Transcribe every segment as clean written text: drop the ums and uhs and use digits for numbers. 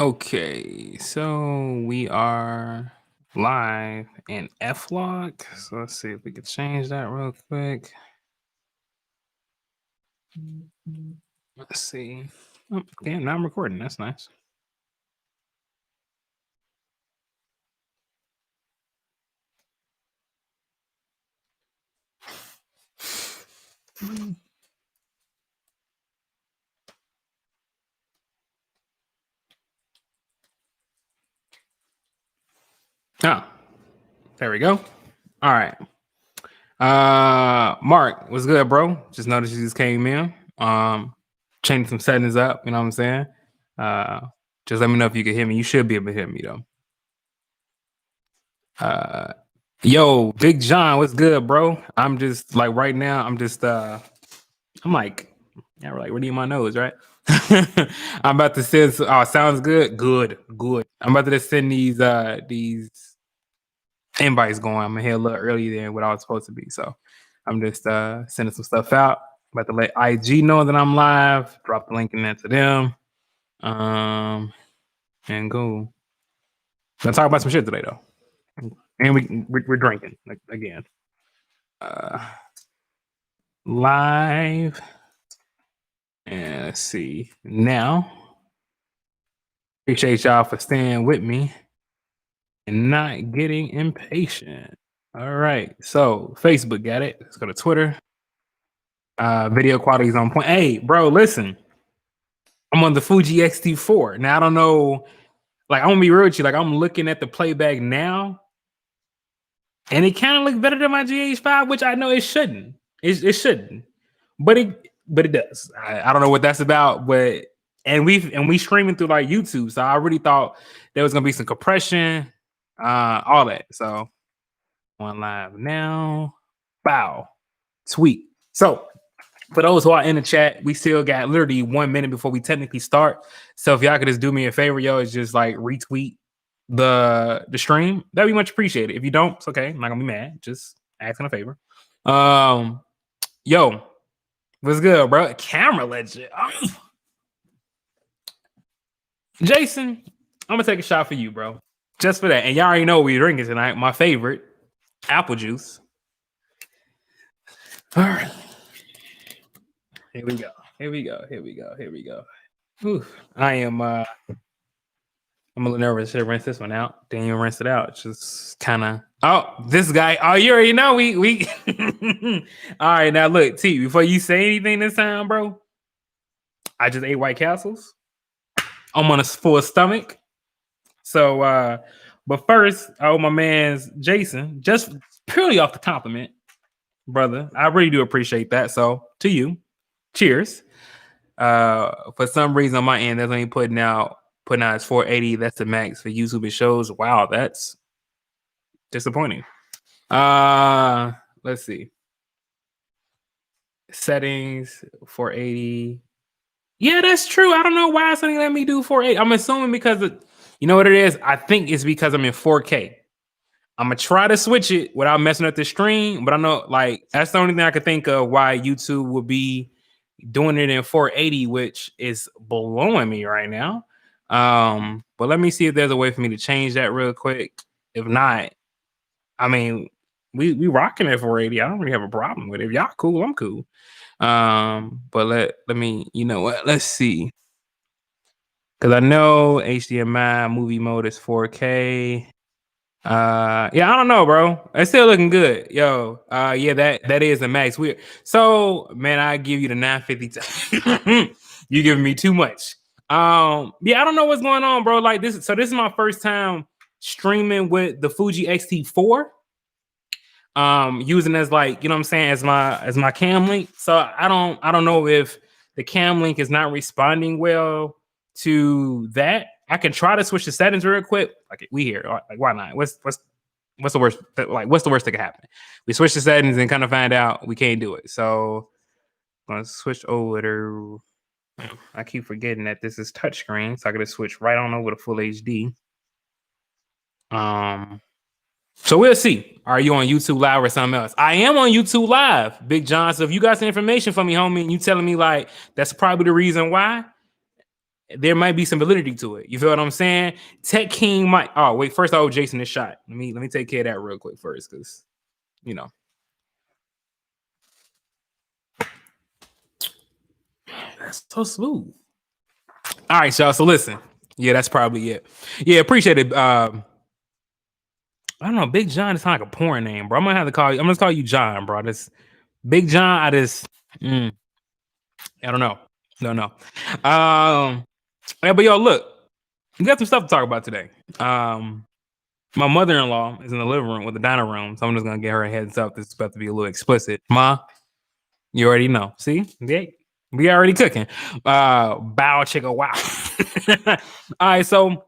Okay, so we are live in F-Log. So let's see if we can change that real quick. Let's see. Oh, damn, now I'm recording. That's nice. Oh, there we go. All right. Mark, what's good, bro? Just noticed you just came in. Changing some settings up, you know what I'm saying? Uh just let me know if you can hear me. You should be able to hear me though. Uh Yo, Big John, what's good, bro? I'm just like right now, I'm like, yeah, like reading my nose, right? I'm about to send. Oh, sounds good. Good, good. I'm about to just send these invites going. I'm here a little earlier than what I was supposed to be, so I'm just sending some stuff out. About to let IG know that I'm live. Drop the link in there to them. And go. Gonna talk about some shit today though, and we're drinking like again. Uh, Live. And let's see now. Appreciate y'all for staying with me and not getting impatient. All right. So Facebook got it. Let's go to Twitter. Video quality is on point. Hey, bro, listen. I'm on the Fuji X-T4. Now I don't know. Like, I'm gonna be real with you. Like, I'm looking at the playback now, and it kind of looks better than my GH5, which I know it shouldn't. It shouldn't. But it does. I don't know what that's about, but we streaming through like YouTube, so I really thought there was gonna be some compression, all that. So on live now, bow, sweet. So for those who are in the chat, we still got literally 1 minute before we technically start. So if y'all could just do me a favor, yo, is just like retweet the stream. That'd be much appreciated. If you don't, it's okay. I'm not gonna be mad. Just asking a favor. Yo, what's good, bro? Camera legend. Oh. Jason, I'm gonna take a shot for you, bro. Just for that. And y'all already know what we're drinking tonight. My favorite, apple juice. All right. Here we go. Here we go. Here we go. Here we go. Whew. I am I'm a little nervous. Should rinse this one out. Didn't even rinse it out. It's just kind of. Oh, this guy. Oh, you already know we. All right, now look, T. Before you say anything this time, bro, I just ate White Castles. I'm on a full stomach. So, but first, I owe my man's Jason just purely off the compliment, brother. I really do appreciate that. So, to you, cheers. For some reason on my end, that's only putting out is 480. That's the max for YouTube. It shows. Wow, that's disappointing. Let's see. Settings 480. Yeah, that's true. I don't know why it's only let me do 480. I'm assuming because you know what it is. I think it's because I'm in 4K. I'm gonna try to switch it without messing up the stream, but I know like that's the only thing I could think of why YouTube would be doing it in 480, which is blowing me right now. But let me see if there's a way for me to change that real quick. If not, I mean, we rocking it 480. I don't really have a problem with it. If y'all cool, I'm cool. But let me, you know what? Let's see. Because I know HDMI movie mode is 4K. Yeah, I don't know, bro. It's still looking good. Yo, yeah, that is a max. Weird. So, man, I give you the 950. You giving me too much. Yeah, I don't know what's going on, bro. Like this. So this is my first time streaming with the Fuji X-T4. Using as like, you know what I'm saying, as my cam link. So I don't know if the cam link is not responding well to that. I can try to switch the settings real quick. Like we here. Like why not? What's the worst? Like what's the worst that could happen? We switch the settings and kind of find out we can't do it. So I'm gonna switch over to. I keep forgetting that this is touchscreen, so I gotta switch right on over to full HD. So we'll see. Are you on YouTube Live or something else? I am on YouTube Live, Big John. So if you got some information for me, homie, and you telling me like that's probably the reason why, there might be some validity to it. You feel what I'm saying? Tech King might. Oh wait, first I owe Jason a shot. Let me take care of that real quick first, because you know that's so smooth. All right, y'all. So listen. Yeah, that's probably it. Yeah, appreciate it. I don't know. Big John is kind of like a porn name, bro. I'm gonna have to call you. I'm gonna call you John, bro. This Big John. I don't know. Don't know. Yeah, but yo, look, we got some stuff to talk about today. My mother-in-law is in the living room with the dining room, so I'm just gonna get her a heads up. This is about to be a little explicit. Ma, you already know. See, yeah, we already cooking. Bow chicka wow. All right, so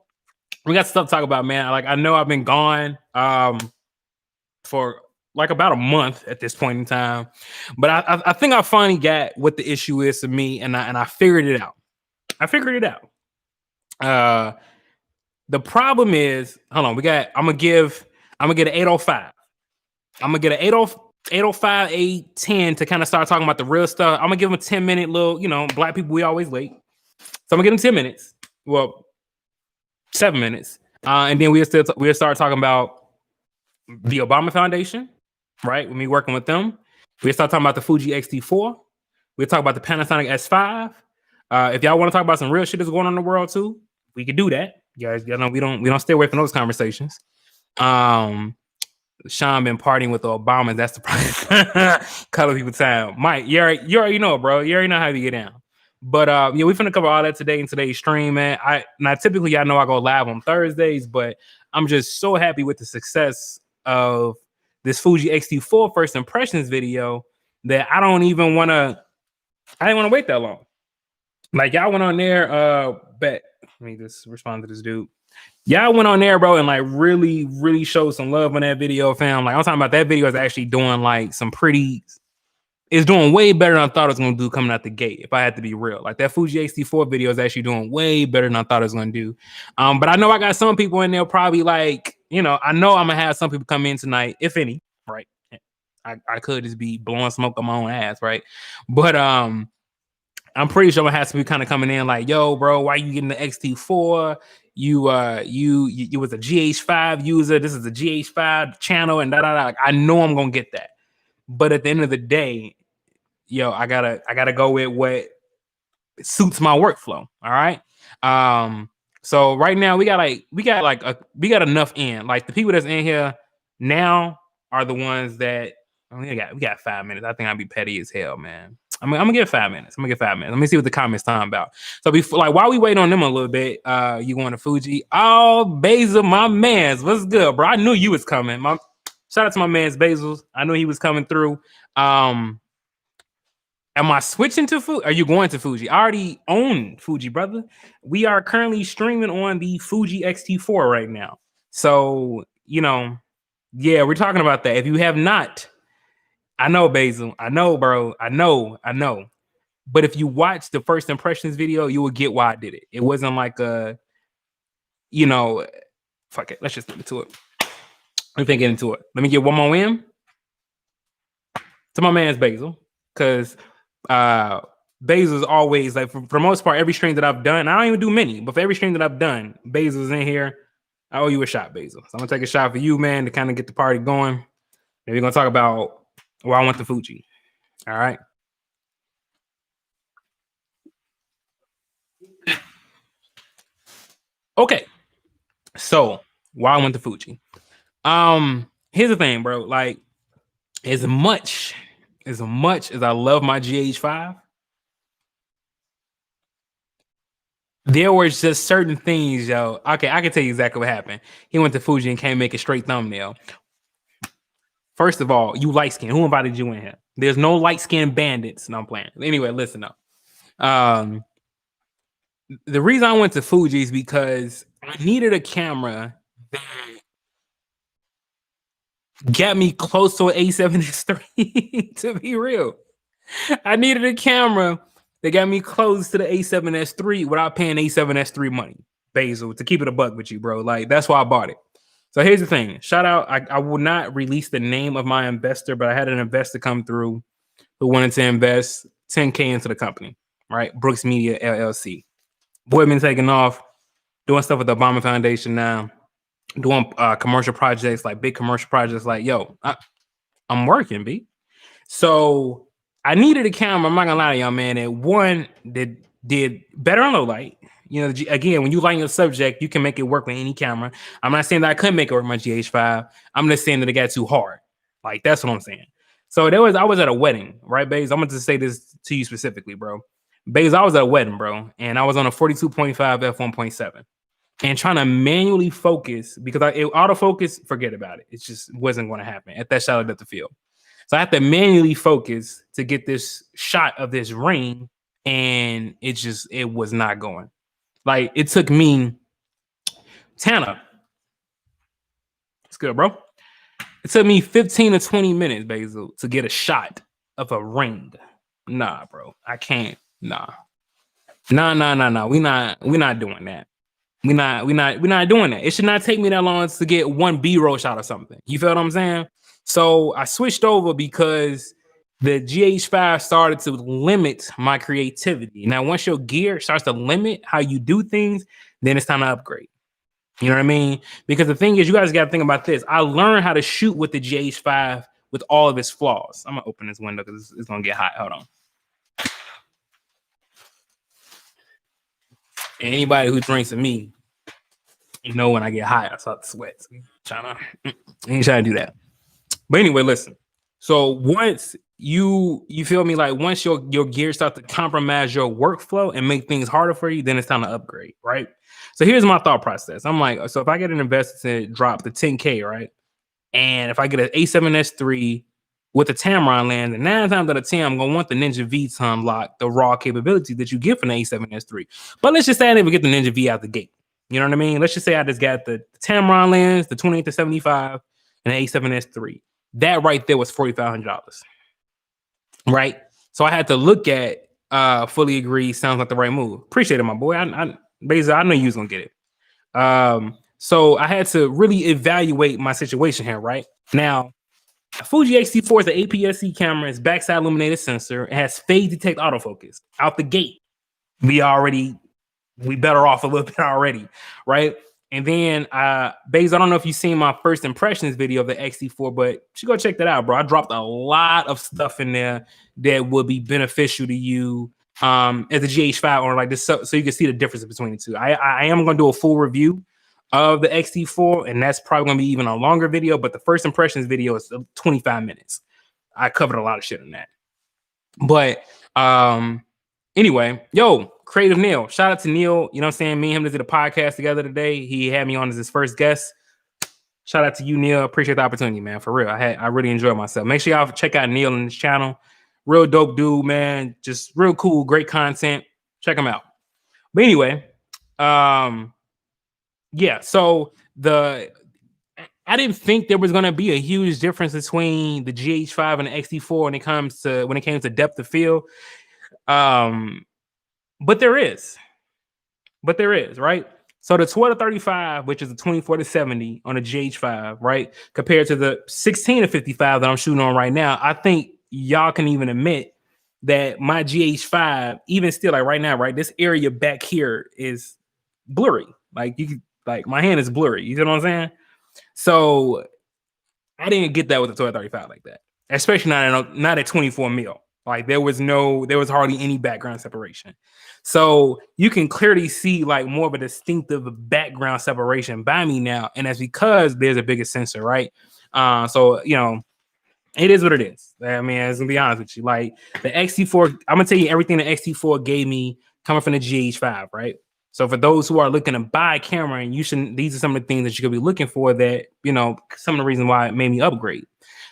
we got stuff to talk about, man. Like I know I've been gone for like about a month at this point in time, but I think I finally got what the issue is to me, and I figured it out. I figured it out. The problem is, hold on, I'm gonna get an 805. I'm gonna get an 805, 810 to kind of start talking about the real stuff. I'm gonna give them a 10-minute little, black people, we always late. So I'm gonna give them 10 minutes. Well, 7 minutes. And then we'll start talking about the Obama Foundation, right? With me working with them. We'll start talking about the Fuji X-T4. We'll talk about the Panasonic S5. If y'all want to talk about some real shit that's going on in the world too, we could do that. You guys, know we don't stay away from those conversations. Sean been partying with the Obamas. That's the problem. Color people time. Mike, you already know, bro. You already know how we get down. But we finna cover all that today in today's stream, man. Typically I know I go live on Thursdays, but I'm just so happy with the success of this Fuji X-T4 first impressions video that I didn't want to wait that long. Like y'all went on there, let me just respond to this dude. Y'all went on there, bro, and like really, really showed some love on that video, fam. Like I'm talking about that video is actually doing like it's doing way better than I thought it was gonna do coming out the gate, if I had to be real. Like that Fuji X-T4 video is actually doing way better than I thought it was gonna do. But I know I got some people in there probably like, I know I'm gonna have some people come in tonight, if any, right? I could just be blowing smoke on my own ass, right? But I'm pretty sure it has to be kind of coming in like, yo, bro, why you getting the X-T4? You was a GH5 user. This is a GH5 channel, and Like, I know I'm gonna get that, but at the end of the day, yo, I gotta go with what suits my workflow. All right. So right now we got enough in. Like the people that's in here now are the ones that we got 5 minutes. I think I'd be petty as hell, man. I'm gonna give 5 minutes. Let me see what the comments talking about. So before, like, while we wait on them a little bit, you going to Fuji? Oh, Basil, my man's, what's good, bro? I knew you was coming. Shout out to my man's Basil. I knew he was coming through. Am I switching to Fuji? Are you going to Fuji? I already own Fuji, brother. We are currently streaming on the Fuji X-T4 right now. So, yeah, we're talking about that. If you have not, I know, Basil. I know, bro. I know. But if you watch the first impressions video, you will get why I did it. It wasn't like fuck it. Let's just get into it. Let me get into it. Let me get one more win to my man's Basil. Because Basil's always, like, for the most part, every stream that I've done, I don't even do many, but for every stream that I've done, Basil's in here. I owe you a shot, Basil. So I'm going to take a shot for you, man, to kind of get the party going. And we're going to talk about why I went to Fuji. All right. Okay. So why I went to Fuji. Here's the thing, bro. Like, as much as I love my GH5, there were just certain things, yo. Okay, I can tell you exactly what happened. He went to Fuji and can't make a straight thumbnail. First of all, you light skin. Who invited you in here? There's no light skin bandits. No, I'm playing. Anyway, listen up. The reason I went to Fuji is because I needed a camera that got me close to an A7S III. To be real, I needed a camera that got me close to the A7S III without paying A7S III money. Basil, to keep it a buck with you, bro. Like, that's why I bought it. So here's the thing. Shout out. I will not release the name of my investor, but I had an investor come through who wanted to invest $10K into the company, right? Brooks Media LLC. Boy, been taking off, doing stuff with the Obama Foundation now, doing commercial projects, like big commercial projects. Like, yo, I'm working, B. So I needed a camera. I'm not gonna lie to y'all, man. And one that did better on low light. You know, again, when you light your subject, you can make it work with any camera. I'm not saying that I couldn't make it work with my GH5. I'm just saying that it got too hard. Like, that's what I'm saying. So I was at a wedding, right, Baze? I'm gonna just say this to you specifically, bro. Baze, I was at a wedding, bro, and I was on a 42.5 f1.7 and trying to manually focus because autofocus, forget about it. It just wasn't going to happen at that shot of the field. So I have to manually focus to get this shot of this ring, and it was not going. Like, it took me, Tana, it's good, bro. It took me 15 to 20 minutes, Basil, to get a shot of a ring. Nah, bro, I can't. Nah. We're not doing that. We're not doing that. It should not take me that long to get one B-roll shot or something. You feel what I'm saying? So I switched over because the GH5 started to limit my creativity. Now, once your gear starts to limit how you do things, then it's time to upgrade. You know what I mean? Because the thing is, you guys got to think about this. I learned how to shoot with the GH5 with all of its flaws. I'm gonna open this window because it's gonna get hot. Hold on. And anybody who drinks with me, you know, when I get hot, I start to sweat. So ain't trying to do that. But anyway, listen. So once you feel me, like once your gear starts to compromise your workflow and make things harder for you, then it's time to upgrade, right? So here's my thought process. I'm like, so if I get an investor to drop the 10K, right? And if I get an A7S3 with a Tamron lens, and 9 times out of 10, I'm gonna want the Ninja V to unlock the raw capability that you get from the A7S3. But let's just say I didn't get the Ninja V out the gate. You know what I mean? Let's just say I just got the Tamron lens, the 28 to 75, and the A7S3. That right there was $4,500. Right? So I had to look at fully agree, sounds like the right move. Appreciate it, my boy. Basically, I know you was gonna get it. So I had to really evaluate my situation here, right? Now, Fuji X-T4 is an APS-C camera. It's backside illuminated sensor. It has phase detect autofocus. Out the gate, we better off a little bit already, right? And then, Baze, I don't know if you've seen my first impressions video of the X-T4, but you should go check that out, bro. I dropped a lot of stuff in there that would be beneficial to you as a GH5 or like this, so you can see the difference between the two. I am going to do a full review of the X-T4, and that's probably going to be even a longer video, but the first impressions video is 25 minutes. I covered a lot of shit in that. But anyway, yo, Creative Neil. Shout out to Neil. You know what I'm saying? Me and him did a podcast together today. He had me on as his first guest. Shout out to you, Neil. Appreciate the opportunity, man. For real. I really enjoyed myself. Make sure y'all check out Neil on his channel. Real dope dude, man. Just real cool, great content. Check him out. But anyway, yeah, so I didn't think there was going to be a huge difference between the GH5 and the X-T4 when it came to depth of field. But there is, right? So the 12 to 35, which is the 24 to 70 on a GH5, right? Compared to the 16 to 55 that I'm shooting on right now, I think y'all can even admit that my GH5, even still, like right now, right? This area back here is blurry. Like my hand is blurry. You know what I'm saying? So I didn't get that with the 12 to 35 like that, especially not at 24 mil. Like there was hardly any background separation. So you can clearly see like more of a distinctive background separation by me now. And that's because there's a bigger sensor, right? So, you know, it is what it is. I mean, I'm gonna be honest with you. Like the X-T4, I'm gonna tell you everything the X-T4 gave me coming from the GH5, right? So for those who are looking to buy a camera, and these are some of the things that you could be looking for that, you know, some of the reasons why it made me upgrade.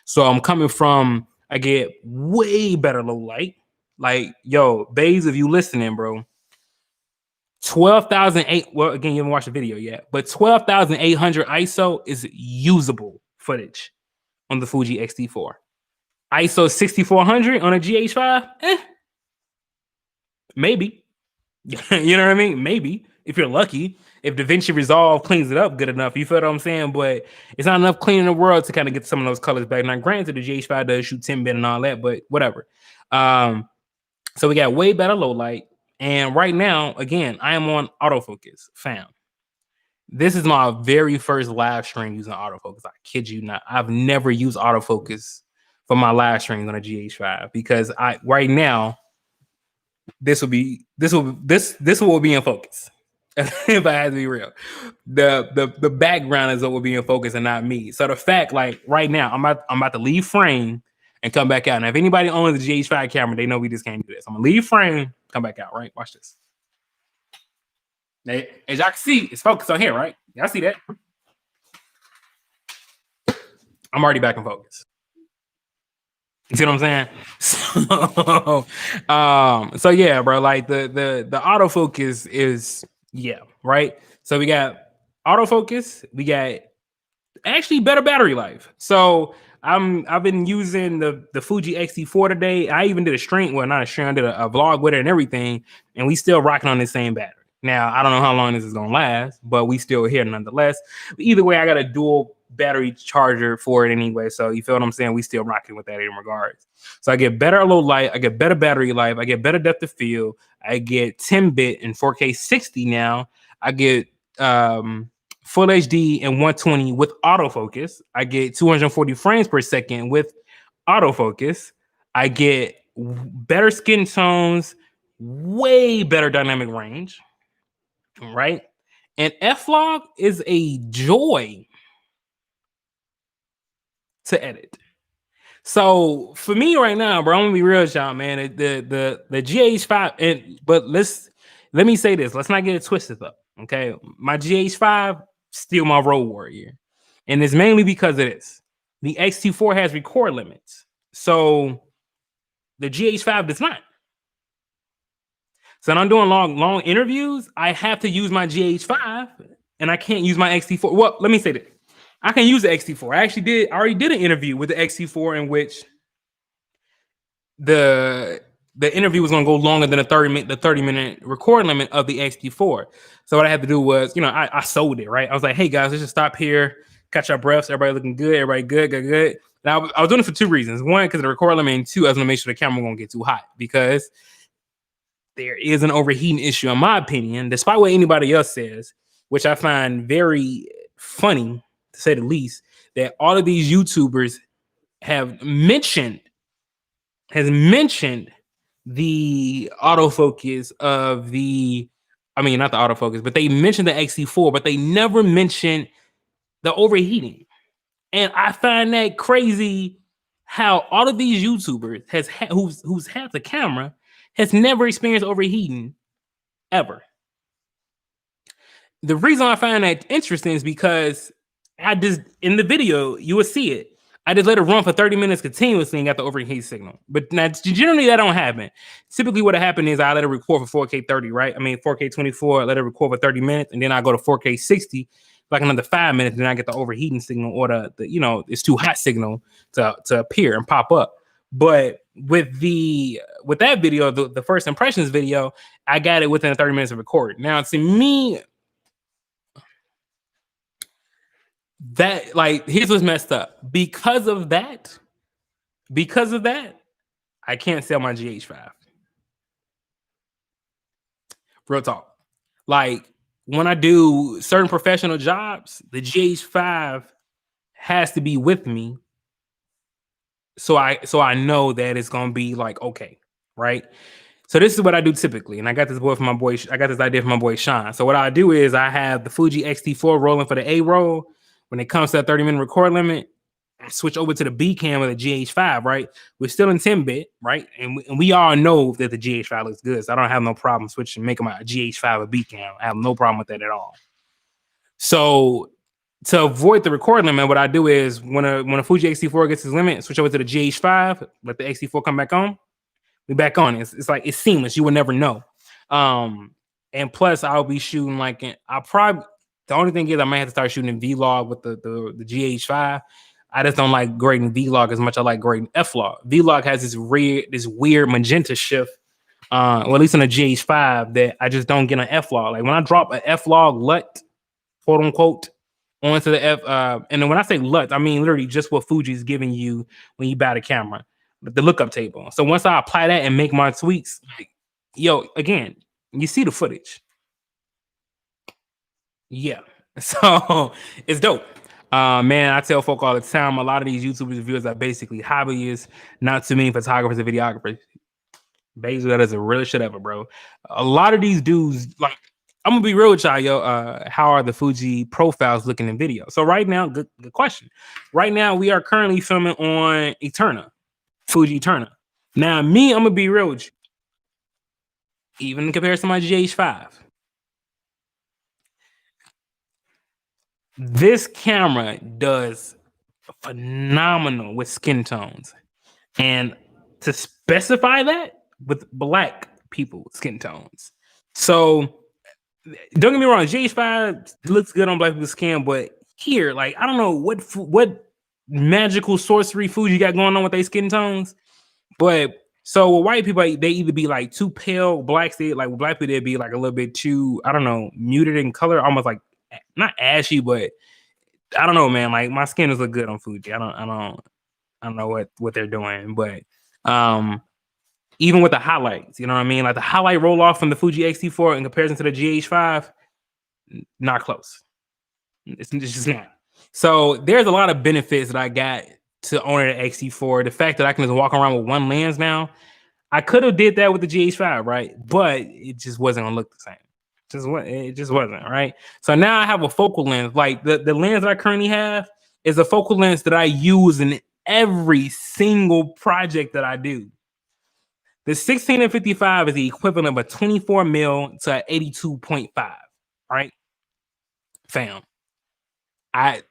So I'm coming from, I get way better low light. Like, yo, Baze, if you listening, bro, 12,008. Well, again, you haven't watched the video yet, but 12,800 ISO is usable footage on the Fuji X-T4. ISO 6400 on a GH5, maybe. You know what I mean? Maybe if you're lucky, if DaVinci Resolve cleans it up good enough, you feel what I'm saying? But it's not enough cleaning the world to kind of get some of those colors back. Now, granted, the GH5 does shoot 10 bit and all that, but whatever. So we got way better low light, And right now, again, I am on autofocus, fam. This is my very first live stream using autofocus. I kid you not. I've never used autofocus for my live streams on a GH5 because I right now this will be in focus. If I had to be real, the background is what will be in focus and not me. So the fact, like right now, I'm about to leave frame and come back out. Now, if anybody owns the GH5 camera, they know we just can't do this. I'm gonna leave frame, come back out. Right, watch this. As y'all can see, it's focused on here, right? Y'all see that? I'm already back in focus. You see what I'm saying? So yeah, bro. Like the autofocus is right. So we got autofocus. We got actually better battery life. So I've been using the Fuji X-T4 today. I even did a stream, well, not a stream, I did a vlog with it and everything, and we still rocking on the same battery. Now I don't know how long this is gonna last, but we still here nonetheless. Either way, I got a dual battery charger for it anyway. So you feel what I'm saying? We still rocking with that in regards. So I get better low light, I get better battery life, I get better depth of field, I get 10-bit and 4K 60 now. I get full HD and 120 with autofocus. I get 240 frames per second with autofocus. I get better skin tones, way better dynamic range, right? And F-Log is a joy to edit. So for me right now, bro, I'm gonna be real with y'all, man. The GH5, and but let me say this. Let's not get it twisted up. Okay, my GH5 still my road warrior, and it's mainly because of this. The X-T4 has record limits, so the GH5 does not. So when I'm doing long interviews, I have to use my GH5, and I can't use my X-T4. Well, let me say that I can use the X-T4. I already did an interview with the X-T4 in which the interview was going to go longer than the 30-minute record limit of the X-T4. So what I had to do was, I sold it, right? I was like, hey guys, let's just stop here, catch our breaths. Everybody looking good. Everybody good. Now I was doing it for two reasons. One, because of the record limit, and two, I was going to make sure the camera won't get too hot because there is an overheating issue, in my opinion, despite what anybody else says, which I find very funny, to say the least, that all of these YouTubers have mentioned the autofocus of not the autofocus, but they mentioned the X-T4, but they never mentioned the overheating. And I find that crazy how all of these YouTubers who's had the camera has never experienced overheating ever. The reason I find that interesting is because in the video, you will see it. I just let it run for 30 minutes continuously and got the overheat signal. But now, generally, that don't happen. Typically, what happenens is I let it record for 4K 30, right? 4K 24, I let it record for 30 minutes, and then I go to 4K 60, like another 5 minutes, then I get the overheating signal or the it's too hot signal to appear and pop up. But with that video, the first impressions video, I got it within 30 minutes of recording. Now, to me, that here's what's messed up. Because of that, I can't sell my GH5. Real talk. Like when I do certain professional jobs, the GH5 has to be with me. So I know that it's gonna be like okay, right? So this is what I do typically, and I got this idea from my boy Sean. So what I do is I have the Fuji X-T4 rolling for the A roll. When it comes to that 30-minute record limit, I switch over to the B cam with a GH5, right? We're still in 10-bit, right? And we all know that the GH5 looks good, so I don't have no problem making my GH5 a B cam. I have no problem with that at all. So to avoid the record limit, what I do is when a Fuji X-T4 gets its limit, switch over to the GH5, let the X-T4 come back on. We back on. It's like it's seamless. You would never know. And plus, I'll be shooting the only thing is I might have to start shooting in Vlog with the GH5. I just don't like grading Vlog as much as I like grading F-Log. Vlog has this weird magenta shift, or at least on the GH5, that I just don't get on F-Log. Like when I drop an F-Log LUT, quote unquote, onto the and then when I say LUT, I mean literally just what Fuji's giving you when you buy the camera, the lookup table. So once I apply that and make my tweaks, again, you see the footage. Yeah. So it's dope. Man, I tell folk all the time, a lot of these YouTubers and viewers are basically hobbyists, not too many photographers and videographers. Basically, that is a real shit ever, bro. A lot of these dudes, like, I'm gonna be real with y'all, yo. How are the Fuji profiles looking in video? So right now, good question. Right now, we are currently filming on Eterna, Fuji Eterna. Now, me, I'm gonna be real with you. Even in comparison to my GH5, this camera does phenomenal with skin tones. And to specify that, with black people skin tones. So don't get me wrong, GH5 looks good on black people's skin, but here, like, I don't know what magical sorcery food you got going on with their skin tones. But so with white people, they either be like too pale, blacks, they like with black people, they'd be like a little bit too, I don't know, muted in color, almost like not ashy, but I don't know, man. Like my skin does look good on Fuji. I don't know what they're doing, but even with the highlights, you know what I mean? Like the highlight roll off from the Fuji X-T4 in comparison to the GH5, not close. It's just not. So there's a lot of benefits that I got to owning the X-T4. The fact that I can just walk around with one lens now, I could have did that with the GH5, right? But it just wasn't gonna look the same. It just wasn't, right? So now I have a focal lens. Like the lens that I currently have is a focal lens that I use in every single project that I do. The 16 and 55 is the equivalent of a 24 mil to an 82.5, right? Fam.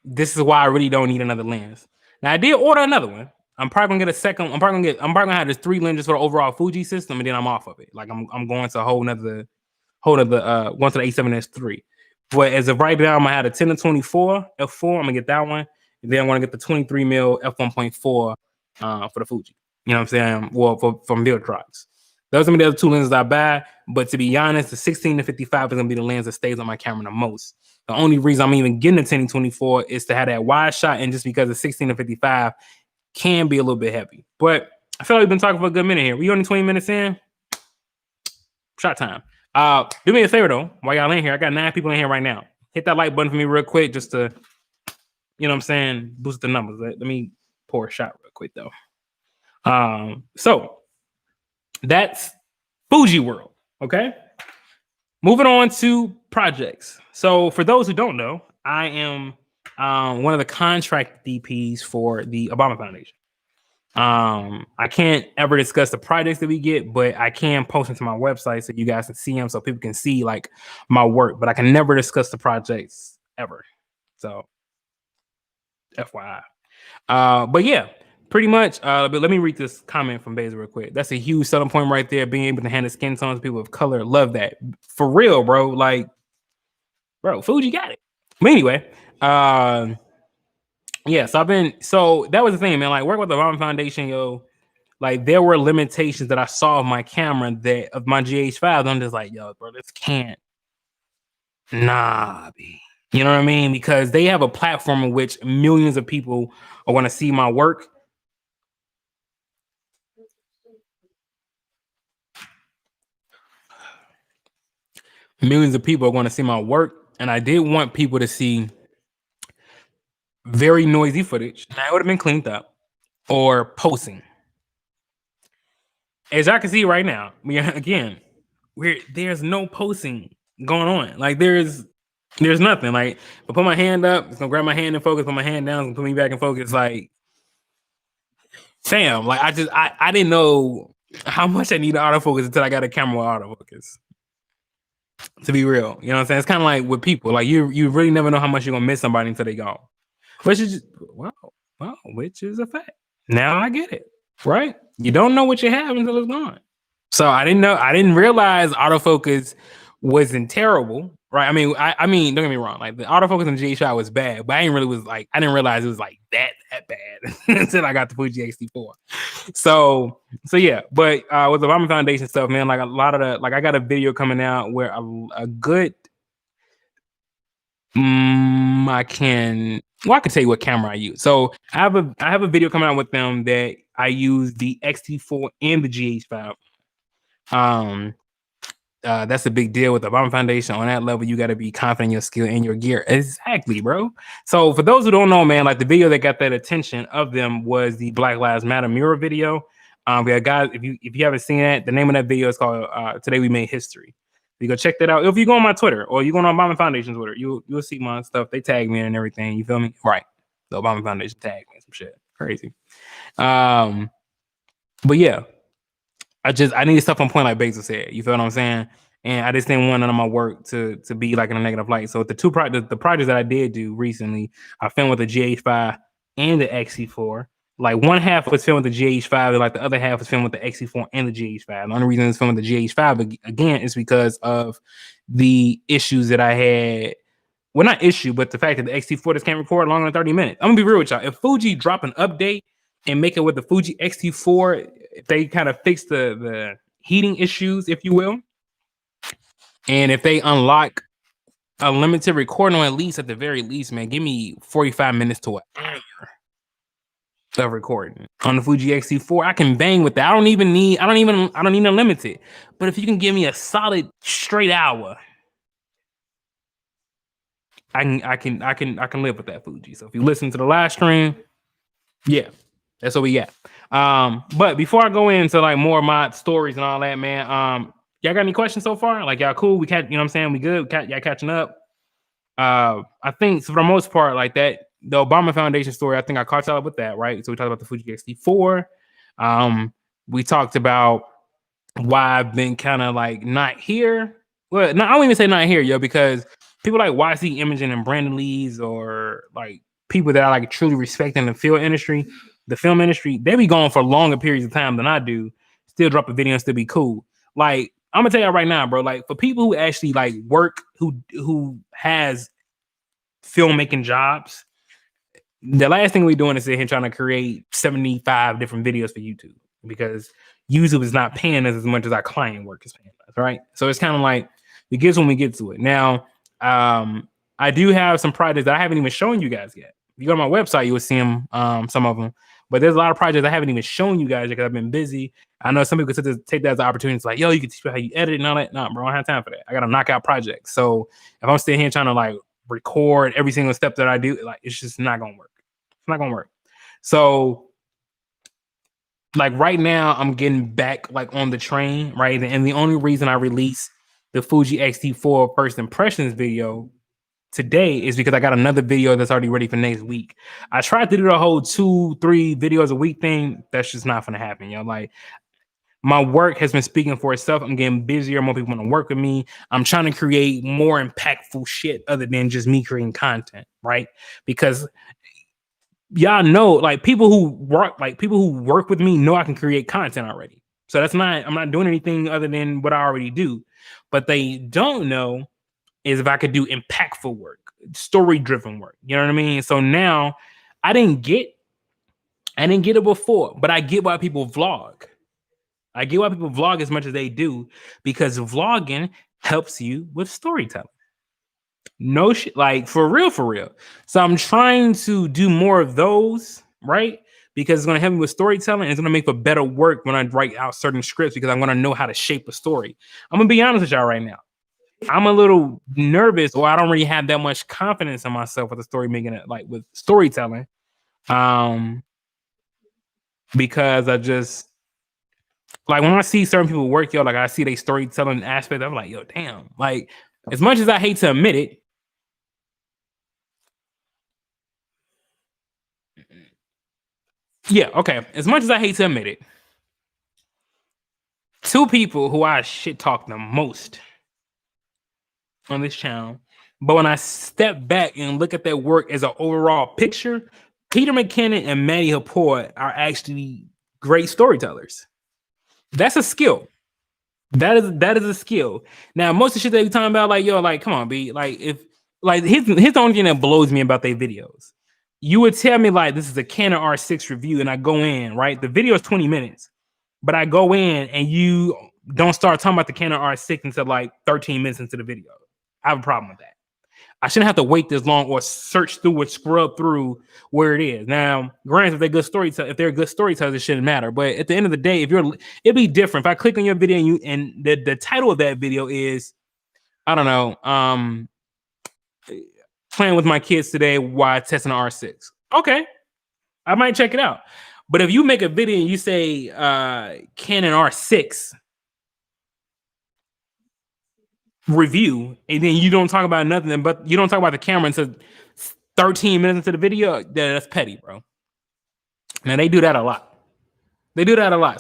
This is why I really don't need another lens. Now I did order another one. I'm probably gonna get a second. I'm probably gonna have this 3 lenses for the overall Fuji system, and then I'm off of it. Like I'm going to a whole nother going to the A7S3. But as of right now, I'm gonna have a 10 to 24 f4. I'm gonna get that one, and then I want to get the 23 mil f1.4 for the Fuji. You know what I'm saying? Well, from Viltrox. Those are gonna be the other 2 lenses I buy. But to be honest, the 16 to 55 is gonna be the lens that stays on my camera the most. The only reason I'm even getting the 10 to 24 is to have that wide shot, and just because the 16 to 55 can be a little bit heavy. But I feel like we've been talking for a good minute here. We only 20 minutes in. Shot time. Do me a favor though, while y'all in here, I got 9 people in here right now. Hit that like button for me real quick, just to, you know what I'm saying, boost the numbers. Let me pour a shot real quick though. So that's Fuji World. Okay. Moving on to projects. So for those who don't know, I am one of the contract DPs for the Obama Foundation. I can't ever discuss the projects that we get, but I can post them to my website so you guys can see them, so people can see like my work, but I can never discuss the projects ever. So FYI. But yeah, pretty much. But let me read this comment from Basil real quick. That's a huge selling point right there. Being able to handle skin tones to people of color. Love that. For real, bro. Like, bro, Fuji got it. But anyway, yeah, so that was the thing, man. Like work with the Obama Foundation, yo. Like there were limitations that I saw of my camera that of my GH5. I'm just like, yo, bro, this can't be. You know what I mean? Because they have a platform in which millions of people are going to see my work. Millions of people are going to see my work, and I did want people to see very noisy footage. Now it would have been cleaned up or posing. As I can see right now, again, there's no posting going on. Like there's nothing. Like if I put my hand up, it's gonna grab my hand in focus. Put my hand down, it's gonna put me back in focus. Like, fam, like I didn't know how much I need autofocus until I got a camera with autofocus. To be real, you know what I'm saying? It's kind of like with people. Like you really never know how much you're gonna miss somebody until they gone. Which is which is a fact. Now I get it, right? You don't know what you have until it's gone. So I didn't realize autofocus wasn't terrible, right? I mean, don't get me wrong. Like the autofocus in the GH5 was bad, but I didn't realize it was like that bad until I got the Fuji X-T4. So yeah, but with the Obama Foundation stuff, man, like a lot of I got a video coming out where a good I can tell you what camera I use. So I have a video coming out with them that I use the X-T4 and the GH5. That's a big deal with the Obama Foundation. On that level, you got to be confident in your skill and your gear. Exactly, bro. So for those who don't know, man, like the video that got that attention of them was the Black Lives Matter mural video. We have guys, if you haven't seen that, the name of that video is called "Today We Made History." You go check that out. If you go on my Twitter or you go on Obama Foundation Twitter, you'll see my stuff. They tag me and everything. You feel me? Right. The Obama Foundation tag me some shit. Crazy. But yeah, I need stuff on point like Basil said. You feel what I'm saying? And I just didn't want none of my work to be like in a negative light. So the projects that I did do recently, I filmed with the GH5 and the XC4. Like one half was filmed with the GH5, and like the other half was filmed with the XC4 and the GH5. The only reason it's filmed with the GH5 again is because of the issues that I had. Well, not issue, but the fact that the XT4 just can't record longer than 30 minutes. I'm gonna be real with y'all. If Fuji drop an update and make it with the Fuji XT4, if they kind of fix the heating issues, if you will, and if they unlock a limited recording, or at the very least, man, give me 45 minutes to an hour of recording on the Fuji XT4. I can bang with that. I don't need unlimited. But if you can give me a solid straight hour, I can live with that, Fuji. So if you listen to the live stream, yeah, that's what we got. But before I go into like more of my stories and all that, man, y'all got any questions so far? Like y'all cool? We catch, you know what I'm saying? We good? Y'all catching up? I think so for the most part, like that, the Obama Foundation story, I think I caught y'all up with that, right? So we talked about the Fuji XT4. We talked about why I've been kind of like not here. Well, no, I don't even say not here, yo, because people like YC Imaging and Brandon Lees, or like people that I like truly respect in the film industry, they be going for longer periods of time than I do. Still drop a video and still be cool. Like I'm gonna tell you right now, bro. Like for people who actually like work, who has filmmaking jobs, the last thing we're doing is sit here trying to create 75 different videos for YouTube, because YouTube is not paying us as much as our client work is paying us, right? So it's kind of like we get when we get to it. Now, I do have some projects that I haven't even shown you guys yet. If you go to my website, you will see them, some of them. But there's a lot of projects I haven't even shown you guys because I've been busy. I know some people could take that as an opportunity. It's like, yo, you can teach me how you edit and all that. No, bro, I don't have time for that. I got to knock out projects. So if I'm sitting here trying to like record every single step that I do, like it's just not gonna work. It's not gonna work. So like right now, I'm getting back like on the train, right? And the only reason I released the Fuji X-T4 first impressions video today is because I got another video that's already ready for next week. I tried to do the whole 2-3 videos a week thing. That's just not gonna happen, yo. Like my work has been speaking for itself. I'm getting busier. More people want to work with me. I'm trying to create more impactful shit other than just me creating content, right? Because y'all know, like people who work with me know I can create content already. So I'm not doing anything other than what I already do. But they don't know is if I could do impactful work, story-driven work. You know what I mean? So now I didn't get it before, but I get why people vlog. I get why people vlog as much as they do, because vlogging helps you with storytelling. No shit, like for real, for real. So I'm trying to do more of those, right? Because it's gonna help me with storytelling, and it's gonna make for better work when I write out certain scripts, because I'm gonna know how to shape a story. I'm gonna be honest with y'all right now. I'm a little nervous, or I don't really have that much confidence in myself with the story making it, like with storytelling. Because I just like when I see certain people work, yo, like I see they storytelling aspect, I'm like, yo, damn. Like, as much as I hate to admit it, yeah, okay. As much as I hate to admit it, two people who I shit talk the most on this channel, but when I step back and look at their work as an overall picture, Peter McKinnon and Maddie Hapoor are actually great storytellers. That's a skill. That is a skill. Now, most of the shit that we talking about, like, yo, like, come on, B. Like, if like here's the only thing that blows me about their videos. You would tell me like this is a Canon R6 review, and I go in, right? The video is 20 minutes, but I go in and you don't start talking about the Canon R6 until like 13 minutes into the video. I have a problem with that. I shouldn't have to wait this long or search through or scrub through where it is. Now, granted, if they're good storytellers, it shouldn't matter. But at the end of the day, it'd be different. If I click on your video and the title of that video is, I don't know, playing with my kids today while testing the R6. Okay, I might check it out. But if you make a video and you say Canon R6 review, and then you don't talk about nothing, but you don't talk about the camera until 13 minutes into the video, that's petty, bro. Now they do that a lot.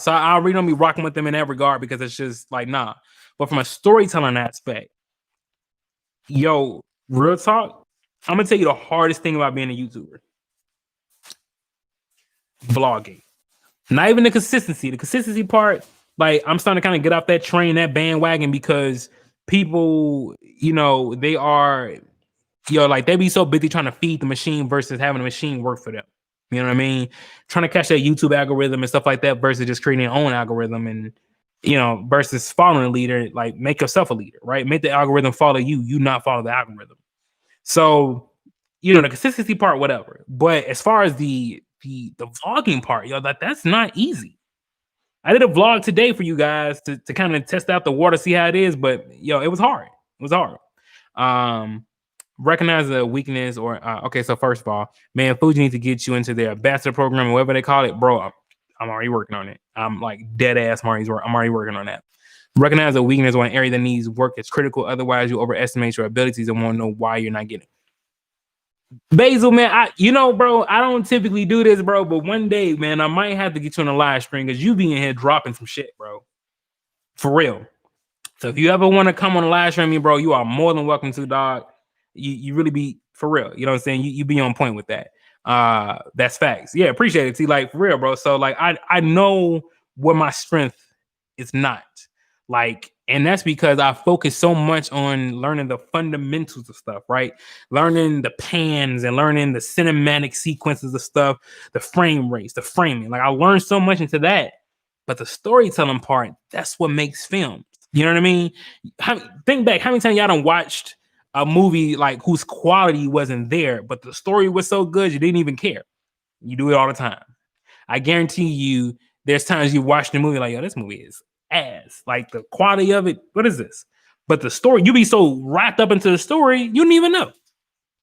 So I really don't be rocking with them in that regard because it's just like, nah. But from a storytelling aspect, yo, real talk, I'm gonna tell you the hardest thing about being a YouTuber. Vlogging. Not even the consistency. The consistency part, like, I'm starting to kind of get off that train, that bandwagon, because people, they are, like, they be so busy trying to feed the machine versus having the machine work for them. You know what I mean? Trying to catch that YouTube algorithm and stuff like that versus just creating their own algorithm and, versus following a leader. Like, make yourself a leader, right? Make the algorithm follow you. You not follow the algorithm. So, the consistency part, whatever. But as far as the vlogging part, that's not easy. I did a vlog today for you guys to kind of test out the water, see how it is. But it was hard. Recognize the weakness or okay. So first of all, man, Fuji needs to get you into their ambassador program or whatever they call it, bro. I'm already working on it. I'm like dead ass. I'm already working on that. Recognize the weakness or an area that needs work is critical. Otherwise, you overestimate your abilities and won't know why you're not getting it. Basil, man, bro, I don't typically do this, bro, but one day, man, I might have to get you on a live stream because you be in here dropping some shit, bro. For real. So if you ever want to come on a live stream, bro, you are more than welcome to, dog. You really be for real. You know what I'm saying? You be on point with that. That's facts. Yeah, appreciate it. See, like, for real, bro. So like I know where my strength is not. Like, and that's because I focus so much on learning the fundamentals of stuff, right? Learning the pans and learning the cinematic sequences of stuff, the frame rates, the framing. Like, I learned so much into that. But the storytelling part, that's what makes films. You know what I mean? Think back, how many times y'all done watched a movie like whose quality wasn't there, but the story was so good you didn't even care? You do it all the time. I guarantee you there's times you watch the movie like, yo, this movie is ass. Like, the quality of it, what is this? But the story, you be so wrapped up into the story, you didn't even know.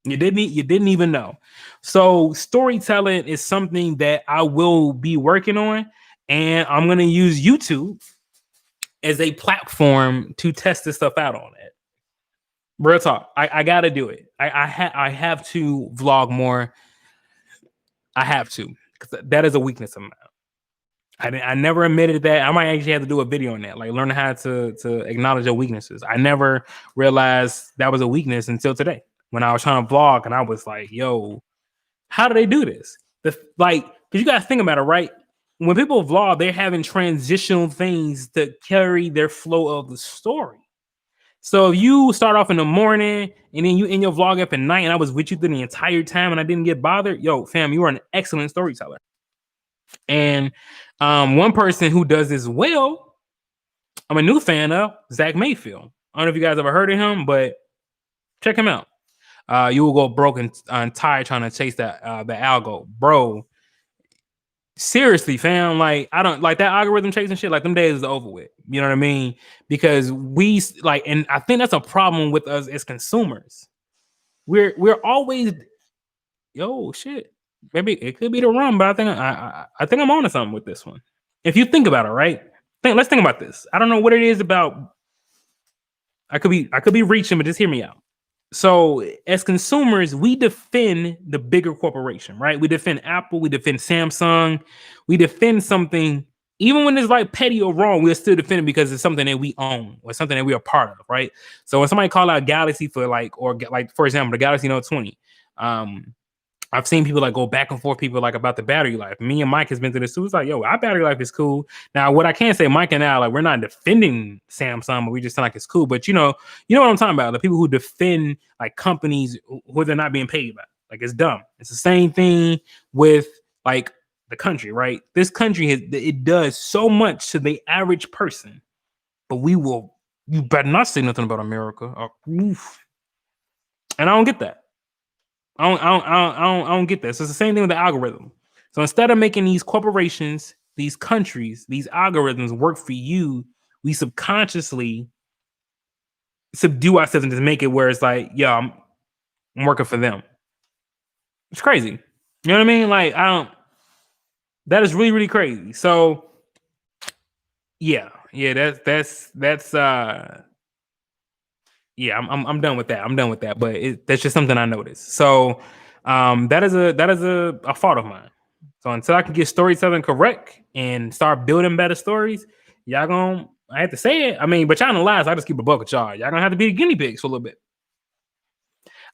You didn't even know. So storytelling is something that I will be working on, and I'm going to use YouTube as a platform to test this stuff out on it. Real talk. I got to do it. I have to vlog more. I have to, because that is a weakness of mine. I never admitted that. I might actually have to do a video on that, like learning how to acknowledge your weaknesses. I never realized that was a weakness until today when I was trying to vlog, and I was like, yo, how do they do this? Because you got to think about it, right? When people vlog, they're having transitional things to carry their flow of the story. So if you start off in the morning and then you end your vlog up at night, and I was with you through the entire time and I didn't get bothered, yo, fam, you are an excellent storyteller. And one person who does this well, I'm a new fan of, Zach Mayfield. I don't know if you guys ever heard of him, but check him out. You will go broke and tired trying to chase the algo, bro. Seriously, fam, like, I don't like that algorithm chasing shit. Like, them days is over with. You know what I mean? Because we like, and I think that's a problem with us as consumers. We're always, yo, shit. Maybe it could be the rum, but I think I'm onto something with this one. If you think about it, right? Let's think about this. I don't know what it is about. I could be reaching, but just hear me out. So as consumers, we defend the bigger corporation, right? We defend Apple, we defend Samsung, we defend something, even when it's like petty or wrong, we'll still defend it because it's something that we own or something that we are part of, right? So when somebody call out Galaxy for for example, the Galaxy Note 20, I've seen people like go back and forth, people like about the battery life. Me and Mike has been through this too. It's like, yo, our battery life is cool. Now, what I can say, Mike and I, like, we're not defending Samsung, but we just think like it's cool. But you know what I'm talking about. The people who defend like companies who they're not being paid by. Like, it's dumb. It's the same thing with like the country, right? This country it does so much to the average person, but you better not say nothing about America. And I don't get that. I don't get that. So it's the same thing with the algorithm. So instead of making these corporations, these countries, these algorithms work for you, we subconsciously subdue ourselves and just make it where it's like, yeah, I'm working for them. It's crazy. You know what I mean? Like, I don't. That is really, really crazy. So, yeah, that's yeah, I'm done with that. I'm done with that. But that's just something I noticed. So, that is a fault of mine. So until I can get storytelling correct and start building better stories, y'all gonna. I have to say it. I mean, but y'all know lies. I just keep a buck with y'all. Y'all gonna have to be the guinea pigs for a little bit.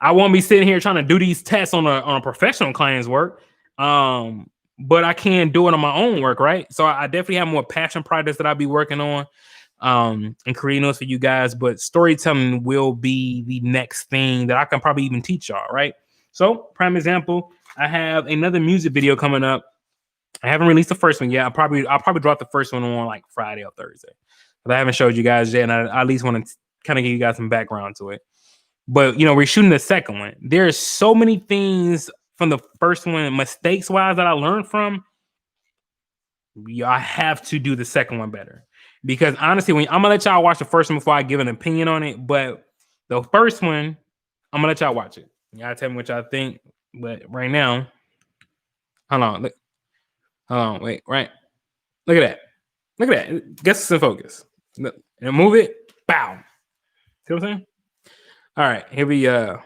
I won't be sitting here trying to do these tests on a professional client's work. But I can do it on my own work, right? So I definitely have more passion projects that I'll be working on and creating those for you guys. But storytelling will be the next thing that I can probably even teach y'all, right? So, prime example, I have another music video coming up. I haven't released the first one yet. I'll probably drop the first one on like Friday or Thursday. But I haven't showed you guys yet, and I at least want to kind of give you guys some background to it. But we're shooting the second one. There's so many things from the first one, mistakes wise, that I learned from. I have to do the second one better because honestly, I'm gonna let y'all watch the first one before I give an opinion on it. But the first one, I'm gonna let y'all watch it. Y'all tell me what y'all think. But right now, hold on, look, hold on, wait, right, look at that. Guess it's in focus. Look, and move it, bow. See what I'm saying? All right, here we go.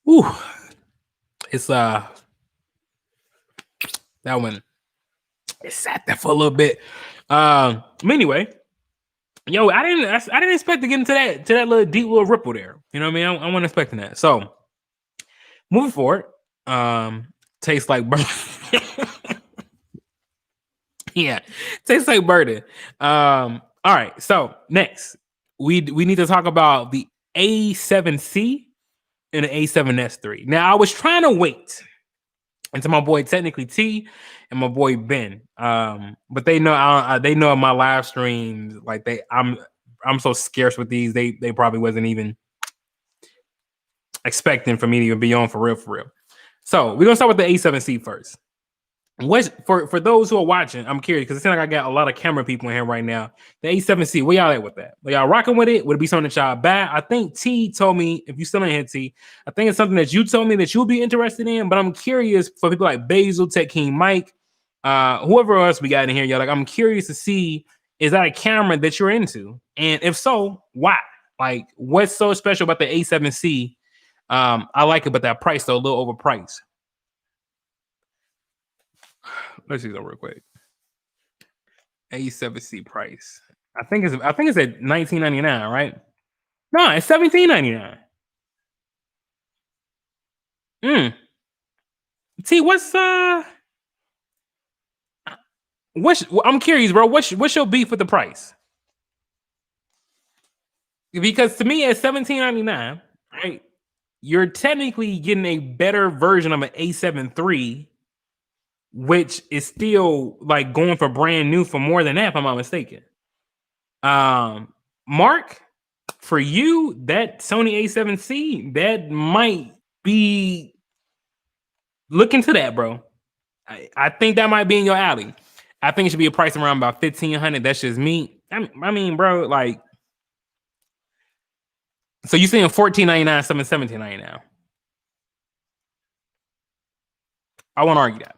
Ooh, it's that one. It sat there for a little bit. Anyway, I didn't expect to get into that little deep little ripple there. You know what I mean? I wasn't expecting that. So moving forward, tastes like burden. Yeah, tastes like burden. All right. So next, we need to talk about the A7C and the A7S3. Now I was trying to wait until my boy technically T and my boy Ben. But they know they know my live streams. Like I'm so scarce with these. They probably wasn't even expecting for me to even be on for real. So we're gonna start with the A7C first. What's for those who are watching? I'm curious because it seems like I got a lot of camera people in here right now. The A7C, where y'all at with that? Are y'all rocking with it? Would it be something that y'all buy? I think T told me, if you still in here, T, I think it's something that you told me that you'll be interested in. But I'm curious for people like Basil, Tech King, Mike, whoever else we got in here, y'all. Like, I'm curious to see, is that a camera that you're into? And if so, why? Like, what's so special about the A7C? I like it, but that price though, a little overpriced. Let's see that real quick. A7C price. I think it's at $19.99, right? No, it's $17.99. T, I'm curious, bro. What's your beef with the price? Because to me, at $17.99, right, you're technically getting a better version of an A7 III, which is still like going for brand new for more than that, if I'm not mistaken. Mark, for you, that Sony A7C, that might be, look into that, bro. I think that might be in your alley. I think it should be a price around about $1,500. That's just me. I mean, bro, like, so you saying $14.99, $17.99 now? I won't argue that.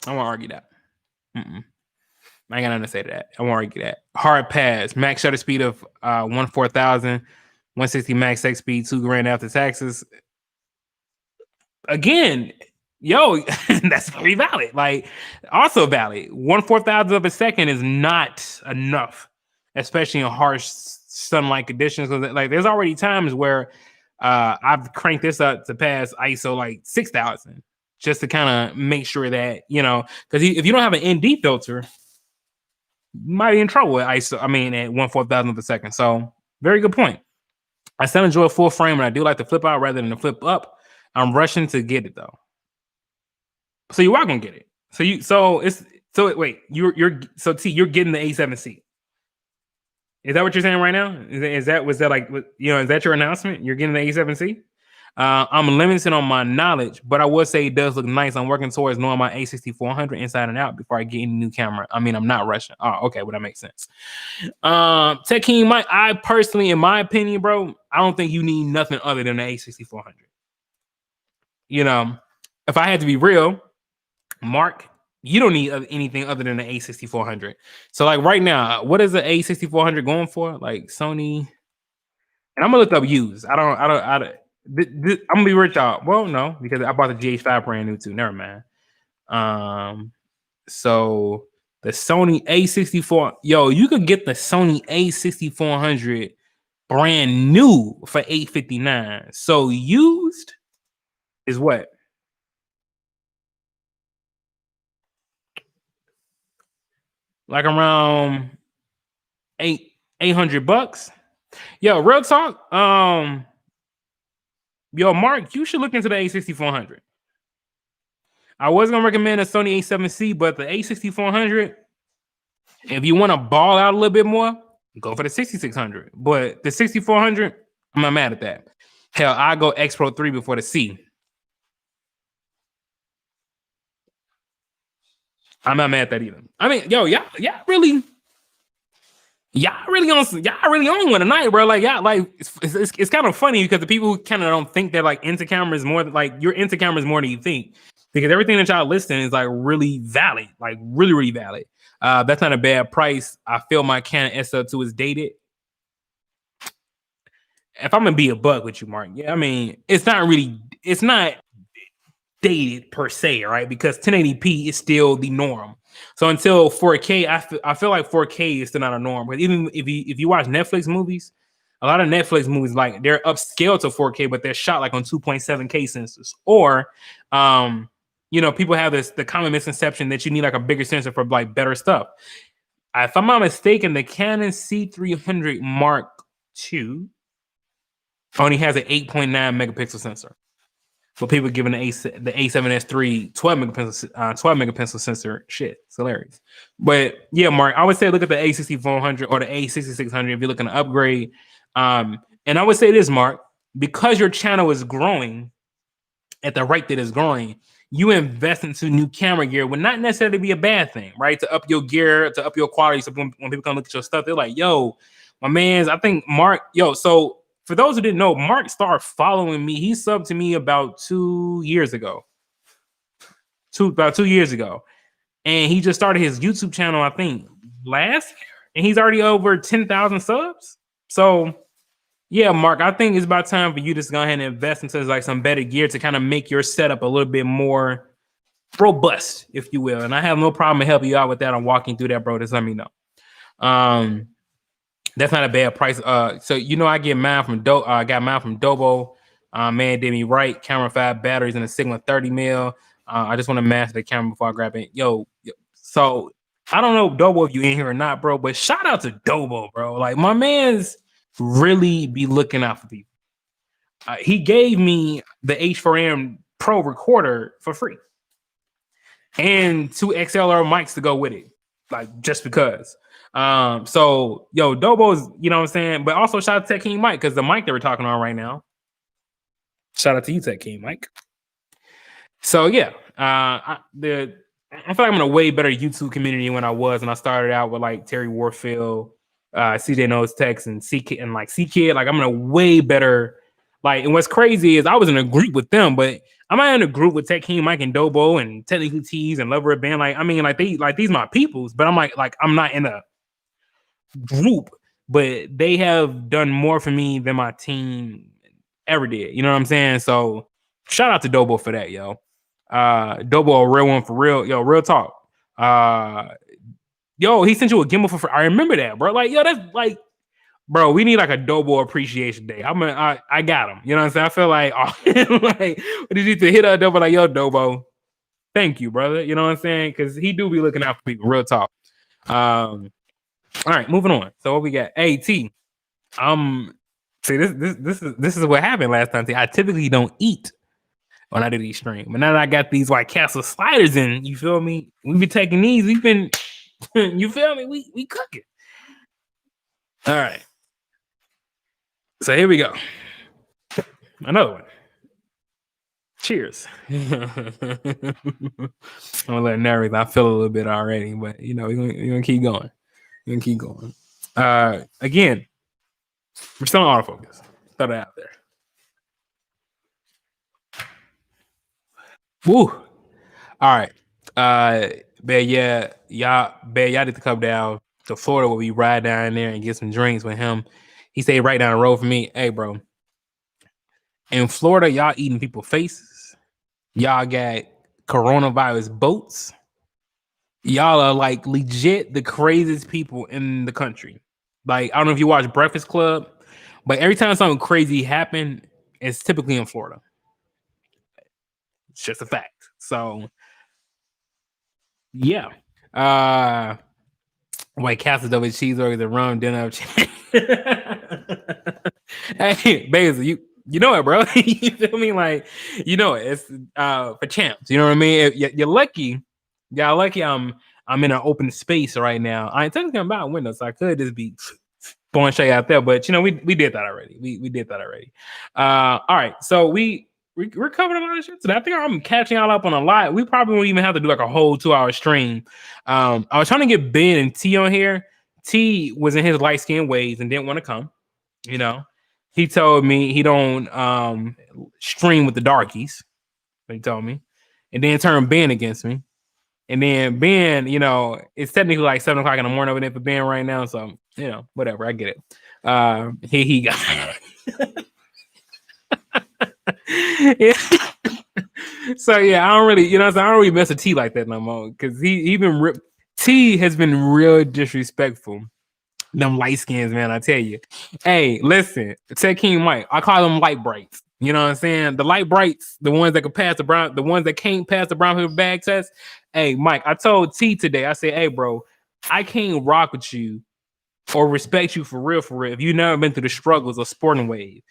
Mm-mm. I ain't got nothing to say to that. I won't argue that. Hard pass. Max shutter speed of 1,4000, 160 max X speed, $2,000 after taxes. Again, yo, that's very valid. Like, also valid. 1/4000 of a second is not enough, especially in harsh sunlight conditions. Because like, there's already times where I've cranked this up to pass ISO like 6,000 just to kind of make sure that, because if you don't have an ND filter, you might be in trouble with ISO. I mean, at 1/4000 of a second. So, very good point. I still enjoy full frame, and I do like to flip out rather than to flip up. I'm rushing to get it though. So you are gonna get it. So So wait, you're so T, you're getting the A7C. Is that what you're saying right now? Is that was that like is that your announcement? You're getting the A7C? I'm limited on my knowledge, but I would say it does look nice. I'm working towards knowing my A6400 inside and out before I get any new camera. I mean, I'm not rushing. Oh, okay, well that makes sense. Tech King Mike, I personally, in my opinion, bro, I don't think you need nothing other than the A6400. You know, if I had to be real, Mark, you don't need anything other than the A6400. So like right now, what is the A6400 going for? Like Sony, and I'm gonna look up used. I'm gonna be rich out. Well, no, because I bought the GH5 brand new too. Never mind. So the Sony A64, yo, you could get the Sony A6400 brand new for $859. So used is what? Like around $800. Yo, real talk. Yo, Mark, you should look into the A6400. I was gonna recommend a Sony A7C, but the A6400, if you want to ball out a little bit more, go for the 6600. But the 6400, I'm not mad at that. Hell, I go X Pro 3 before the C. I'm not mad at that either. I mean, yo, y'all really on one tonight, bro. Like, yeah, like it's kind of funny because the people who kind of don't think that like into cameras more like you're into cameras more than you think, because everything that y'all listing is like really valid, like really valid. That's not a bad price. I feel my Canon SL2 is dated. If I'm gonna be a buck with you, Mark, yeah, I mean it's not dated per se, right? Because 1080p is still the norm. So until 4K, I feel like 4K is still not a norm. But even if you watch Netflix movies, a lot of Netflix movies like they're upscaled to 4K, but they're shot like on 2.7K sensors. Or people have the common misconception that you need like a bigger sensor for like better stuff. If I'm not mistaken, the Canon C300 Mark II only has an 8.9 megapixel sensor. So people giving the A7S III 12 megapixel sensor shit. It's hilarious. But yeah, Mark, I would say look at the A6400 or the A6600 if you're looking to upgrade. And I would say this, Mark, because your channel is growing at the rate that it's growing, you invest into new camera gear would not necessarily be a bad thing, right? To up your gear, to up your quality. So when people come look at your stuff, they're like, yo, my man's, I think Mark, so for those who didn't know, Mark started following me. He subbed to me about 2 years ago. About 2 years ago. And he just started his YouTube channel, I think, last year. And he's already over 10,000 subs. So yeah, Mark, I think it's about time for you to just go ahead and invest into like some better gear to kind of make your setup a little bit more robust, if you will. And I have no problem in helping you out with that. I'm walking through that, bro. Just let me know. That's not a bad price. So I get mine from got mine from Dobo. Man did me right. Camera 5 batteries and a Sigma 30 mil. I just want to master the camera before I grab it. Yo, so I don't know, Dobo, if you in here or not, bro, but shout out to Dobo, bro. Like my man's really be looking out for people. He gave me the H4n Pro recorder for free and 2 XLR mics to go with it, like just because. So yo, Dobo's, you know what I'm saying, but also shout out to Tech King Mike, because the mic that we're talking on right now. Shout out to you, Tech King Mike. So yeah, I feel like I'm in a way better YouTube community when I started out with like Terry Warfield, CJ Knows Tex, and C Kid. Like I'm in a way better. Like, and what's crazy is I was in a group with them, but I'm not in a group with Tech King Mike and Dobo and Technically Tees and Lover of Band. Like, I mean, these my peoples, but I'm like I'm not in a group, but they have done more for me than my team ever did. You know what I'm saying? So shout out to Dobo for that, yo. Dobo, a real one for real. Yo, real talk. Yo, he sent you a gimbal for free. I remember that, bro. Like, yo, that's like, bro, we need like a Dobo appreciation day. I got him. You know what I'm saying? I feel like, like, what did you to hit up Dobo? Like, yo, Dobo, thank you, brother. You know what I'm saying? Because he do be looking out for people. Real talk. All right, moving on. So what we got? Hey, T. See, this is what happened last time. T. I typically don't eat when I did Extreme. But now that I got these White Castle sliders in, you feel me? We be taking these. We've been, you feel me? We cooking. All right. So here we go. Another one. Cheers. I'm gonna let nervous. I feel a little bit already, but you know, we're gonna keep going. We're gonna keep going. Again, we're still on autofocus. Throw that out there. Woo. All right. But yeah, y'all need to come down to Florida where we ride down there and get some drinks with him. He stayed right down the road from me. Hey, bro. In Florida, y'all eating people's faces. Y'all got coronavirus boats. Y'all are like legit the craziest people in the country. Like, I don't know if you watch Breakfast Club, but every time something crazy happen, it's typically in Florida. It's just a fact. So yeah. White Castle double cheeseburgers and rum dinner. Hey, Basil, you know it, bro. You feel me? Like, you know it. It's for champs. You know what I mean? You're lucky. Y'all lucky I'm in an open space right now. I ain't technically about a window, so I could just be blowing shade out there. But you know, we did that already. We did that already. All right. So we're covering a lot of shit today. I think I'm catching y'all up on a lot. We probably won't even have to do like a whole 2-hour stream. I was trying to get Ben and T on here. T was in his light skin ways and didn't want to come. You know, he told me he don't stream with the darkies. He told me, and then turned Ben against me. And then Ben, you know, it's technically like 7:00 in the morning over there for Ben right now. So, you know, whatever. I get it. He got yeah. So yeah, I don't really, you know, I don't really mess with T like that no more. Cause he been T has been real disrespectful. Them light skins, man, I tell you. Hey, listen, Tech King Mike, I call them light brights. You know what I'm saying? The light brights, the ones that can pass the brown, the ones that can't pass the brown paper bag test. Hey, Mike, I told T today, I said, hey, bro, I can't rock with you or respect you for real, if you've never been through the struggles of sporting wave.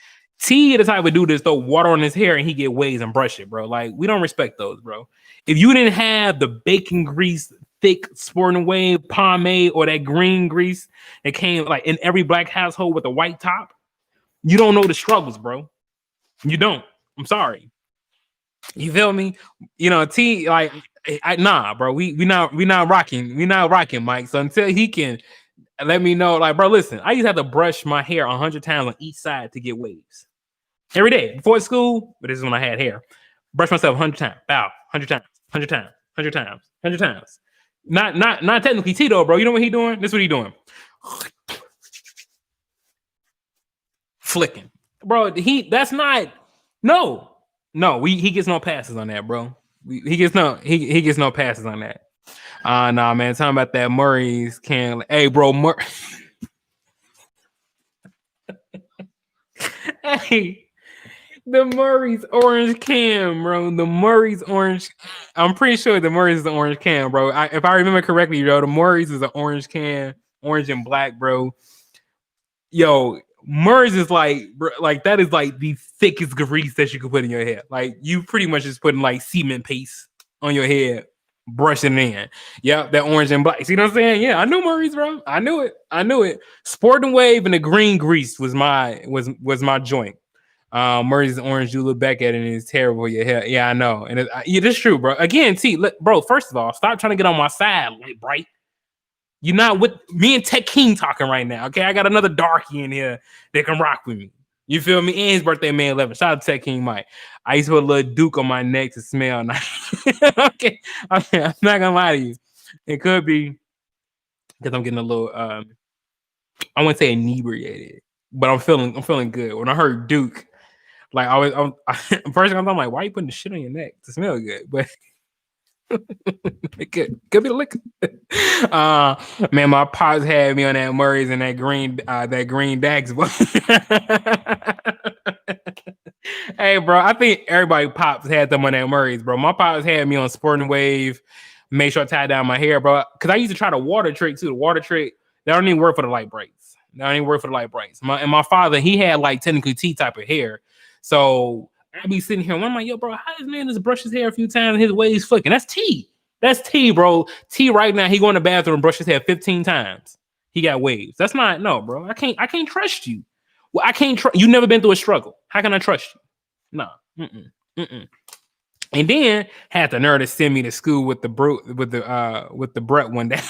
T the type of dude that throw water on his hair and he get waves and brush it, bro. Like, we don't respect those, bro. If you didn't have the bacon grease, thick sporting wave pomade or that green grease that came like in every black household with a white top, you don't know the struggles, bro. You don't. I'm sorry. You feel me? You know, T like nah, bro. We not rocking, Mike. So until he can let me know, like, bro, listen, I used to have to brush my hair 100 times on each side to get waves every day before school. But this is when I had hair. Brush myself 100 times, bow 100 times, 100 times, 100 times, 100 times. Not technically Tito, bro. You know what he doing? This is what he doing. Flicking, bro. That's not no. He gets no passes on that, bro. He gets no passes on that. Nah, man. Talking about that Murray's can. Hey, bro, hey, the Murray's orange can, bro. The Murray's orange. I'm pretty sure the Murray's is the orange can, bro. If I remember correctly, bro, the Murray's is an orange can, orange and black, bro. Yo, Murray's is like that is like the thickest grease that you could put in your hair. Like, you pretty much just putting like cement paste on your head, brushing it in. Yep, that orange and black. See what I'm saying? Yeah, I knew Murray's, bro. I knew it. Sporting Wave and the green grease was my joint. Murray's orange, you look back at it and it's terrible. Your hair. Yeah, I know. And it's true, bro. Again, T, look, bro, first of all, stop trying to get on my side, light bright. You're not with me and Tech King talking right now. Okay, I got another darky in here that can rock with me. You feel me? And his birthday, May 11th. Shout out to Tech King Mike. I used to put a little Duke on my neck to smell nice. okay, I'm not gonna lie to you. It could be because I'm getting a little I wouldn't say inebriated, but I'm feeling good. When I heard Duke, like first I'm like, why are you putting the shit on your neck to smell good? But it could be the liquor. Man, my pops had me on that Murray's and that green Dax. Hey, bro, I think everybody pops had them on that Murray's, bro. My pops had me on Sporting Wave. Make sure I tie down my hair, bro. Because I used to try the water trick too. The water trick, that don't even work for the light brights. My father, he had like technically T type of hair. So I be sitting here, and I'm like, yo, bro, how this man just brush his hair a few times and his waves flicking? That's T. That's T, bro. T right now, he go in the bathroom and brush his hair 15 times. He got waves. That's not no, bro. I can't trust you. Well, I can't trust you. Never been through a struggle. How can I trust you? No. And then had the nerve to send me to school with the Brett one day.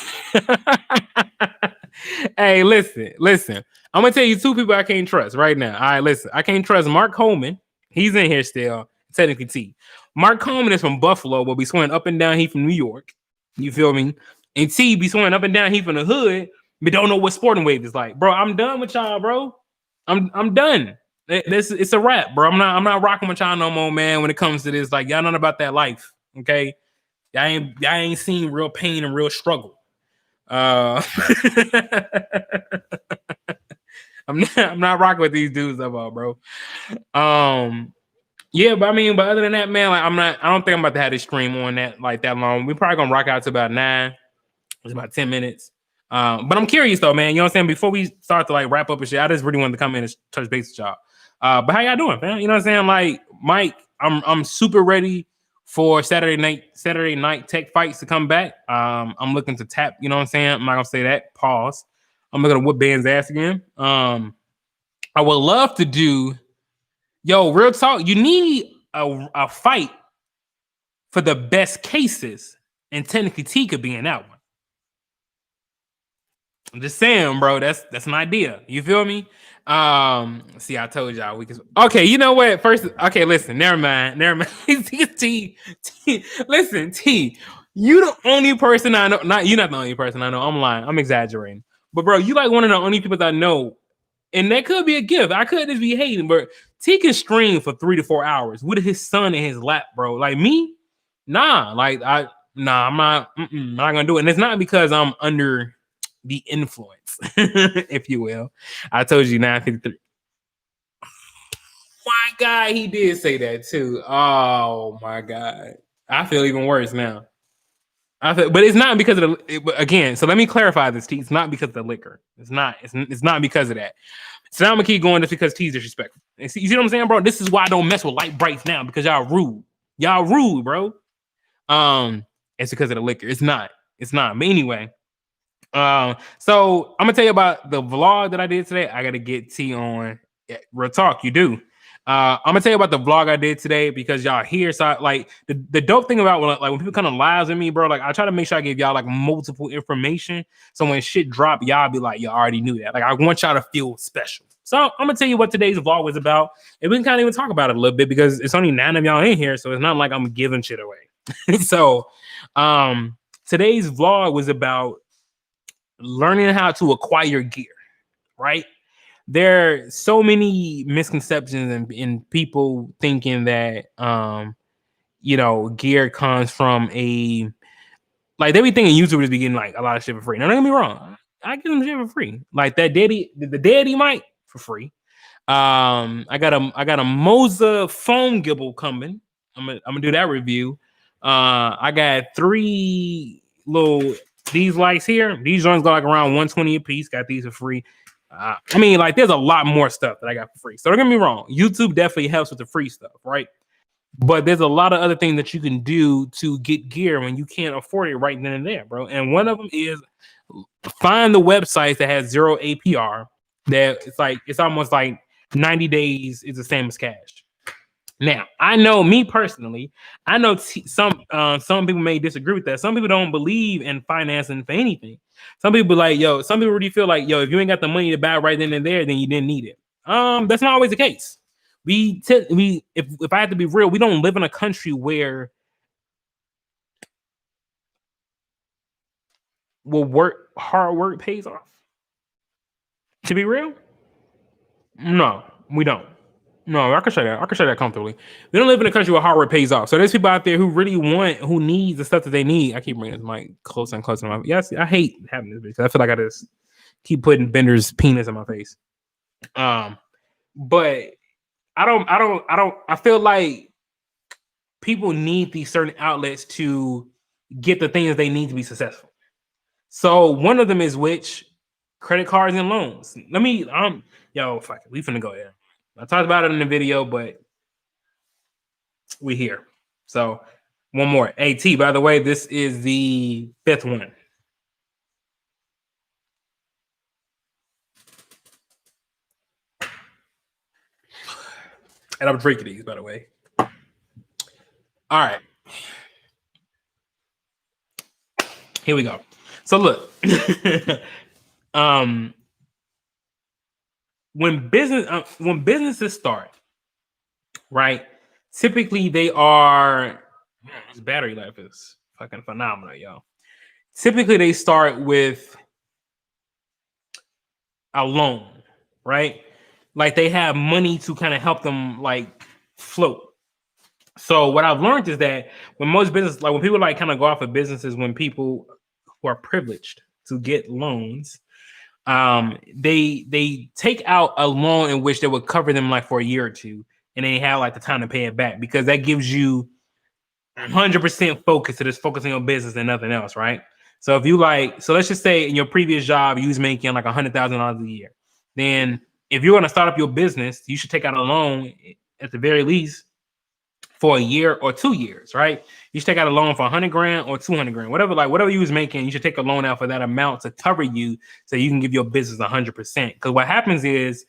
Hey, listen. I'm gonna tell you two people I can't trust right now. All right, listen. I can't trust Mark Coleman. He's in here still. Technically, T. Mark Coleman is from Buffalo, but be swimming up and down. He from New York. You feel me? And T be swimming up and down. He from the hood, but don't know what sporting wave is like. Bro, I'm done with y'all, bro. I'm done. It's a wrap, bro. I'm not rocking with y'all no more, man. When it comes to this, like y'all not about that life, okay? Y'all ain't seen real pain and real struggle. I'm not rocking with these dudes no more, bro. Yeah, but I mean, but other than that, man, like I don't think I'm about to have this stream on that long. We're probably gonna rock out to about 9. It's about 10 minutes. But I'm curious though, man. You know what I'm saying? Before we start to like wrap up and shit, I just really wanted to come in and touch base with y'all. But how y'all doing, man? You know what I'm saying? Like Mike, I'm super ready for Saturday night tech fights to come back. I'm looking to tap, you know what I'm saying? I'm not gonna say that. Pause. I'm looking to whoop Ben's ass again. I would love to do, real talk. You need a fight for the best cases, and technically T could be in that one. I'm just saying, bro. That's an idea. You feel me? See, I told y'all we can. Okay, you know what? First, okay, listen. Never mind. T. Listen, T. You the only person I know. You're not the only person I know. I'm lying. I'm exaggerating. But bro, you like one of the only people that I know, and that could be a gift. I could just be hating, but T can stream for 3 to 4 hours with his son in his lap, bro. Like me, nah. I'm not. I'm not gonna do it. And it's not because I'm under the influence, if you will. I told you 9:53. My God, he did say that too. Oh my God, I feel even worse now. But it's not because of again. So let me clarify this, T. It's not because of the liquor. It's not. It's not because of that. So now I'm gonna keep going just because T's disrespectful. You see what I'm saying, bro? This is why I don't mess with light brights now because y'all rude. Y'all rude, bro. It's because of the liquor. It's not. It's not. But anyway. So I'm gonna tell you about the vlog that I did today. I gotta get T on. Yeah, real talk, you do. I'm gonna tell you about the vlog I did today because y'all here. So like the dope thing about when people come on lives with me, bro, like I try to make sure I give y'all like multiple information. So when shit drop, y'all be like, you already knew that. Like I want y'all to feel special. So I'm gonna tell you what today's vlog was about, and we can kind of even talk about it a little bit because it's only 9 of y'all in here, so it's not like I'm giving shit away. So today's vlog was about learning how to acquire gear, right? There are so many misconceptions and people thinking that gear comes from they be thinking YouTubers be getting like a lot of shit for free. Now don't get me wrong, I give them shit for free. Like that the daddy mic for free. I got a Moza phone gimbal coming. I'm gonna do that review. I got 3 little these lights here. These joints go like around 120 a piece. Got these for free. I mean, like, there's a lot more stuff that I got for free. So don't get me wrong. YouTube definitely helps with the free stuff, right? But there's a lot of other things that you can do to get gear when you can't afford it right then and there, bro. And one of them is find the websites that has 0 APR. That it's almost like 90 days is the same as cash. Now, I know me personally, I know some people may disagree with that. Some people don't believe in financing for anything. Some people some people really feel like, if you ain't got the money to buy right then and there, then you didn't need it. That's not always the case. If I have to be real, we don't live in a country where hard work pays off. To be real, no, we don't. No, I can say that. I can say that comfortably. We don't live in a country where hard work pays off. So there's people out there who really who needs the stuff that they need. I keep bringing this mic closer and closer to my. Yes, I hate having this because I feel like I just keep putting Bender's penis in my face. But I feel like people need these certain outlets to get the things they need to be successful. So one of them is credit cards and loans. Fuck it. We finna go there. I talked about it in the video, but we here. So one more. AT, by the way, this is the 5th one. And I'm drinking these, by the way. All right. Here we go. So look, when businesses start, right? Typically they are, this battery life is fucking phenomenal, yo. Typically they start with a loan, right? Like they have money to kind of help them like float. So what I've learned is that when most business, like when people like kind of go off of businesses, when people who are privileged to get loans, they take out a loan in which they would cover them like for a year or two, and they have like the time to pay it back because that gives you 100% focus to just focusing on business and nothing else, right? So if you like, so let's just say in your previous job you was making like $100,000 a year, then if you're going to start up your business, you should take out a loan at the very least for a year or 2 years, right? You should take out a loan for 100 grand or 200 grand, whatever you was making, you should take a loan out for that amount to cover you so you can give your business 100%. Because what happens is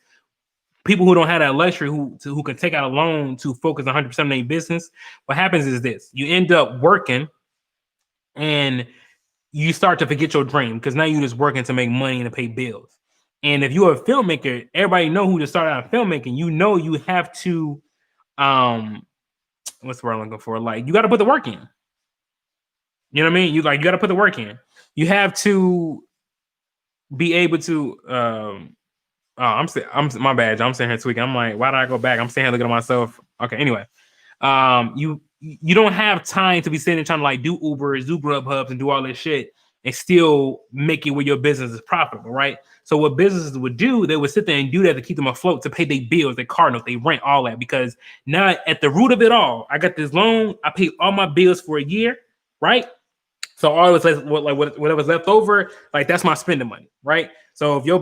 people who don't have that luxury, who can take out a loan to focus 100% on their business, what happens is this: you end up working and you start to forget your dream because now you're just working to make money and to pay bills. And if you're a filmmaker, everybody know who to start out filmmaking. You know you have to what's the word I'm looking for? Like you got to put the work in. You know what I mean? You got to put the work in. You have to be able to. I'm my bad. I'm sitting here tweaking. I'm like, why did I go back? I'm sitting here looking at myself. Okay. Anyway, you don't have time to be sitting there trying to like do Ubers, do Grubhubs, and do all this shit and still make it where your business is profitable, right? So what businesses would do, they would sit there and do that to keep them afloat, to pay their bills, their car notes, they rent, all that. Because now at the root of it all, I got this loan, I pay all my bills for a year, right? So all of it, whatever's left over, like that's my spending money, right? So if you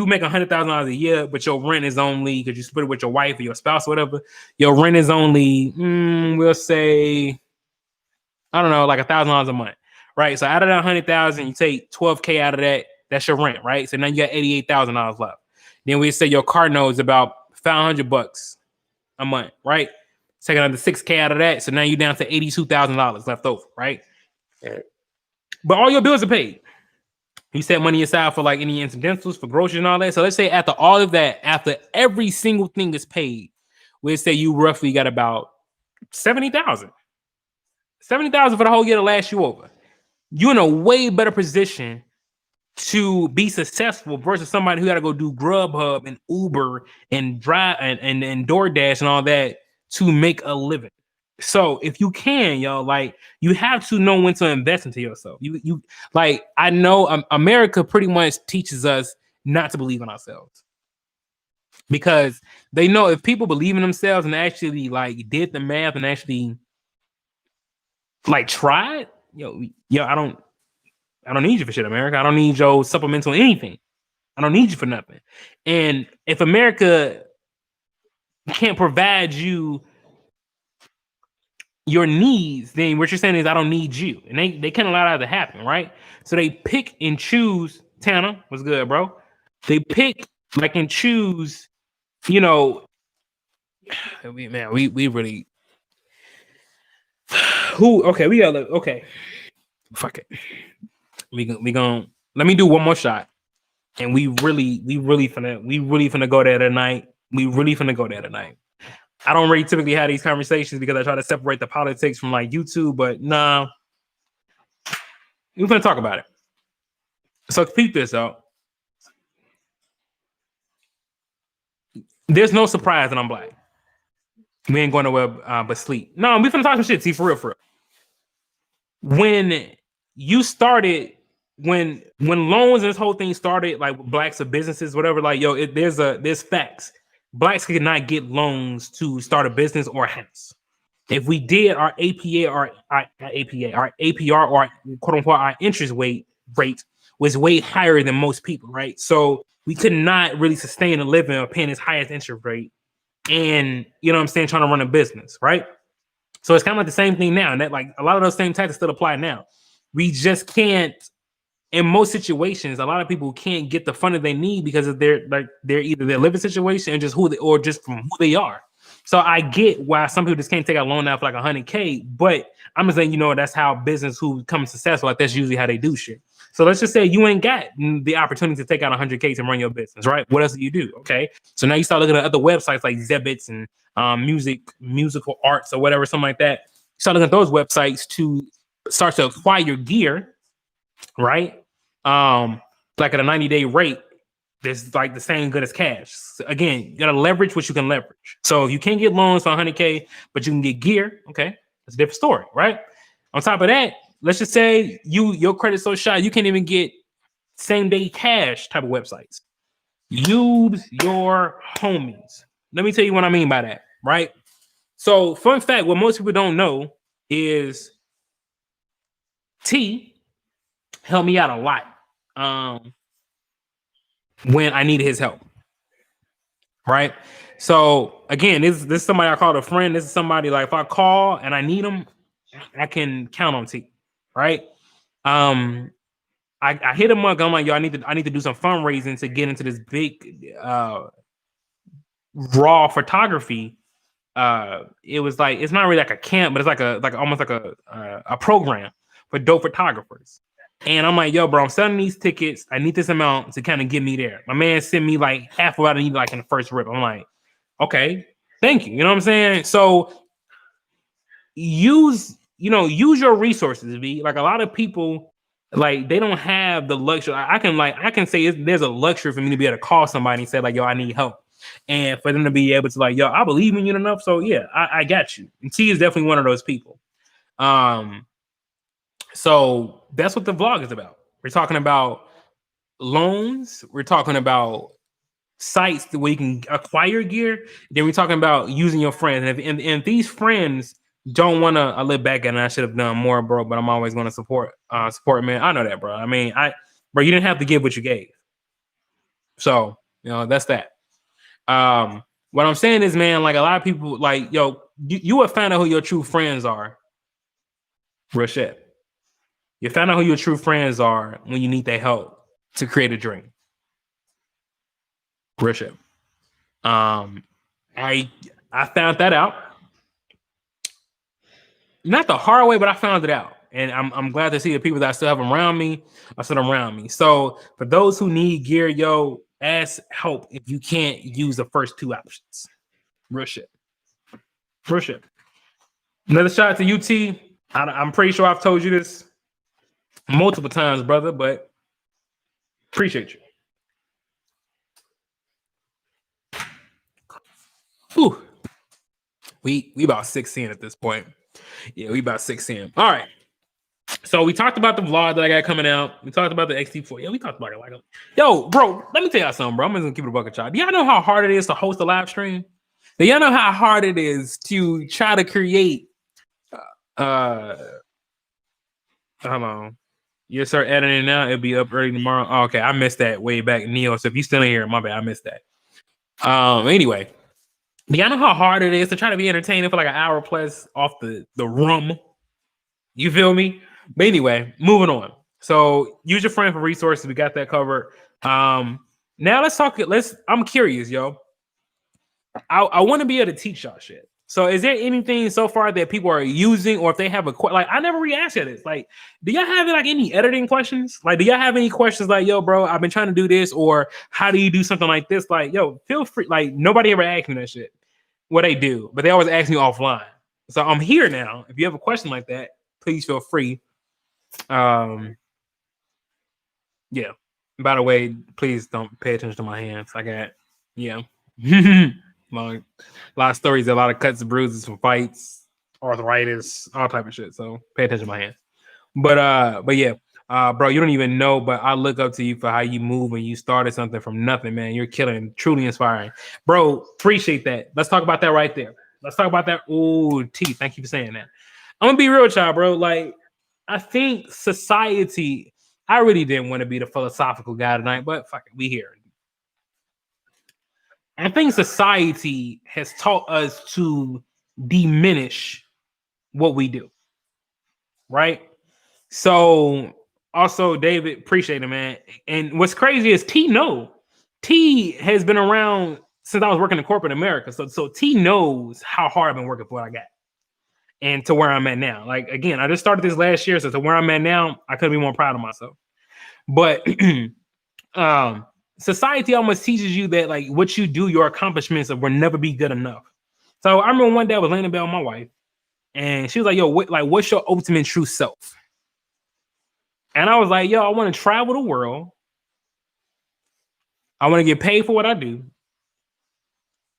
make $100,000 a year, but your rent is only, because you split it with your wife or your spouse or whatever, your rent is only, we'll say, I don't know, like $1,000 a month, right? So out of that 100,000, you take 12K out of that. That's your rent, right? So now you got $88,000 left. Then we say your car note is about $500 a month, right? Take another 6K out of that. So now you're down to $82,000 left over, right? But all your bills are paid. You set money aside for like any incidentals, for groceries and all that. So let's say after all of that, after every single thing is paid, we'll say you roughly got about 70,000. 70,000 for the whole year to last you over. You're in a way better position to be successful versus somebody who got to go do Grubhub and Uber and drive and DoorDash and all that to make a living. So if you can, y'all, like you have to know when to invest into yourself. You like, I know America pretty much teaches us not to believe in ourselves because they know if people believe in themselves and actually like did the math and actually like tried, I don't need you for shit, America. I don't need your supplemental anything. I don't need you for nothing. And if America can't provide you your needs, then what you're saying is I don't need you. And they can't allow that to happen, right? So they pick and choose. Tanner, what's good, bro? They pick like and choose, we really we gotta okay. Fuck it. We gonna let me do one more shot. And we really finna go there tonight. I don't really typically have these conversations because I try to separate the politics from like YouTube, but nah, we're gonna talk about it. So keep this out. There's no surprise that I'm black. We ain't going nowhere but sleep. No, we finna talk some shit. See, for real. When you started, when loans and this whole thing started, like blacks or businesses, whatever, like there's facts. Blacks could not get loans to start a business or a house. If we did, our APR or our quote unquote our interest rate was way higher than most people, right? So we could not really sustain a living or paying as high as interest rate, and you know what I'm saying, trying to run a business, right? So it's kind of like the same thing now. And that like a lot of those same tactics still apply now. We just can't, in most situations, a lot of people can't get the funding they need because of their either their living situation and just or just from who they are. So I get why some people just can't take a loan out for like $100K, but I'm just saying, you know, that's how business who becomes successful. Like that's usually how they do shit. So let's just say you ain't got the opportunity to take out $100K to run your business, right? What else do you do? Okay, so now you start looking at other websites like Zebits and musical arts or whatever, something like that. You start looking at those websites to start to acquire gear, right? Like at a 90-day rate. That's like the same good as cash. So again, you gotta leverage what you can leverage. So if you can't get loans for $100K, but you can get gear, okay, that's a different story, right? On top of that, let's just say your credit's so shot you can't even get same day cash type of websites. Use your homies. Let me tell you what I mean by that, right? So, fun fact, what most people don't know is T helped me out a lot. When I needed his help, right? So again, this is somebody I called a friend. This is somebody like if I call and I need him, I can count on T, right? I hit him up. I'm like, yo, I need to do some fundraising to get into this big raw photography. It was like it's not really like a camp, but it's like almost like a program for dope photographers. And I'm like, yo, bro, I'm selling these tickets. I need this amount to kind of get me there. My man sent me like half of what I need like in the first rip. I'm like, okay, thank you. You know what I'm saying? So use your resources, B. Like a lot of people, like they don't have the luxury. I can say there's a luxury for me to be able to call somebody and say like, yo, I need help. And for them to be able to like, yo, I believe in you enough. So yeah, I got you. And T is definitely one of those people. So that's what the vlog is about. We're talking about loans. We're talking about sites where you can acquire gear. Then we're talking about using your friends. And if these friends don't want to, I look back and I should have done more, bro. But I'm always going to support, man. I know that, bro. I mean, bro, you didn't have to give what you gave. So that's that. What I'm saying is, man, like a lot of people, like, yo, you will find out who your true friends are. Real shit. You find out who your true friends are when you need their help to create a dream. Real shit. I found that out. Not the hard way, but I found it out. And I'm glad to see the people that I still have around me are still around me. So for those who need gear, yo, ask help if you can't use the first two options. Real shit. Real shit. Another shout out to UT. I'm pretty sure I've told you this multiple times, brother, but appreciate you. Whew. We about 16 at this point. Yeah, we about 16. All right. So we talked about the vlog that I got coming out. We talked about the XT4. Yeah, we talked about it like yo, bro, let me tell y'all something, bro. I'm just gonna keep it a bucket shot. Do y'all know how hard it is to host a live stream? Do y'all know how hard it is to try to create hold on. You start editing now, it'll be up early tomorrow. Oh, okay, I missed that way back, Neo. So if you still in here, my bad, I missed that. Anyway, do y'all know how hard it is to try to be entertaining for like an hour plus off the rum? You feel me? But anyway, moving on. So use your friend for resources. We got that covered. Now let's talk. I'm curious, yo. I want to be able to teach y'all shit. So is there anything so far that people are using, or if they have like I never re-asked you this. Like, do y'all have like any editing questions? Like, do y'all have any questions like, yo, bro, I've been trying to do this, or how do you do something like this? Like, yo, feel free. Like, nobody ever asked me that shit. What they do, but they always ask me offline. So I'm here now. If you have a question like that, please feel free. Yeah. By the way, please don't pay attention to my hands. I got a lot of stories, a lot of cuts and bruises from fights, arthritis, all type of shit. So pay attention to my hands. But yeah, bro, you don't even know, but I look up to you for how you move when you started something from nothing, man. You're killing, truly inspiring, bro. Appreciate that. Let's talk about that right there. Let's talk about that. Oh, T, thank you for saying that. I'm gonna be real, child, bro. Like, I think society. I really didn't want to be the philosophical guy tonight, but fuck it, we here. I think society has taught us to diminish what we do, right? So also, David, appreciate it, man. And what's crazy is T has been around since I was working in corporate America. So T knows how hard I've been working for what I got and to where I'm at now. Like again, I just started this last year, so to where I'm at now, I couldn't be more proud of myself. But society almost teaches you that like what you do, your accomplishments will never be good enough. So I remember one day I was laying in bed with my wife, and she was like, "Yo, what's your ultimate true self?" And I was like, "Yo, I want to travel the world. I want to get paid for what I do,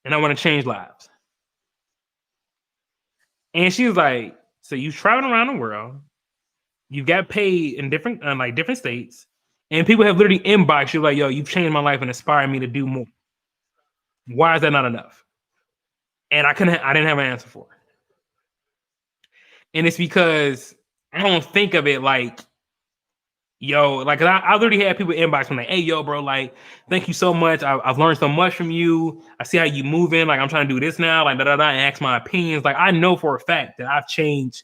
and I want to change lives." And she was like, "So you traveling around the world, you got paid in different like different states, and people have literally inboxed you like, yo, you've changed my life and inspired me to do more. Why is that not enough?" And I didn't have an answer for it. And it's because I don't think of it like, yo, like I literally had people inbox me like, "Hey, yo, bro, like, thank you so much. I've learned so much from you. I see how you moving. Like, I'm trying to do this now, like, da da da, and ask my opinions. Like, I know for a fact that I've changed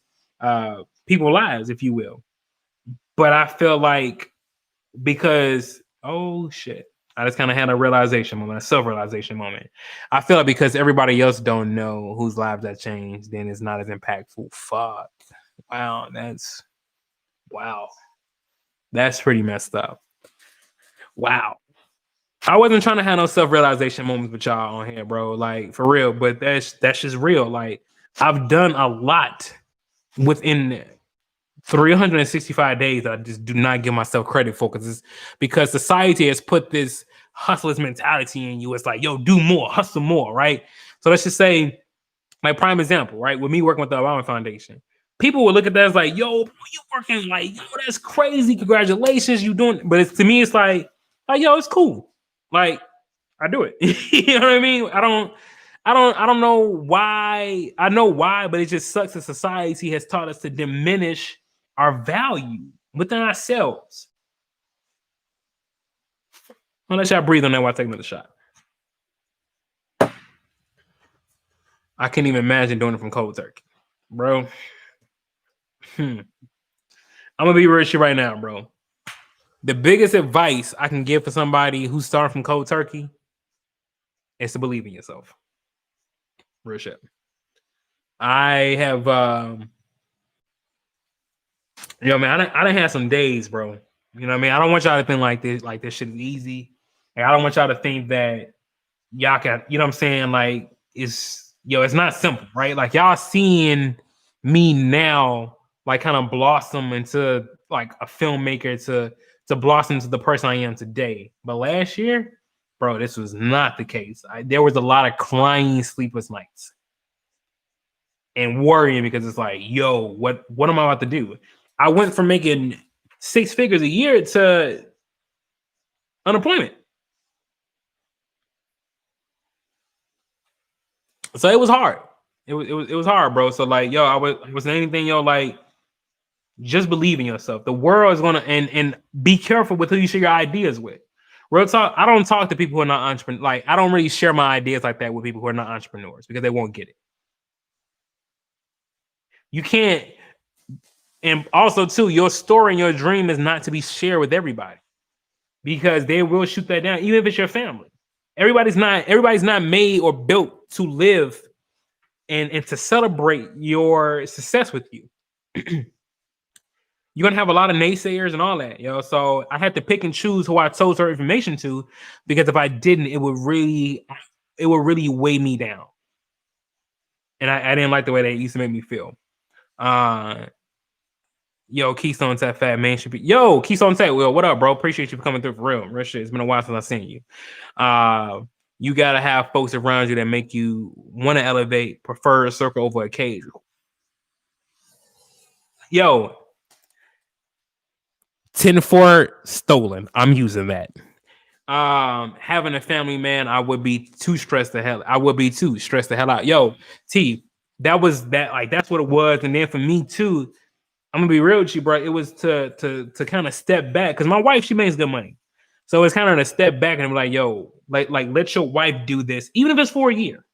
people's lives, if you will. But I feel like because oh shit, I just kind of had a realization moment, a self-realization moment. I feel like because everybody else don't know whose lives that changed, then it's not as impactful. Fuck. Wow, wow. That's pretty messed up. Wow. I wasn't trying to have no self-realization moments with y'all on here, bro. Like for real, but that's just real. Like I've done a lot within 365 days that I just do not give myself credit for because society has put this hustler's mentality in you. It's like, yo, do more, hustle more, right? So let's just say, like prime example, right? With me working with the Obama Foundation, people would look at that as like, yo, bro, you working like, yo, that's crazy. Congratulations, you doing. But to me, it's like, yo, it's cool. Like, I do it. You know what I mean? I don't know why. I know why, but it just sucks that society has taught us to diminish our value within ourselves. I'll let y'all breathe on that while I take another shot. I can't even imagine doing it from cold turkey, bro. I'm gonna be real with you right now, bro. The biggest advice I can give for somebody who's starting from cold turkey is to believe in yourself. Real shit. I have, man, I done had some days, bro. You know what I mean? I don't want y'all to think like this shit is easy. Like, I don't want y'all to think that y'all can, you know what I'm saying? Like, it's not simple, right? Like, y'all seeing me now, like, kind of blossom into like a filmmaker to blossom into the person I am today. But last year, bro, this was not the case. There was a lot of crying, sleepless nights and worrying because it's like, yo, what am I about to do? I went from making 6 figures a year to unemployment. So it was hard. It was hard, bro. So like, yo, I wasn't anything, yo, like just believe in yourself. The world is gonna and be careful with who you share your ideas with. Real talk, I don't talk to people who are not entrepreneurs. Like, I don't really share my ideas like that with people who are not entrepreneurs because they won't get it. You can't, and also too, your story and your dream is not to be shared with everybody because they will shoot that down, even if it's your family. Everybody's not made or built to live and to celebrate your success with you. You're gonna have a lot of naysayers and all that, yo. So I had to pick and choose who I told her information to, because if I didn't, it would really weigh me down. And I didn't like the way that it used to make me feel. Yo, Keystone Tech Fat Man should be. Yo, Keystone Tech, well, what up, bro? Appreciate you for coming through for real. Real shit. It's been a while since I've seen you. You gotta have folks around you that make you want to elevate, prefer a circle over a cage. Yo, 10-4 stolen. I'm using that. Having a family, man, I would be too stressed the hell. I would be too stressed the hell out. Yo, T, that was that. Like, that's what it was. And then for me too, I'm gonna be real with you, bro. It was to kind of step back because my wife, she makes good money, so it's kind of to step back and be like, yo, like let your wife do this, even if it's for a year,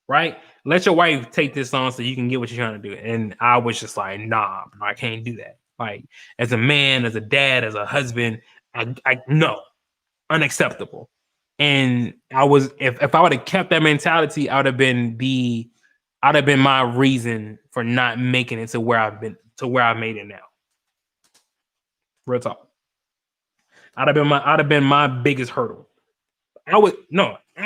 right? let your wife take this on so you can get what you're trying to do. And I was just like, nah, bro, I can't do that. Like, as a man, as a dad, as a husband, I no, unacceptable. And I was, if I would have kept that mentality, I'd have been my reason for not making it to where I've made it now. Real talk. I'd have been my biggest hurdle. I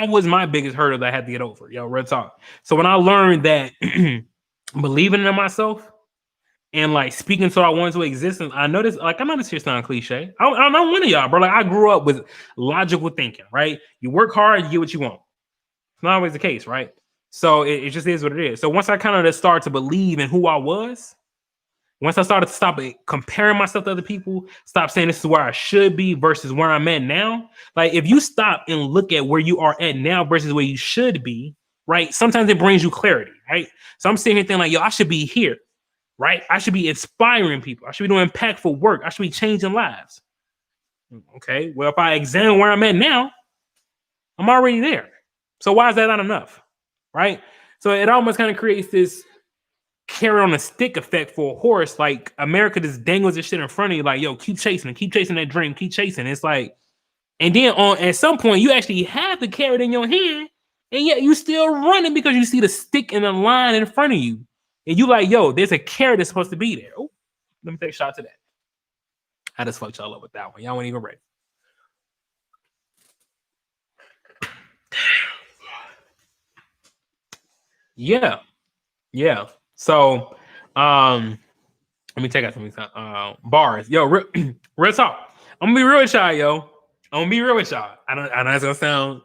was my biggest hurdle that I had to get over. Yo, real talk. So when I learned that believing in myself and like speaking so I wanted to exist, and I know this here sound cliche. I'm not one of y'all, bro. Like, I grew up with logical thinking, right? You work hard, you get what you want. It's not always the case, right? So it just is what it is. So once I kind of just started to believe in who I was, once I started to stop comparing myself to other people, stop saying this is where I should be versus where I'm at now. Like, if you stop and look at where you are at now versus where you should be, right? Sometimes it brings you clarity, right? So I'm sitting here thinking like, yo, I should be here, right? I should be inspiring people. I should be doing impactful work. I should be changing lives. Okay, well, if I examine where I'm at now, I'm already there. So why is that not enough, right? So it almost kind of creates this carrot on a stick effect for a horse. Like, America just dangles this shit in front of you, like, yo, keep chasing that dream, keep chasing. It's like, and then at some point you actually have the carrot in your hand, and yet you still running because you see the stick in the line in front of you, and you like, yo, there's a carrot that's supposed to be there. Oh, let me take a shot to that. I just fucked y'all up with that one. Y'all weren't even ready. Yeah. So, let me take out some bars. Yo, real talk. I'm gonna be real with y'all, yo. I know it's gonna sound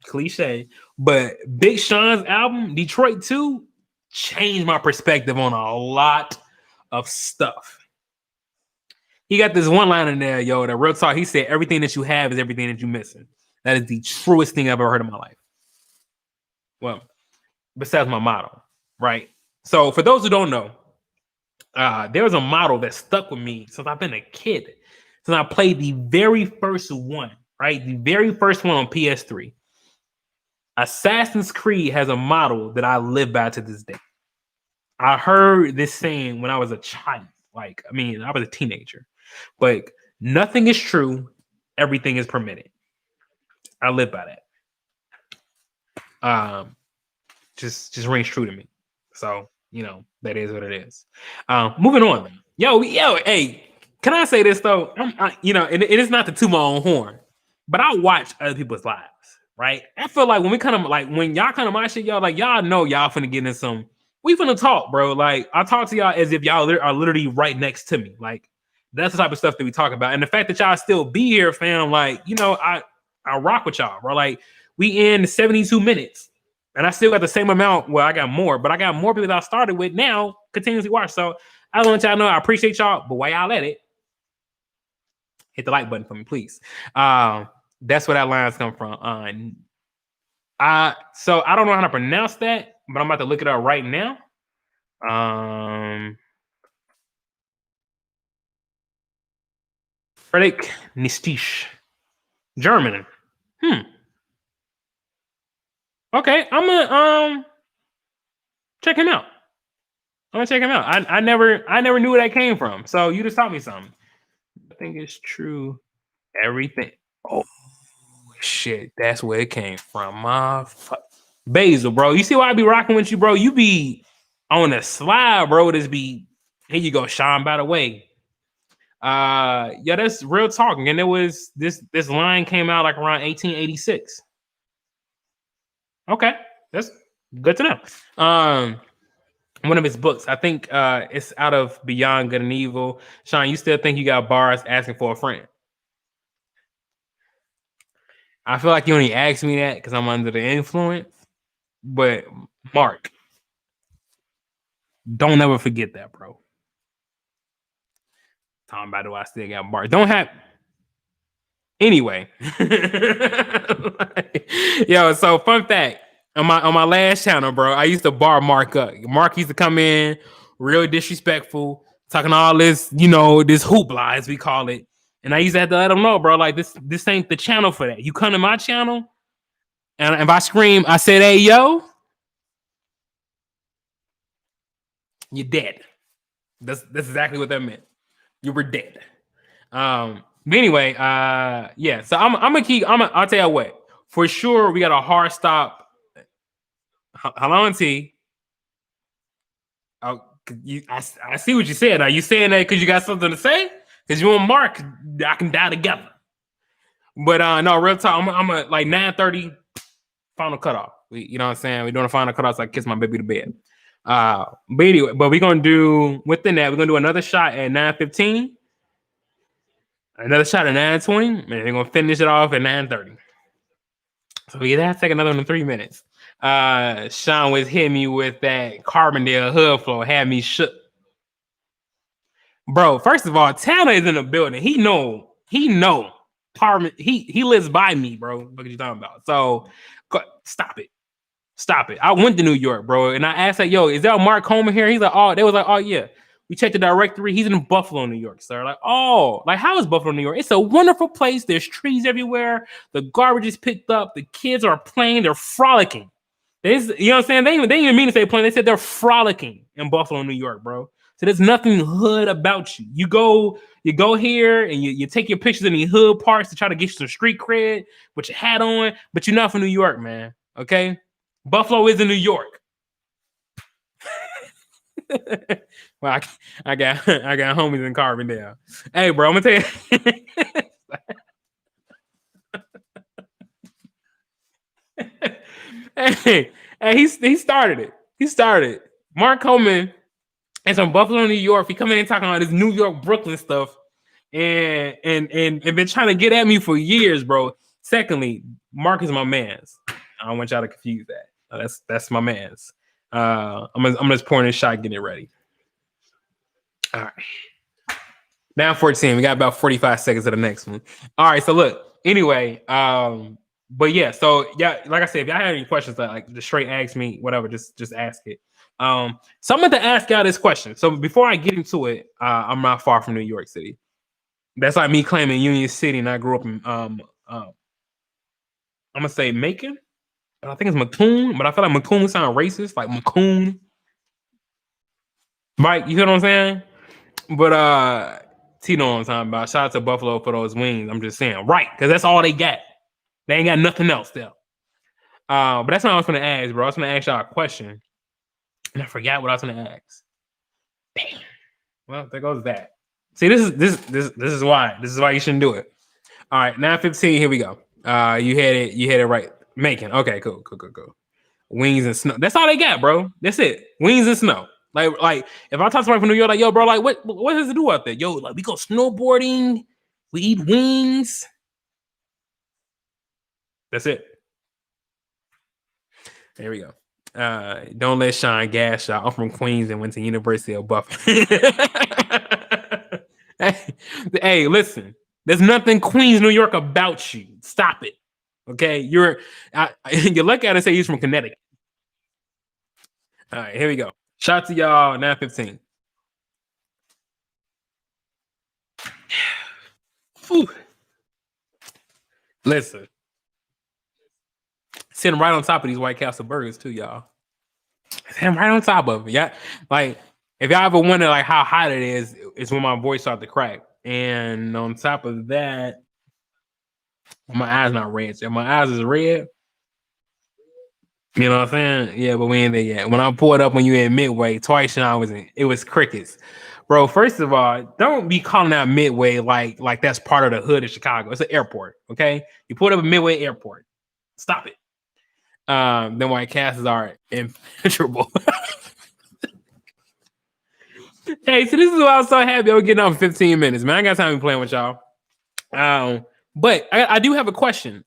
cliche, but Big Sean's album, Detroit 2, changed my perspective on a lot of stuff. He got this one line in there, yo, that real talk. He said, everything that you have is everything that you're missing. That is the truest thing I've ever heard in my life. Well, besides my motto, right? So for those who don't know, there was a model that stuck with me since I've been a kid. Since I played the very first one, right? The very first one on PS3. Assassin's Creed has a model that I live by to this day. I heard this saying when I was a child. I was a teenager. But nothing is true. Everything is permitted. I live by that. Just rings true to me. So, that is what it is. Moving on. Yo, hey, can I say this though? It is not to toot my own horn, but I watch other people's lives, right? I feel like when when y'all come to my shit, y'all y'all know y'all finna get in some. We finna talk, bro. Like, I talk to y'all as if y'all are literally right next to me. Like, that's the type of stuff that we talk about, and the fact that y'all still be here, fam. Like, I rock with y'all, bro. Like, we in 72 minutes. And I still got the same amount. Well, I got more, but I got more people that I started with now continuously watch. So I want y'all to know I appreciate y'all, but while y'all at it, hit the like button for me, please. That's where that line's come from. So I don't know how to pronounce that, but I'm about to look it up right now. Friedrich Nietzsche, German. Okay, I'm gonna check him out. I never knew where that came from. So you just taught me something. I think it's true. Everything. Oh shit, that's where it came from. Basil, bro. You see why I be rocking with you, bro? You be on the slide, bro. Here you go, Sean. By the way. Yeah, that's real talking. And it was this line came out like around 1886. Okay, that's good to know. One of his books, I think it's out of Beyond Good and Evil. Sean, you still think you got bars asking for a friend? I feel like you only asked me that because I'm under the influence. But Mark, don't ever forget that, bro. Talking about, do I still got bars? Don't have. Anyway, yo. So fun fact. On my last channel, bro, I used to bar Mark up. Mark used to come in real disrespectful, talking all this, this hoopla as we call it. And I used to have to let him know, bro, like this ain't the channel for that. You come to my channel, and if I scream, I said, "Hey, yo," You're dead. That's exactly what that meant. You were dead. But anyway, yeah. So I'll tell you what. For sure, we got a hard stop. How long, T? Oh, I see what you said. Are you saying that because you got something to say? Because you want Mark, I can die together. But no, real talk. I'm a like 9:30 final cutoff. You know what I'm saying? We're doing a final cutoff so I can kiss my baby to bed. But anyway, but we're gonna do within that, we're gonna do another shot at 9:15, another shot at 9:20, and we're gonna finish it off at 9:30. So we have to take another one in 3 minutes. Sean was hitting me with that Carbondale hood flow, had me shook. Bro, first of all, Tanner is in the building. He know. He lives by me, bro. What are you talking about? So stop it. Stop it. I went to New York, bro, and I asked like, yo, is there a Mark Coleman here? He's like, oh, they was like, oh yeah. We checked the directory. He's in Buffalo, New York, sir. Like, oh, like how is Buffalo, New York? It's a wonderful place. There's trees everywhere. The garbage is picked up. The kids are playing. They're frolicking. You know what I'm saying? They didn't even mean to say playing. They said they're frolicking in Buffalo, New York, bro. So there's nothing hood about you. You go here and you take your pictures in the hood parts to try to get you some street cred with your hat on, but you're not from New York, man. Okay? Buffalo is in New York. Well, I got homies in Carbondale. Hey, bro, I'm gonna tell you. hey, he started it. He started. Mark Coleman is from Buffalo, New York. He coming in talking about this New York, Brooklyn stuff, and been trying to get at me for years, bro. Secondly, Mark is my man's. I don't want y'all to confuse that. That's my man's. I'm just pouring this shot, getting it ready. All right. Now 14. We got about 45 seconds of the next one. All right. So look. Anyway, but yeah. So yeah, like I said, if y'all have any questions, like just straight ask me, whatever. Just ask it. So I'm going to ask y'all this question. So before I get into it, I'm not far from New York City. That's like me claiming Union City, and I grew up in I'm gonna say Macon, but I think it's Macomb. But I feel like Macomb sound racist, like Macomb. Right? You hear what I'm saying? But T know what I'm talking about. Shout out to Buffalo for those wings. I'm just saying, right? Because that's all they got. They ain't got nothing else there. But that's what I was gonna ask, bro. I was gonna ask y'all a question, and I forgot what I was gonna ask. Damn. Well, there goes that. See, this is why you shouldn't do it. All right, 9:15. Here we go. You had it right. Macon. Okay, cool. Wings and snow. That's all they got, bro. That's it. Wings and snow. Like if I talk to somebody from New York, like, yo, bro, like what does it do out there? Yo, like we go snowboarding, we eat wings. That's it. There we go. Don't let Sean gas y'all. I'm from Queens and went to University of Buffalo. hey, listen. There's nothing Queens, New York about you. Stop it. Okay, you look at it and say he's from Connecticut. All right, here we go. Shout out to y'all, 9:15. Listen, sitting right on top of these White Castle burgers too, y'all. Sitting right on top of it. Yeah, like if y'all ever wonder like how hot it is, it's when my voice starts to crack. And on top of that, my eyes not red. So if my eyes is red, you know what I'm saying? Yeah, but we ain't there yet. When I pulled up when you in Midway, twice and I was in, it was crickets. Bro, first of all, don't be calling out Midway like that's part of the hood of Chicago. It's an airport, okay? You pulled up a Midway airport. Stop it. Then White Castles are impenetrable. Hey, so this is why I was so happy I was getting off in 15 minutes, man. I got time to be playing with y'all. But I do have a question.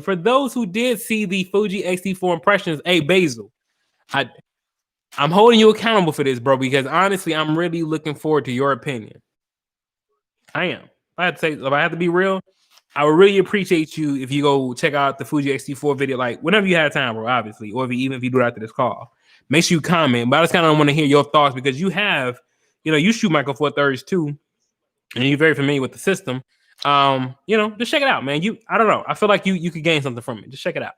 For those who did see the Fuji X-T4 impressions. Hey, Basil, I'm holding you accountable for this, bro, because honestly, I'm really looking forward to your opinion. I am. If I have to be real, I would really appreciate you if you go check out the Fuji X-T4 video, like whenever you have time, bro, obviously, or even if you do it after this call. Make sure you comment, but I just kind of want to hear your thoughts because you have, you shoot Michael Four Thirds too, and you're very familiar with the system. Just check it out, man. I don't know. I feel like you could gain something from it. Just check it out.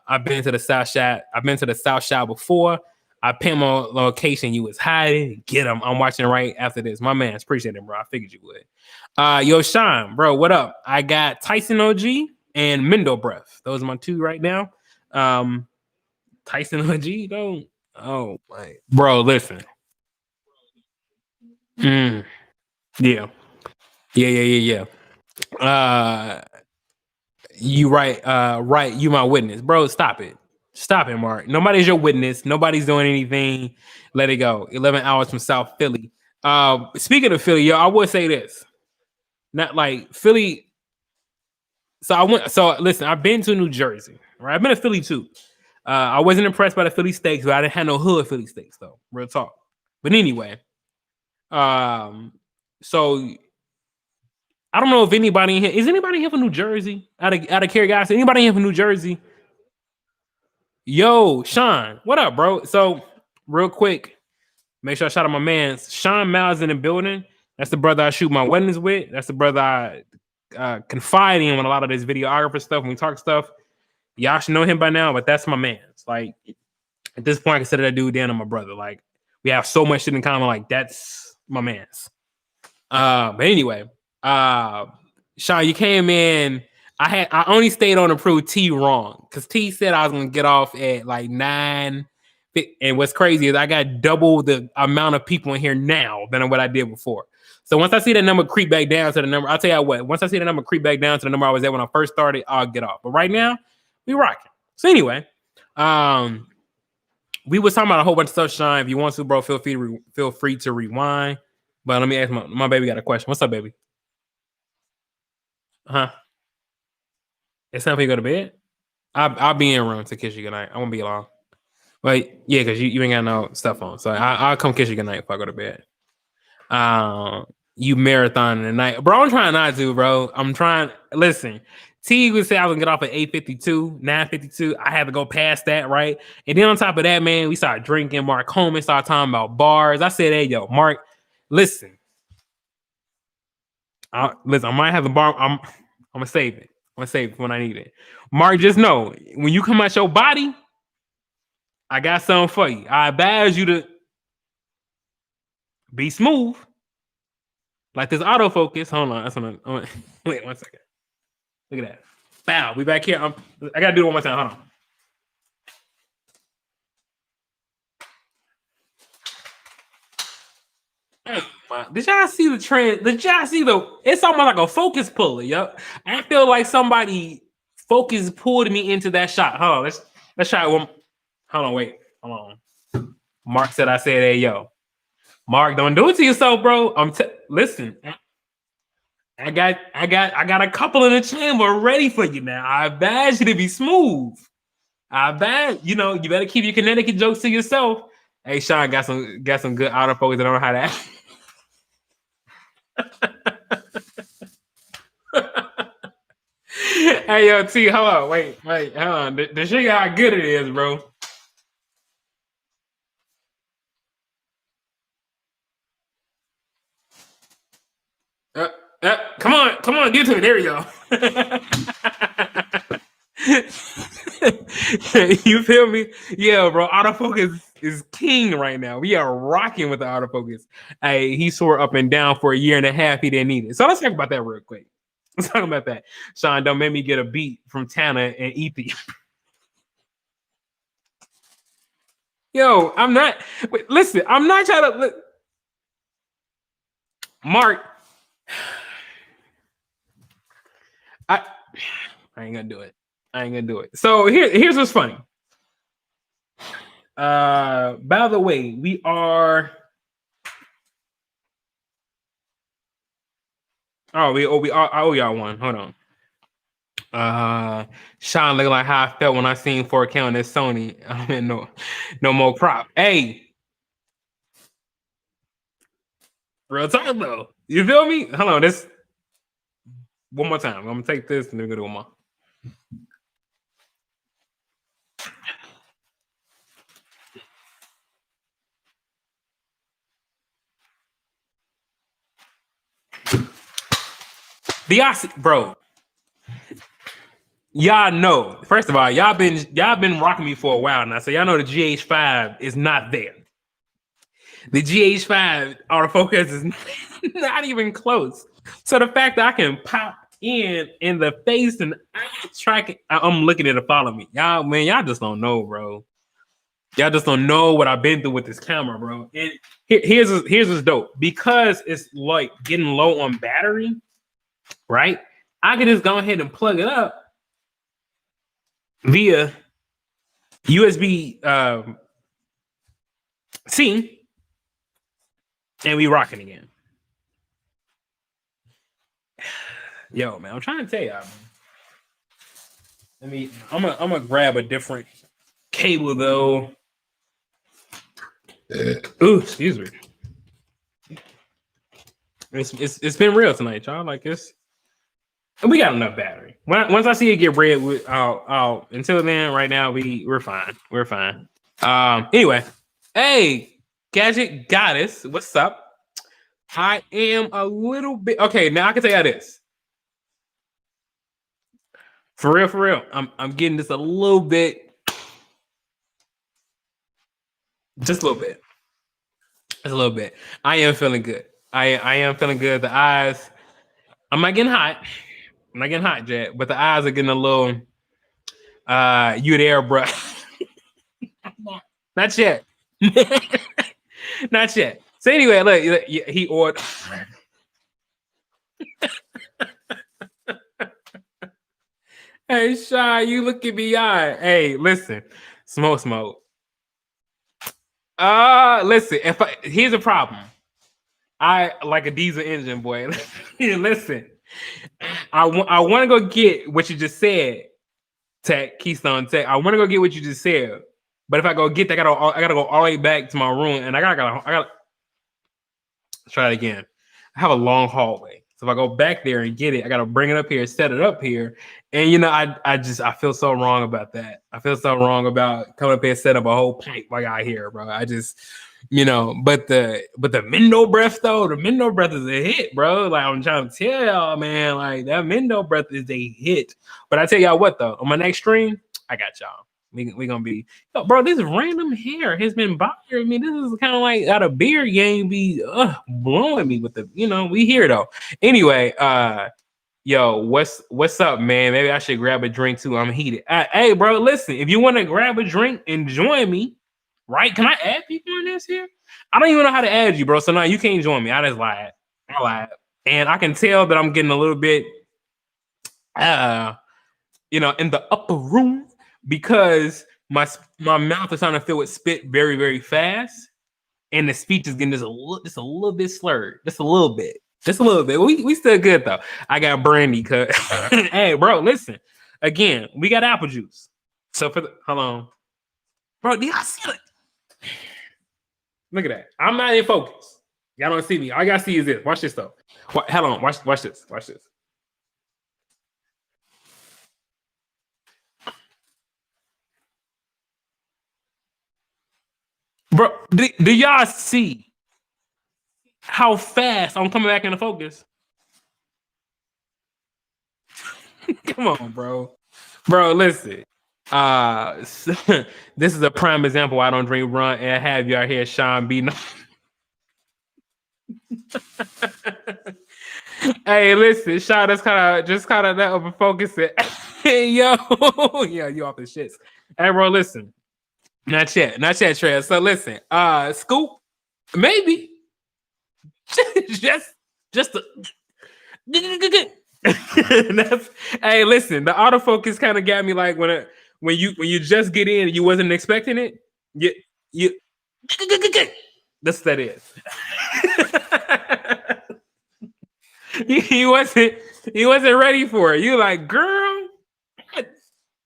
I've been to the South Side. I've been to the South Side before. I pinned my location. You was hiding. Get him. I'm watching right after this. My man, appreciate it, bro. I figured you would. Yo, Sean, bro, what up? I got Tyson OG and Mendo Breath. Those are my two right now. Tyson OG, though. Oh my, bro, listen. Mm, yeah, yeah. You right, right. You my witness, bro. Stop it. Stop it, Mark. Nobody's your witness. Nobody's doing anything. Let it go. 11 hours from South Philly. Speaking of Philly, yo, I would say this. Not like Philly. So I went. So listen, I've been to New Jersey. Right, I've been to Philly too. I wasn't impressed by the Philly steaks, but I didn't have no hood Philly steaks though. Real talk. But anyway, so I don't know if anybody in here is anybody here from New Jersey. Out of curiosity, anybody here from New Jersey? Yo, Sean, what up, bro? So real quick, make sure I shout out my man Sean Miles in the building. That's the brother I shoot my weddings with. That's the brother I confide in when a lot of this videographer stuff, when we talk stuff. Y'all should know him by now, but that's my man. It's like at this point, I consider that dude Dan and my brother. Like we have so much shit in common. Like that's my man's. But anyway, Sean, you came in. I only stayed on to prove T wrong because T said I was gonna get off at like 9. And what's crazy is I got double the amount of people in here now than what I did before. So once I see that number creep back down to the number, I'll tell you what. Once I see the number creep back down to the number I was at when I first started, I'll get off. But right now, we rocking. So anyway, we was talking about a whole bunch of stuff, Sean. If you want to, bro, feel free to rewind. But let me ask my baby got a question. What's up, baby? Huh? It's time for you to go to bed. I'll be in room to kiss you goodnight. I won't be long. But yeah, because you ain't got no stuff on. So I'll come kiss you goodnight if I go to bed. You marathon tonight. Bro, I'm trying not to, bro. I'm trying. Listen, T would say I was gonna get off at 8:52, 9:52. I had to go past that, right? And then on top of that, man, we started drinking. Mark Coleman started talking about bars. I said, hey, yo, Mark, listen. Listen, I might have the bar. I'm gonna save it. I'm gonna save it when I need it. Mark, just know when you come out your body, I got something for you. I advise you to be smooth. Like this autofocus. Hold on. That's what I'm wait 1 second. Look at that. Bow. We back here. I gotta do it one more time. Hold on. Did y'all see the trend? Did y'all see it's almost like a focus puller, yo. I feel like somebody focus pulled me into that shot. Hold on, let's try it one. Hold on, wait. Hold on. Mark said I said, hey, yo. Mark, don't do it to yourself, bro. Listen. I got a couple in the chamber ready for you now. I advise you to be smooth. I bet you better keep your Connecticut jokes to yourself. Hey, Sean got some good autofocus that don't know how to act. Hey, yo, T, hold on. Wait, hold on. The shit how good it is, bro. Come on, give it to me. There we go. You feel me? Yeah, bro. Autofocus is king right now. We are rocking with the autofocus. Hey, he swore up and down for a year and a half. He didn't need it. So let's talk about that real quick. Let's talk about that. Sean, don't make me get a beat from Tana and Ethy. Yo, I'm not. Wait, listen, I'm not trying to. Mark, I ain't gonna do it. So here's what's funny. By the way, we are. I owe y'all one. Hold on. Sean looking like how I felt when I seen 4K on this Sony. I mean, no more crop. Hey, real talk though. You feel me? Hold on, this one more time. I'm gonna take this and then go to one more. Bro. y'all know. First of all, y'all been rocking me for a while now, so y'all know the GH5 is not there. The GH5 autofocus is not even close. So the fact that I can pop in the face and I'm looking at it follow me. Y'all, man, y'all just don't know, bro. Y'all just don't know what I've been through with this camera, bro. And here's what's dope. Because it's like getting low on battery, right? I can just go ahead and plug it up via USB C, and we rocking again. Yo, man, I'm trying to tell y'all. I'm gonna grab a different cable though. Ooh, excuse me. It's been real tonight, y'all. Like we got enough battery. Once I see it get red, I'll until then, right now we're fine. We're fine. Anyway, hey, Gadget Goddess, what's up? I am a little bit okay. Now I can tell you this. For real. I'm getting this a little bit. Just a little bit. Just a little bit. I am feeling good. I am feeling good. The eyes, I'm not getting hot. I'm not getting hot yet, but the eyes are getting a little you there, bro. Not yet. Not yet. So anyway, look, he ordered. Hey, Shy, you look at me eye. Hey, listen, smoke. Listen, here's a problem. I like a diesel engine, boy. Listen, I want to go get what you just said, Keystone Tech. I want to go get what you just said, but if I go get that, I gotta go all the way back to my room, and I gotta let's try it again. I have a long hallway. So if I go back there and get it, I gotta bring it up here, set it up here. And I feel so wrong about that. I feel so wrong about coming up here and set up a whole pipe like I hear, bro. I just, but the Mendo breath though, the Mendo breath is a hit, bro. Like I'm trying to tell y'all, man, like that Mendo breath is a hit. But I tell y'all what though, on my next stream, I got y'all. We gonna be, bro. This random hair has been bothering me. This is kind of like out of beer game be blowing me with the, we here though. Anyway, yo, what's up, man? Maybe I should grab a drink too. I'm heated. Hey, bro, listen. If you want to grab a drink and join me, right? Can I add people in this here? I don't even know how to add you, bro. So now you can't join me. I just lied. And I can tell that I'm getting a little bit, in the upper room. Because my mouth is starting to fill with spit very, very fast, and the speech is getting just a little bit slurred, just a little bit. We still good though. I got brandy, cause hey, bro, listen. Again, we got apple juice. So hold on, bro. Do y'all see it? Look at that. I'm not in focus. Y'all don't see me. All you gotta see is this. Watch this though. Hold on. Watch this. Watch this. Bro, do y'all see how fast I'm coming back into focus? Come on, bro. Bro, listen. This is a prime example why I don't drink rum and have y'all here, Sean B. Hey, listen, Sean, that's kind of that over focusing. Hey, yo, yeah, you off the shits. Hey, bro, listen. Not yet, Trey. So listen, Scoop, maybe just hey, listen, the autofocus kind of got me like when you just get in, you wasn't expecting it. You that's that is. He wasn't ready for it. You like, girl,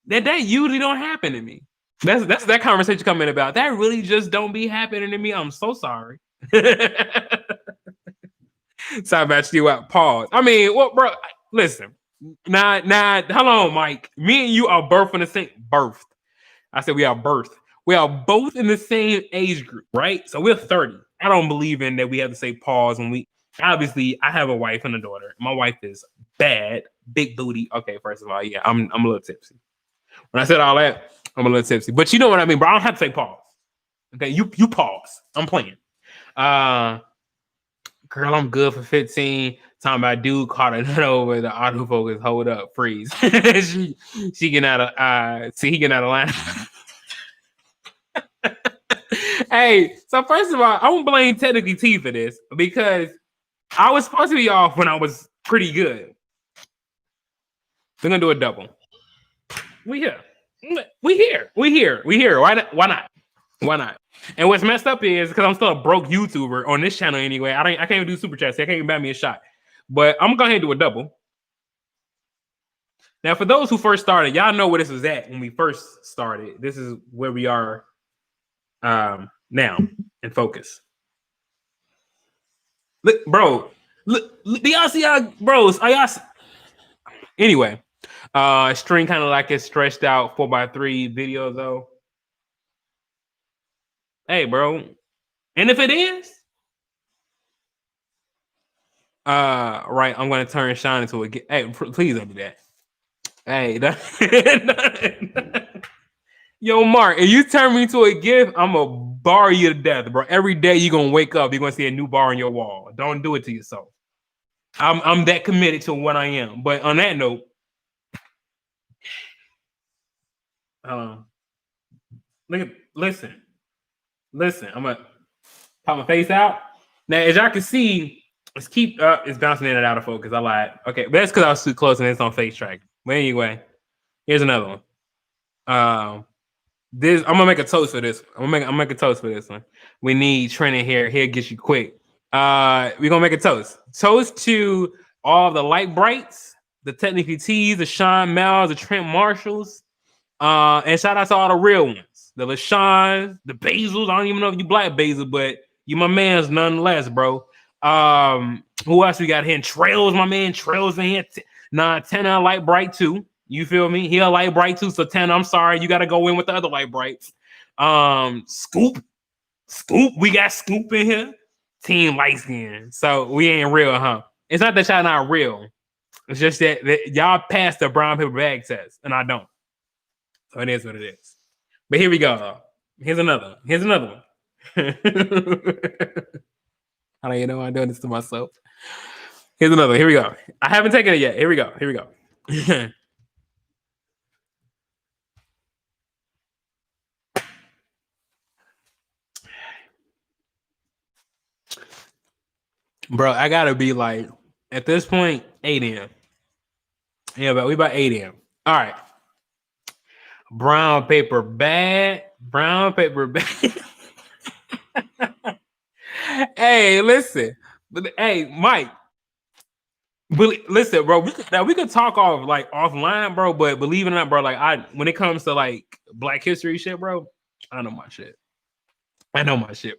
that usually don't happen to me. That's that conversation coming about. That really just don't be happening to me. I'm so sorry. Sorry about you out. Pause. I mean, well, bro, listen. Nah, hold on, Mike. Me and you are birthed in the same birthed. I said we are birthed. We are both in the same age group, right? So we're 30. I don't believe in that we have to say pause when we obviously I have a wife and a daughter. My wife is bad, big booty. Okay, first of all, yeah, I'm a little tipsy. When I said all that, I'm a little tipsy. But you know what I mean, bro. I don't have to say pause. Okay, you pause. I'm playing. Girl, I'm good for 15. Talking about dude caught a nut over the autofocus. Hold up, freeze. she getting out of he getting out of line. Hey, so first of all, I won't blame technically T for this because I was supposed to be off when I was pretty good. We're gonna do a double. We here. Why not? And what's messed up is because I'm still a broke YouTuber on this channel anyway. I can't even do super chats. I can't even buy me a shot. But I'm gonna go ahead and do a double. Now, for those who first started, y'all know where this was at when we first started. This is where we are now in focus. Look, bro. Look, do y'all see y'all bros? Are y'all anyway? String kind of like it's stretched out 4x3 video though. Hey, bro. And if it is, right, I'm gonna turn Sean into a hey, please don't do that. Hey, yo, Mark, if you turn me into a gift, I'm gonna bar you to death, bro. Every day you're gonna wake up, you're gonna see a new bar on your wall. Don't do it to yourself. I'm that committed to what I am. But on that note, listen. I'm gonna pop my face out. Now, as y'all can see, it's bouncing in and out of focus. I lied. Okay, but that's because I was too close and it's on face track. But anyway, here's another one. I'm gonna make a toast for this. I'm gonna make a toast for this one. We need Trent in here. He'll get you quick. We're gonna make a toast. Toast to all the light brights, the Technically T's, the Sean Miles, the Trent Marshalls, and shout out to all the real ones, the LaShawns, the Bazils. I don't even know if you black Basil, but you my man's nonetheless, bro. Who else we got here? Trails, my man. Trails in here. Tanner light bright too. You feel me? He a light bright too. So Tanner, I'm sorry, you got to go in with the other light brights. Scoop. We got Scoop in here. Team light skin. So we ain't real, huh? It's not that y'all not real. It's just that y'all passed the brown paper bag test, and I don't. So it is what it is. But here we go. Here's another one. I don't even know why I'm doing this to myself. Here's another. Here we go. I haven't taken it yet. Here we go. Bro, I gotta be like at this point 8 a.m. Yeah, but we about 8 a.m. All right. Brown paper bag. Hey, listen. Hey, Mike. Listen, bro. We could talk offline, bro. But believe it or not, bro, when it comes to like Black History shit, bro, I know my shit,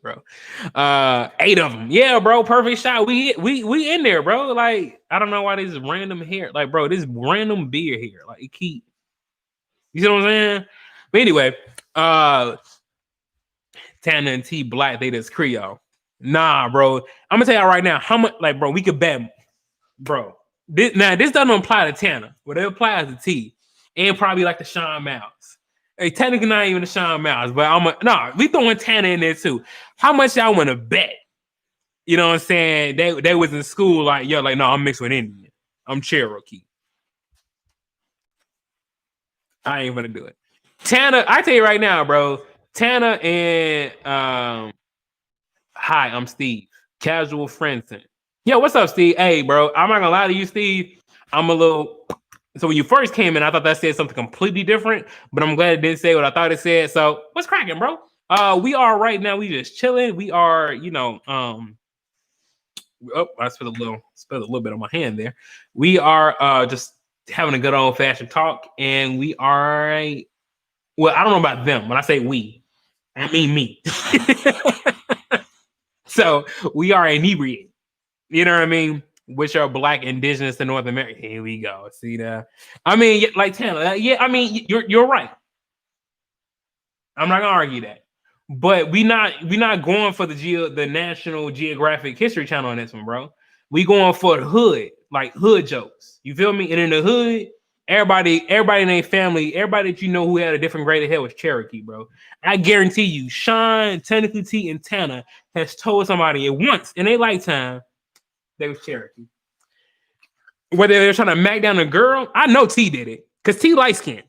bro. 8 of them, yeah, bro. Perfect shot. We in there, bro. Like I don't know why this random hair, like, bro, this random beard here, like it keep. You see what I'm saying? But anyway, Tanner and T Black, they just Creole. Nah, bro. I'm gonna tell y'all right now how much, like, bro, we could bet, bro. This doesn't apply to Tanner, but it applies to T and probably like the Sean Miles. Hey, technically not even the Sean Miles, but we throwing Tanner in there too. How much y'all want to bet? You know what I'm saying? They was in school like, yo, like, no, I'm mixed with Indian. I'm Cherokee. I ain't gonna do it. Tanner, I tell you right now, bro. Tanner and hi, I'm Steve. Casual friends. Yo, what's up, Steve? Hey, bro. I'm not gonna lie to you, Steve. I'm a little. So when you first came in, I thought that said something completely different, but I'm glad it didn't say what I thought it said. So what's cracking, bro? We are right now. We just chilling. We are, I spilled a little bit on my hand there. We are just having a good old fashioned talk, and we are. Well, I don't know about them. When I say we, I mean me. So we are inebriated. You know what I mean? Which are Black, indigenous to North America. Here we go. See that? I mean, like Tanner. Yeah, I mean, you're right. I'm not gonna argue that. But we not going for the National Geographic History Channel on this one, bro. We going for the hood. like hood jokes. You feel me? And in the hood, everybody in their family, everybody that you know who had a different grade of hair was Cherokee, bro. I guarantee you, Sean, Technically T, and Tana has told somebody at once in their lifetime they was Cherokee. Whether they're trying to mac down a girl, I know T did it because T light skinned.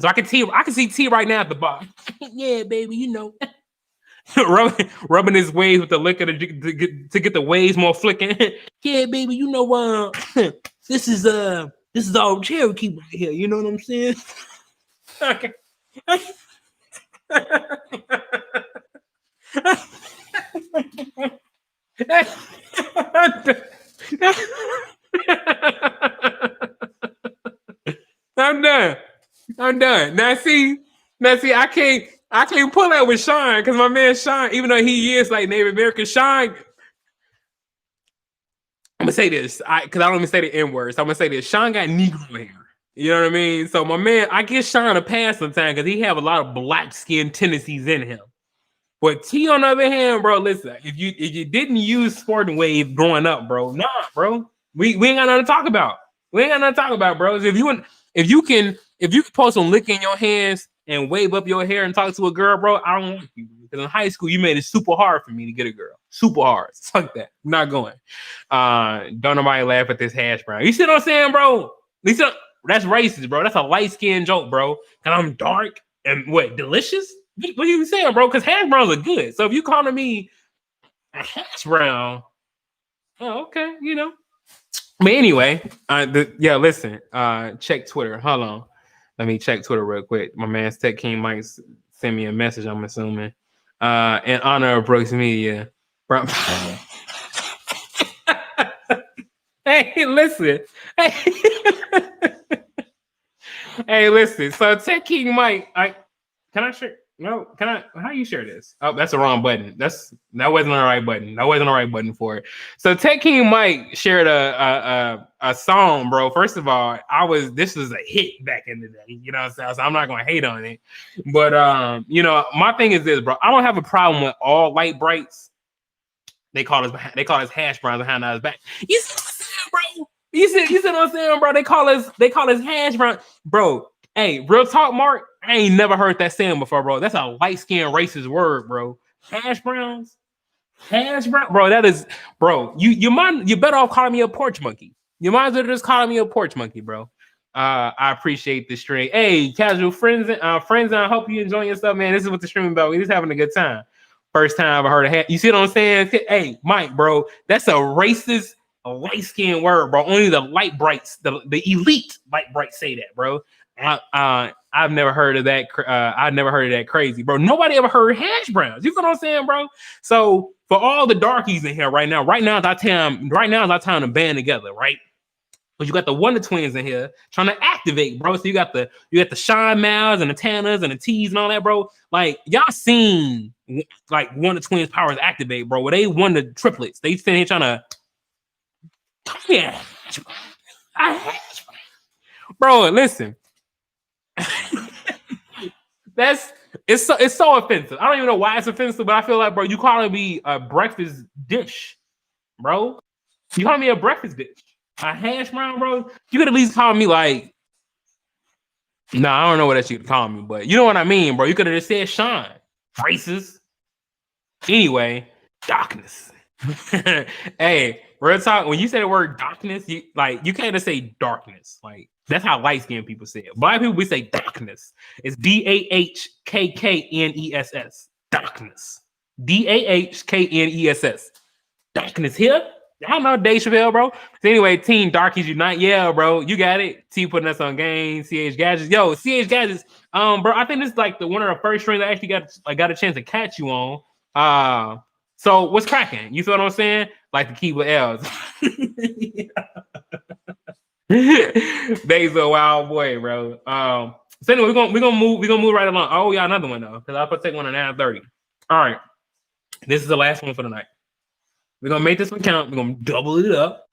So I can see T right now at the bar. Yeah, baby, you know. rubbing his waves with the liquor to get the waves more flicking. Yeah, baby, you know, this is all Cherokee right here. You know what I'm saying? Okay. I'm done. Now see, I can't pull that with Sean because my man Sean, even though he is like Native American, Sean. I'm gonna say this, because I don't even say the N words. I'm gonna say this: Sean got Negro hair. You know what I mean? So my man, I give Sean a pass sometimes because he have a lot of black skin tendencies in him. But T, on the other hand, bro, listen, if you didn't use Sporting Wave growing up, bro, nah, bro, we ain't got nothing to talk about. We ain't got nothing to talk about, bro. If you can post some lick in your hands and wave up your hair and talk to a girl, bro, I don't want you. Because in high school, you made it super hard for me to get a girl. Super hard. Fuck that. I'm not going. Don't nobody laugh at this hash brown. You see what I'm saying, bro? That's racist, bro. That's a light-skinned joke, bro. And I'm dark and what, delicious? What are you saying, bro? Because hash browns are good. So if you calling me a hash brown, oh, okay, you know. But anyway, listen. Check Twitter. Hold on. Let me check Twitter real quick. My man's Tech King might send me a message, I'm assuming. In honor of Brooks Media. Bro. Hey, listen. Hey, listen. So Tech King Mike, can I share? No, can I? How do you share this? Oh, that's the wrong button. That wasn't the right button. That wasn't the right button for it. So Tech King Mike shared a song, bro. First of all, this was a hit back in the day. You know what I'm saying? So I'm not gonna hate on it. But you know, my thing is this, bro. I don't have a problem with all light brights. They call us hash browns behind our back. You see what I'm saying, bro? You see what I'm saying, bro? They call us hash browns, bro. Hey, real talk, Mark. I ain't never heard that saying before, bro. That's a light-skinned racist word, bro. Hash browns, bro. That is, bro. You better off calling me a porch monkey. You might as well just call me a porch monkey, bro. I appreciate the stream. Hey, casual friends, and I hope you enjoying yourself, man. This is what the stream about. We just having a good time. First time I heard of you see what I'm saying? Hey, Mike, bro, that's a racist, light-skinned word, bro. Only the light brights, the elite light brights say that, bro. I've never heard of that. I've never heard of that crazy, bro. Nobody ever heard hash browns. You know what I'm saying, bro? So for all the darkies in here right now is our time to band together, right? But you got the Wonder Twins in here trying to activate, bro. So you got the Sean Miles and the Tanners and the T's and all that, bro. Like y'all seen like Wonder Twins powers activate, bro. Where they won the triplets. They sitting here trying to come here. Bro, listen. It's so offensive. I don't even know why it's offensive, but I feel like, bro, you calling me a breakfast dish, bro. You calling me a breakfast dish. A hash brown, bro. You could at least call me like, no, I don't know what else you could call me, but you know what I mean, bro. You could have just said Sean. Racist. Anyway, darkness. Hey, real talk. When you say the word darkness, you can't just say darkness. Like that's how light skinned people say it. Black people we say darkness. It's DAHKKNESS. Darkness. DAHKNESS. Darkness here. I don't know Dave Chappelle, bro. So anyway, Team Darkies Unite. Yeah, bro. You got it. T putting us on game. CH Gadgets. Yo, CH Gadgets. Bro, I think this is like one of the first streams I actually got a chance to catch you on. So what's cracking? You feel what I'm saying? Like the keyboard L's. Dave's a wild boy, bro. So anyway, we're gonna move right along. Oh, yeah, another one though, because I'll take one at 9:30. All right. This is the last one for the night. We're gonna make this one count. We're gonna double it up.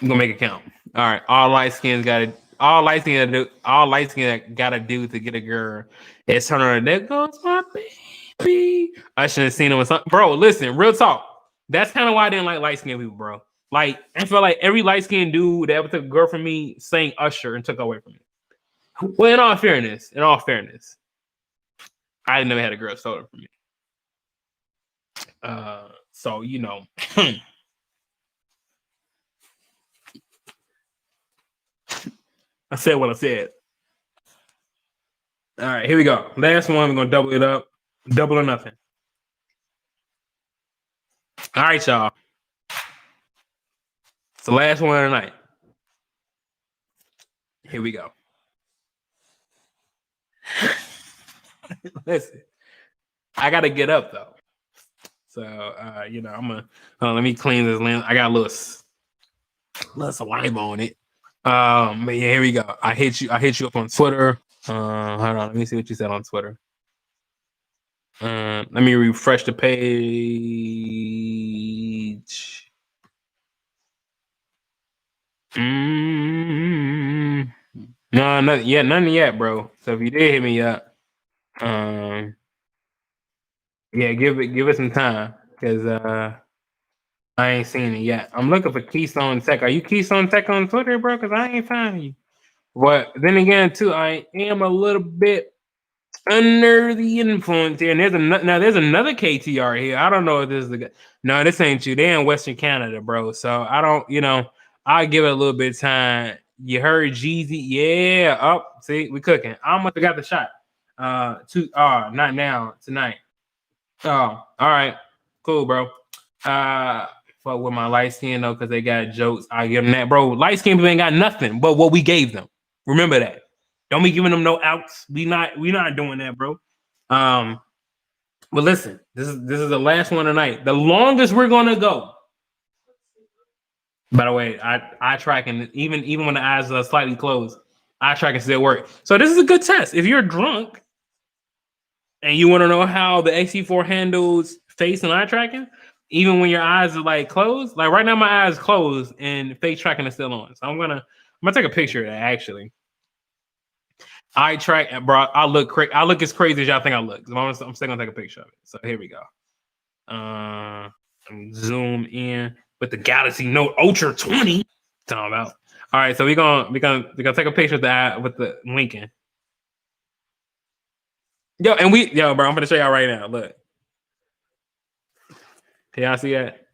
We're gonna make it count. All right. All light skins gotta do to get a girl. It's turn on. There goes my baby. I should have seen him with something. Bro, listen, real talk. That's kind of why I didn't like light skinned people, bro. Like I felt like every light skinned dude that ever took a girl from me sang Usher and took away from me. Well, in all fairness, I never had a girl stolen from me. So you know, I said what I said. All right, here we go. Last one, we're gonna double it up, double or nothing. All right, y'all. It's the last one of the night. Here we go. Listen, I gotta get up though. So you know, I'm gonna let me clean this lens. I got a little saliva on it. But yeah, here we go. I hit you up on Twitter. Hold on, let me see what you said on Twitter. Let me refresh the page. No, none yet, bro. So if you did hit me up, yeah, give it some time because I ain't seen it yet. I'm looking for Keystone Tech. Are you Keystone Tech on Twitter, bro? Because I ain't finding you. But then again, too, I am a little bit under the influence here. And there's another KTR here. I don't know if this is the guy. No, this ain't you. They're in Western Canada, bro. So I don't, I'll give it a little bit of time. You heard Jeezy. Yeah. Up. See, we cooking. I almost got the shot. Not now, tonight. Oh, all right. Cool, bro. Fuck with my light skin though, because they got jokes. I give them that, bro. Light skin people ain't got nothing but what we gave them. Remember that. Don't be giving them no outs. We not doing that, bro. But listen, this is the last one tonight. The longest we're gonna go. By the way, I track and even when the eyes are slightly closed, I track and still work. So this is a good test. If you're drunk and you want to know how the XC4 handles face and eye tracking, even when your eyes are like closed, like right now my eyes closed and face tracking is still on. So I'm gonna take a picture of that actually. I track, bro. I look as crazy as y'all think I look. I'm still gonna take a picture of it. So here we go. Zoom in with the Galaxy Note Ultra 20. Talking about. All right, so we're gonna take a picture of that with the Lincoln. Bro, I'm gonna show y'all right now. Look, can y'all see that?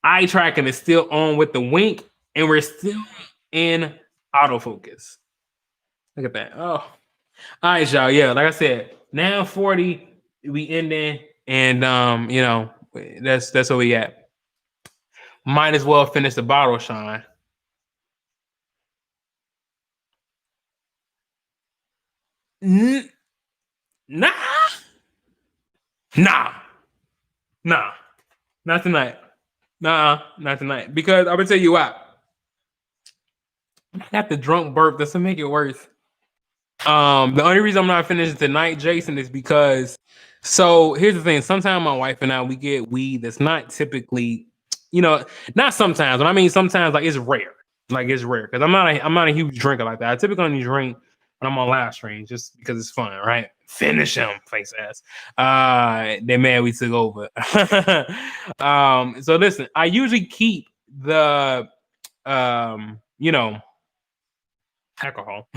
Eye tracking is still on with the wink, and we're still in autofocus. Look at that. Oh, all right, y'all. Yeah, like I said, now 40, we ending, and that's what we at. Might as well finish the bottle, Sean. Nah, not tonight. Nah, not tonight. Because I'm gonna tell you what. I got the drunk burp. Doesn't make it worse. The only reason I'm not finishing tonight, Jason, is because. So here's the thing. Sometimes my wife and I we get weed that's not typically, not sometimes. But I mean sometimes like it's rare. Like it's rare because I'm not a huge drinker like that. I typically only drink when I'm on live stream just because it's fun, right? Finish him, face ass. They mad we took over. So listen, I usually keep the alcohol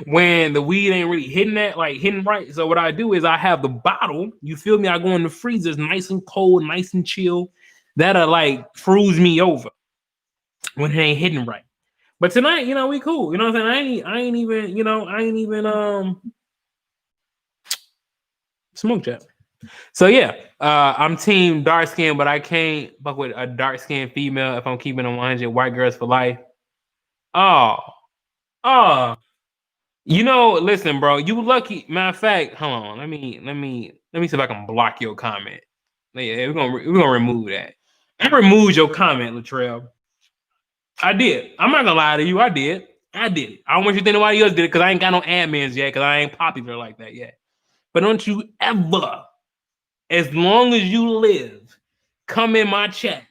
when the weed ain't really hitting right. So what I do is I have the bottle, you feel me? I go in the freezers nice and cold, nice and chill. That'll like freeze me over when it ain't hitting right. But tonight, we cool. You know what I'm saying? I ain't even smoke yet. So yeah, I'm team dark skin, but I can't fuck with a dark skinned female if I'm keeping them 100 white girls for life. Oh, listen, bro, you lucky. Matter of fact, hold on. Let me see if I can block your comment. Yeah, we're gonna remove that. I removed your comment, Latrell. I did. I'm not gonna lie to you. I did. I don't want you to think nobody else did it because I ain't got no admins yet because I ain't popular like that yet. But don't you ever, as long as you live, come in my chat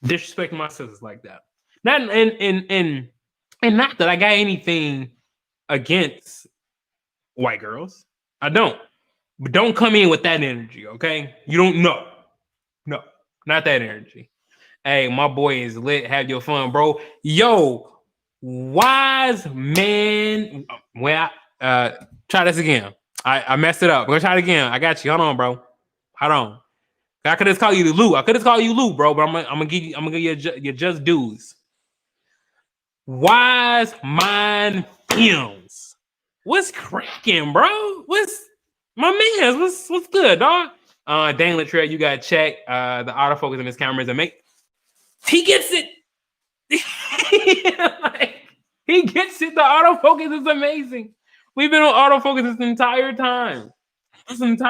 disrespecting my sisters like that. Not and not that I got anything against white girls. I don't. But don't come in with that energy, okay? You don't know. Not that energy. Hey, my boy is lit. Have your fun, bro. Yo, wise man. Well, try this again. I messed it up. We're gonna try it again. I got you. Hold on, bro. Hold on. I could just call you Lou. Bro. But I'm gonna give you your just dues. Wise mind films. What's cracking, bro? What's my man? What's good, dog? Dane Latrell, you gotta check the autofocus on his cameras and make. He gets it. Like, he gets it. The autofocus is amazing. We've been on autofocus this entire time. And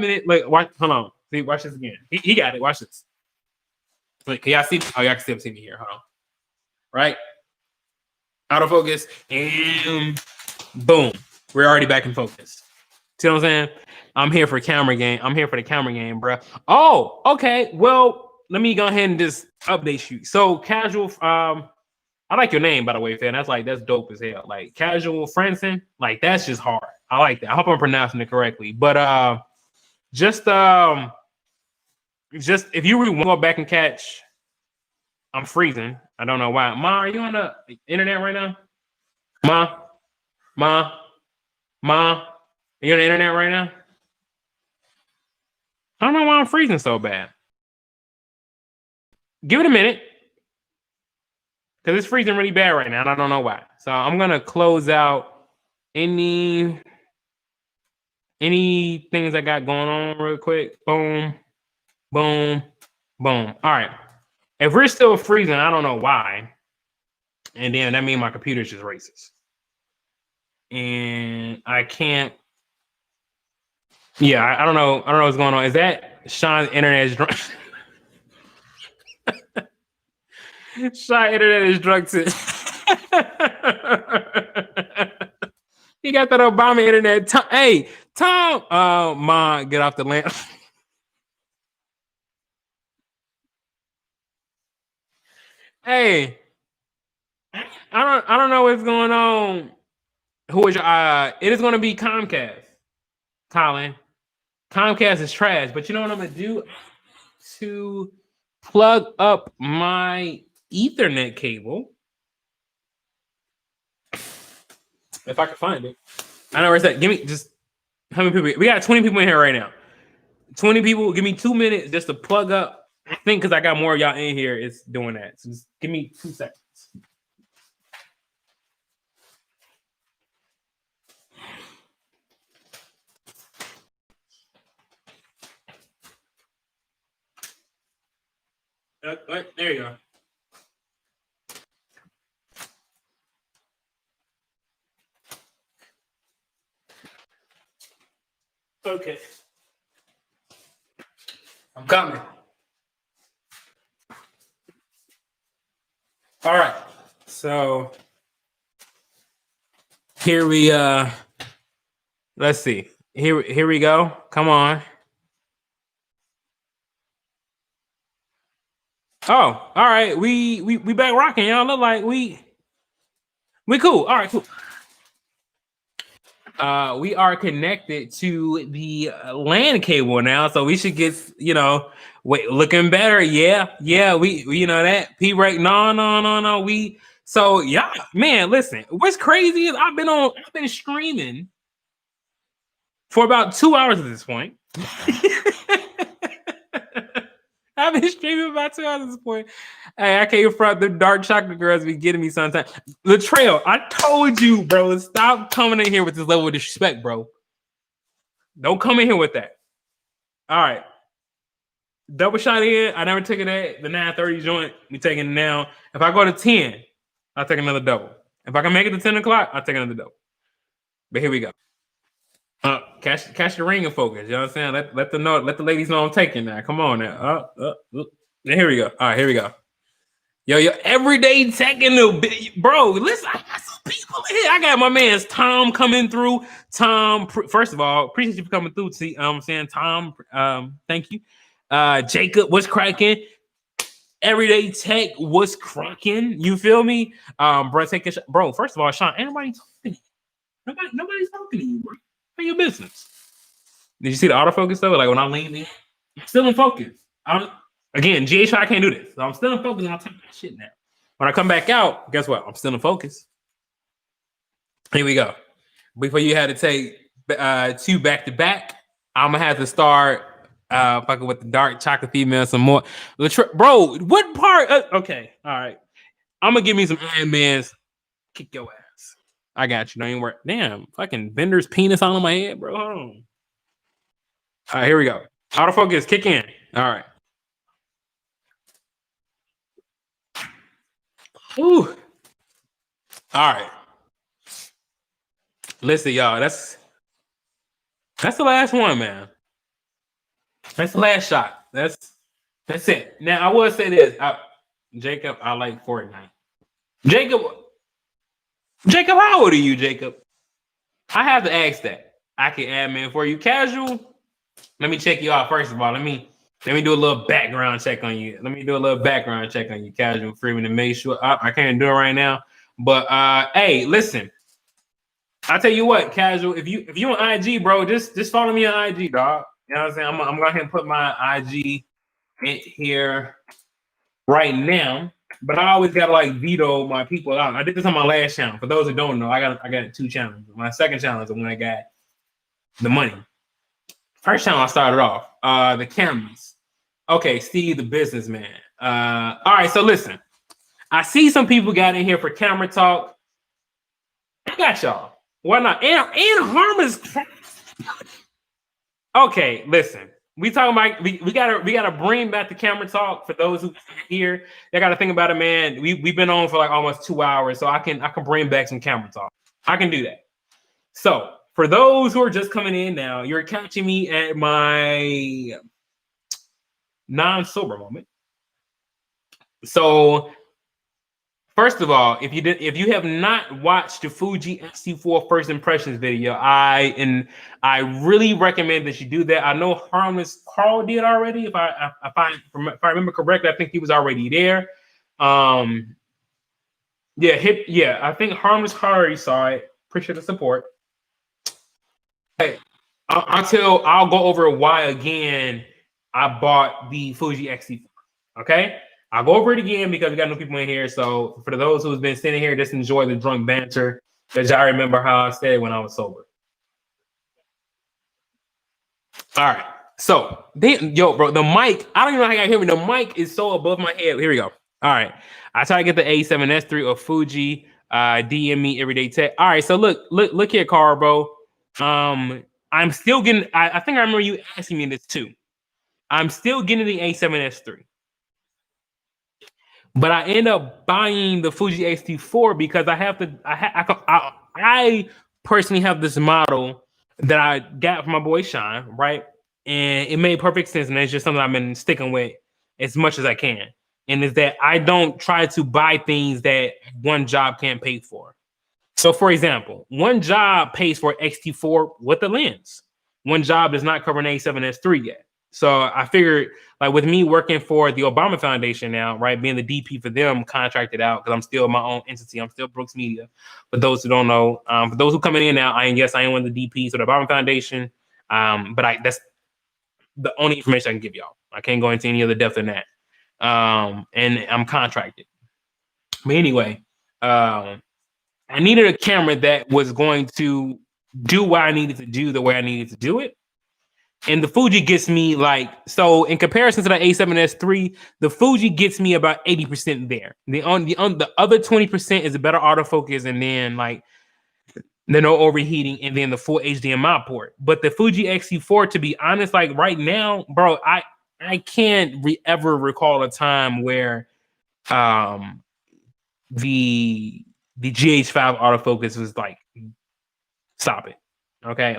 it like watch. Hold on. See, watch this again. He got it. Watch this. Wait, can y'all see? Oh, y'all can still see me here. Hold on. Right. Autofocus and boom. We're already back in focus. See what I'm saying? I'm here for camera game. I'm here for the camera game, bro. Oh, okay. Well, let me go ahead and just update you. So casual. I like your name, by the way, fan. That's dope as hell. Like Casual Franson, like that's just hard. I like that. I hope I'm pronouncing it correctly. But just if you really want to go back and catch, I'm freezing. I don't know why. Ma, are you on the internet right now? Ma, are you on the internet right now? I don't know why I'm freezing so bad. Give it a minute. Because it's freezing really bad right now, and I don't know why. So I'm gonna close out any things I got going on real quick. Boom, boom, boom. All right. If we're still freezing, I don't know why. And then that means my computer's just racist. And I can't. Yeah, I don't know. I don't know what's going on. Is that Sean's internet is drunk? Sean's internet is drunk too. He got that Obama internet. Hey, Tom, Ma, get off the lamp. Hey, I don't know what's going on. Who is your it is gonna be Comcast, Colin. Comcast is trash, but you know what I'm gonna do? To plug up my Ethernet cable. If I can find it. I know where it's at. Give me just how many people? We got 20 people in here right now. 20 people. Give me 2 minutes just to plug up. I think because I got more of y'all in here, it's doing that. So just give me 2 seconds. There you go. Okay. I'm coming. All right. So here we let's see. Here we go. Come on. Oh, all right. We back rocking. Y'all look like we cool. All right, cool. We are connected to the LAN cable now, so we should get looking better. Yeah. We you know that P break. No. Yeah, man. Listen, what's crazy is I've been streaming for about 2 hours at this point. I've been streaming about 2 hours at this point. Hey, I can't front the dark chocolate girls be getting me sometimes. Latrell, I told you, bro, stop coming in here with this level of disrespect, bro. Don't come in here with that. All right. Double shot in. I never took it at the 9:30 joint. We taking it now. If I go to 10, I'll take another double. If I can make it to 10 o'clock, I'll take another double. But here we go. Catch the ring and focus. You know what I'm saying? Let the ladies know I'm taking that. Come on now. Here we go. All right, here we go. Yo, everyday teching, bro. Listen, I got some people in here. I got my man's Tom coming through. Tom, first of all, appreciate you for coming through. See, I'm saying Tom, thank you. Jacob, what's cracking? Everyday tech, what's cracking? You feel me? Bro, bro. First of all, Sean, ain't nobody talking. Nobody's talking to you, bro. How your business? Did you see the autofocus though? Like when I leaned in, I'm still in focus. Again, GH5 can't do this. So I'm still in focus and I'll take that shit now. When I come back out, guess what? I'm still in focus. Here we go. Before you had to take 2 back to back, I'm gonna have to start fucking with the dark chocolate female some more. Bro, what part? Okay, all right. I'm gonna give me some Iron Man's. Kick your ass. I got you. Don't even worry. Damn, fucking Bender's penis on my head, bro. Hold on. All right, here we go. Autofocus, kick in. All right. Ooh. All right. Listen, y'all. That's the last one, man. That's the last shot. That's it. Now I will say this, Jacob. I like Fortnite. Jacob, how old are you, Jacob? I have to ask that. I can admin for you. Casual. Let me check you out first of all. Let me do a little background check on you. Casual Freeman, to make sure. I can't do it right now. But hey, listen. I'll tell you what, Casual. If you on IG, bro, just follow me on IG, dog. You know what I'm saying? I'm going to go ahead and put my IG in here right now. But I always gotta like veto my people out. I did this on my last channel. For those who don't know, I got 2 channels. My second channel is the one I got the money. First channel I started off, the cameras. Okay, Steve the businessman. All right, so listen. I see some people got in here for camera talk. I got y'all. Why not? And Harmon's. Okay, listen. We talking about we gotta bring back the camera talk for those who here. They gotta think about it, man. We've been on for like almost 2 hours, so I can bring back some camera talk. I can do that. So for those who are just coming in now, you're catching me at my non-sober moment. So first of all, if you have not watched the Fuji X-T4 first impressions video, I really recommend that you do that. I know Harmless Carl did already. If I remember correctly, I think he was already there. I think Harmless Carl already saw it. Appreciate the support. Hey, I'll go over why again I bought the Fuji X-T4. Okay. I'll go over it again because we got new people in here. So for those who's been sitting here, just enjoy the drunk banter because I remember how I said when I was sober. All right. So bro, the mic, I don't even know how you hear me. The mic is so above my head. Here we go. All right. I try to get the A7S3 or Fuji. DM me everyday tech. All right. So look here, Carl, bro. I'm still getting, I think I remember you asking me this too. I'm still getting the A7S3. But I end up buying the Fuji X-T4 because I personally have this model that I got from my boy Shine, right? And it made perfect sense, and it's just something I've been sticking with as much as I can. And is that I don't try to buy things that one job can't pay for. So, for example, one job pays for X-T4 with the lens. One job does not cover an A7S3 yet. So I figured, like with me working for the Obama Foundation now, right, being the DP for them, contracted out because I'm still my own entity. I'm still Brooks Media. For those who don't know, for those who coming in now, I am one of the DPs for the Obama Foundation. But that's the only information I can give y'all. I can't go into any other depth than that. And I'm contracted. But anyway, I needed a camera that was going to do what I needed to do the way I needed to do it. And the Fuji gets me so in comparison to the A7S3, the Fuji gets me about 80% there. The other 20% is a better autofocus, and then the no overheating, and then the full HDMI port. But the Fuji X-T4, to be honest, like right now, bro, I can't ever recall a time where the GH5 autofocus was like, stop it. Okay,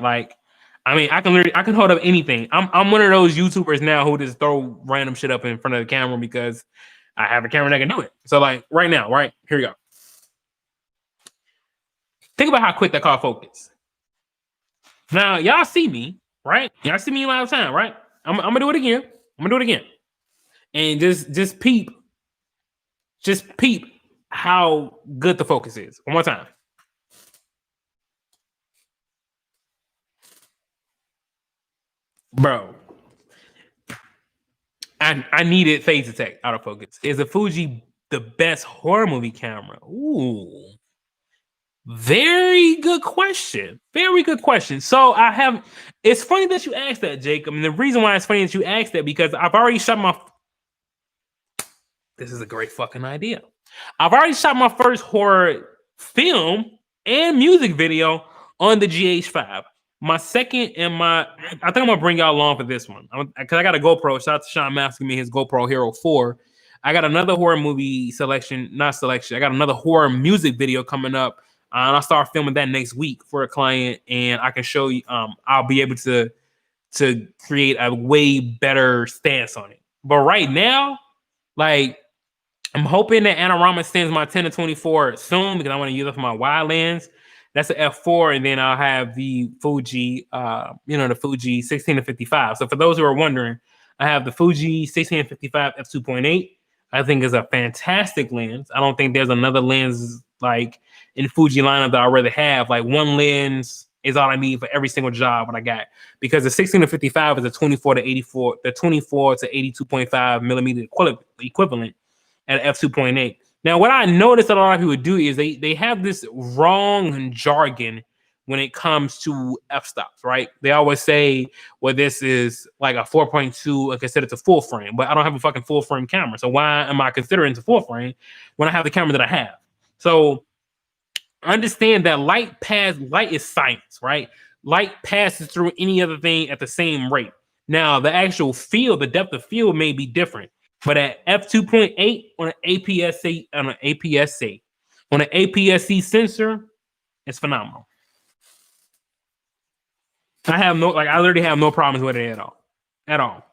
I mean, I can hold up anything. I'm one of those YouTubers now who just throw random shit up in front of the camera because I have a camera that can do it. So right now, right here we go. Think about how quick that car focus. Now y'all see me, right? Y'all see me a lot of time, right? I'm gonna do it again. And just peep how good the focus is. One more time. Bro, I needed phase detect autofocus. Is a Fuji the best horror movie camera? Ooh, very good question. Very good question. So I have. It's funny that you asked that, Jacob. And the reason why it's funny that you asked that because I've already shot my. This is a great fucking idea. I've already shot my first horror film and music video on the GH5. My second and I think I'm gonna bring y'all along for this one because I got a GoPro. Shout out to Sean Mask giving me his GoPro Hero 4. I got another horror movie selection, not selection. I got another horror music video coming up, and I'll start filming that next week for a client, and I can show you. I'll be able to create a way better stance on it. But right now, like I'm hoping that Anorama sends my 10 to 24 soon because I want to use it for my wide lens. That's an F4, and then I'll have the Fuji, the Fuji 16 to 55. So for those who are wondering, I have the Fuji 16 to 55 f2.8. I think is a fantastic lens. I don't think there's another lens like in Fuji lineup that I rather have. Like one lens is all I need for every single job what I got because the 16 to 55 is a 24 to 84, the 24 to 82.5 millimeter equivalent at f2.8. Now, what I noticed that a lot of people do is they have this wrong jargon when it comes to f-stops, right? They always say, well, this is like a 4.2 and consider it a full frame, but I don't have a fucking full frame camera. So why am I considering it a full frame when I have the camera that I have? So understand that light is science, right? Light passes through any other thing at the same rate. Now, the actual field, the depth of field may be different. But at f2.8 on an APS-C sensor, it's phenomenal. I literally have no problems with it at all.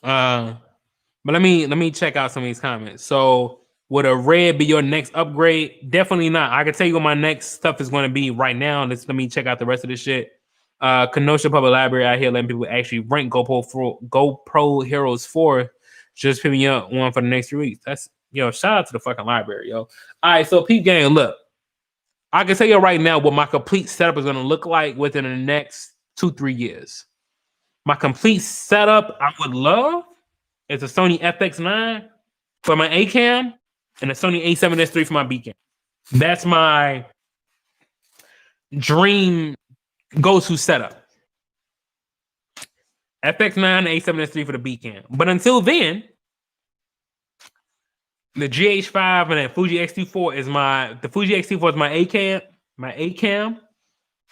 But let me check out some of these comments. So would a red be your next upgrade? Definitely not. I can tell you what my next stuff is going to be right now. Let me check out the rest of this shit. Kenosha Public Library out here letting people actually rent GoPro Heroes 4. Just picking up one for the next 3 weeks. That's shout out to the fucking library, yo. All right, so peep gang, look. I can tell you right now what my complete setup is gonna look like within the next 2-3 years. My complete setup, I would love is a Sony FX9 for my A cam and a Sony A7S III for my B cam. That's my dream go-to setup. FX9 and A7S III for the B cam. But until then, the GH5 and the Fuji X-T4 is my A cam.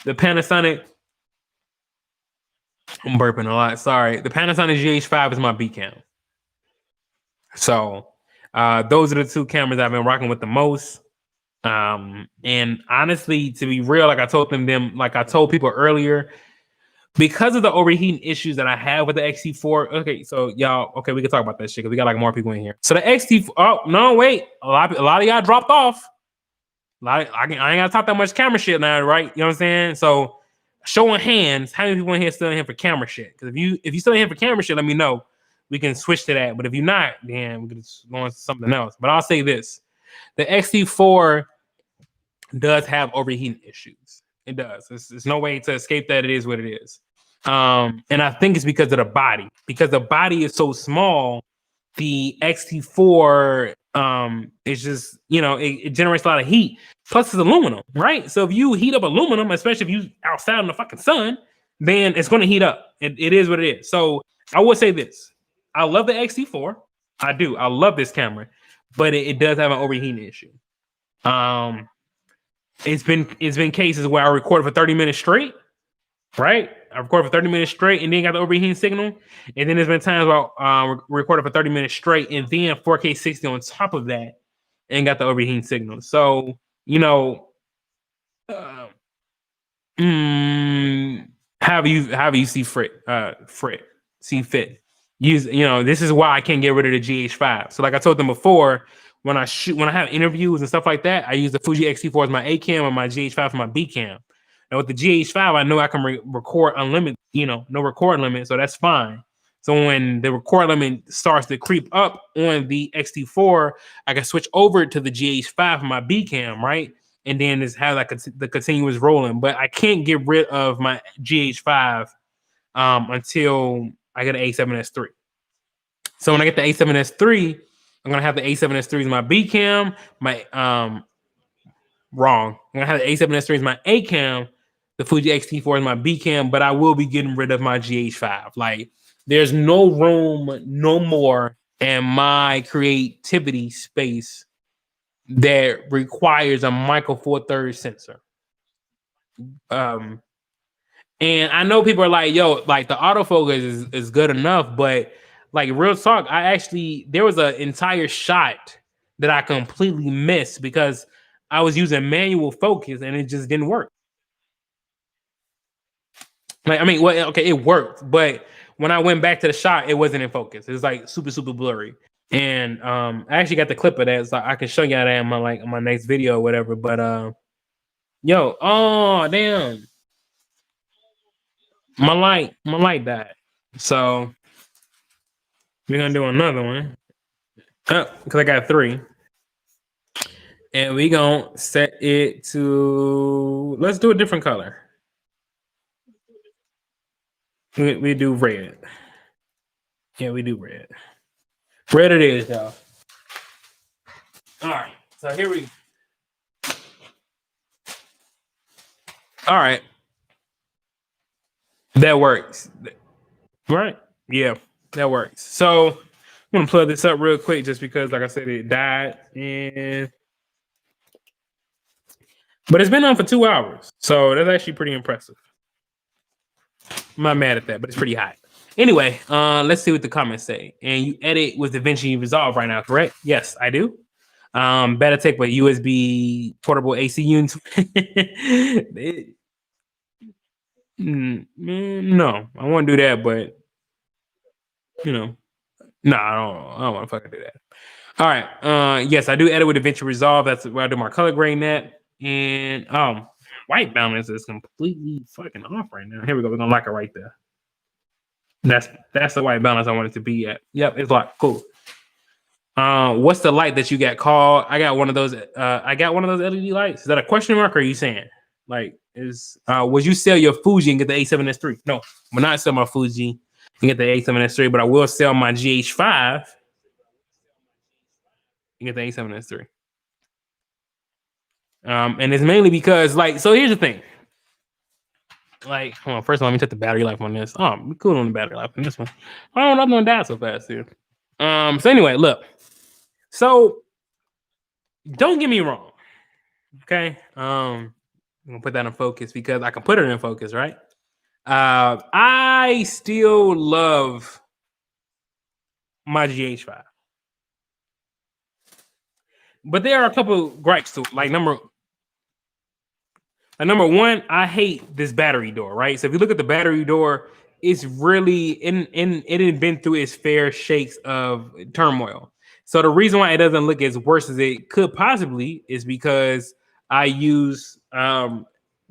The Panasonic, I'm burping a lot. Sorry. The Panasonic GH5 is my B cam. So those are the two cameras I've been rocking with the most. And honestly, to be real, like I told people earlier, because of the overheating issues that I have with the X-T4. Okay, so y'all, we can talk about that shit because we got like more people in here. So the X-T4, oh no, wait, a lot of y'all dropped off. I ain't gotta talk that much camera shit now, right? You know what I'm saying? So showing hands, how many people in here still in here for camera shit? Because if you still in here for camera shit, let me know. We can switch to that. But if you're not, then we can go on to something else. But I'll say this: the X-T4 does have overheating issues. It does. There's no way to escape that. It is what it is. And I think it's because of the body. Because the body is so small, the X-T4 is just, it generates a lot of heat. Plus it's aluminum, right? So if you heat up aluminum, especially if you outside in the fucking sun, then it's going to heat up. It is what it is. So I would say this. I love the X-T4. I do. I love this camera. But it does have an overheating issue. It's been cases where I recorded for 30 minutes straight, right? I recorded for 30 minutes straight and then got the overheating signal. And then there's been times where I recorded for 30 minutes straight and then 4K 60 on top of that and got the overheating signal. So, however you see fit. This is why I can't get rid of the GH5. So like I told them before, when I have interviews and stuff like that, I use the Fuji X-T4 as my A cam and my GH5 for my B cam. Now with the GH5, I know I can record unlimited, no record limit, so that's fine. So when the record limit starts to creep up on the X-T4, I can switch over to the GH5 for my B cam, right? And then it's how the continuous rolling. But I can't get rid of my GH5 until I get an A7S III. So when I get the A7S3, I'm gonna have the A7S3 as my B cam, my wrong. I'm gonna have the A7S3 as my A cam, the Fuji X-T4 is my B cam, but I will be getting rid of my GH5. Like, there's no room, no more in my creativity space that requires a micro four thirds sensor. And I know people are like, yo, like the autofocus is good enough, but like real talk, there was an entire shot that I completely missed because I was using manual focus and it just didn't work. Like, I mean, well, okay, it worked, but when I went back to the shot, it wasn't in focus. It was like super, super blurry. And I actually got the clip of that, so I can show you that in my next video or whatever. But yo, oh damn. My light died. So we're gonna do another one. Because I got 3. And we gonna set it to, let's do a different color. We do red. Yeah, we do red. Red it is, y'all. Alright. So here we Alright. That works. Right? Yeah, that works. So I'm gonna plug this up real quick just because, like I said, it died. But it's been on for 2 hours. So that's actually pretty impressive. I'm not mad at that, but it's pretty hot. Anyway, let's see what the comments say. And you edit with DaVinci Resolve right now, correct? Yes, I do. Better take with USB portable AC units. No, I won't do that, but no, I don't want to fucking do that. All right. Yes, I do edit with DaVinci Resolve. That's where I do my color grading at. And white balance is completely fucking off right now. Here we go. We're gonna lock it right there. That's the white balance I want it to be at. Yep, it's locked. Cool. What's the light that you got called? I got one of those. I got one of those LED lights. Is that a question mark, or are you saying like would you sell your Fuji and get the A7S3? No, I'm not sell my Fuji and get the A7S3, but I will sell my GH5 and get the A7S3. And it's mainly because, like, so here's the thing. Like, hold on, first of all, let me check the battery life on this. Oh, we cool on the battery life on this one. I don't know, I'm gonna die so fast here. So anyway, look. So don't get me wrong. Okay. I'm gonna put that in focus because I can put it in focus, right? I still love my GH5. But there are a couple gripes to it. Like number one, I hate this battery door, right? So if you look at the battery door, it's really it had been through its fair shakes of turmoil. So the reason why it doesn't look as worse as it could possibly is because I use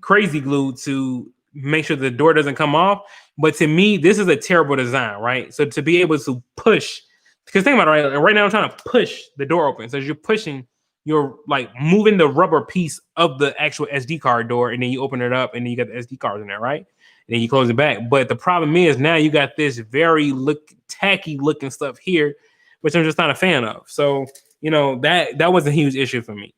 crazy glue to make sure the door doesn't come off. But to me, this is a terrible design, right? So to be able to push, because think about it, right now I'm trying to push the door open. So as you're pushing, you're like moving the rubber piece of the actual SD card door, and then you open it up, and then you got the SD cards in there, right? And then you close it back. But the problem is now you got this very tacky looking stuff here, which I'm just not a fan of. So that was a huge issue for me.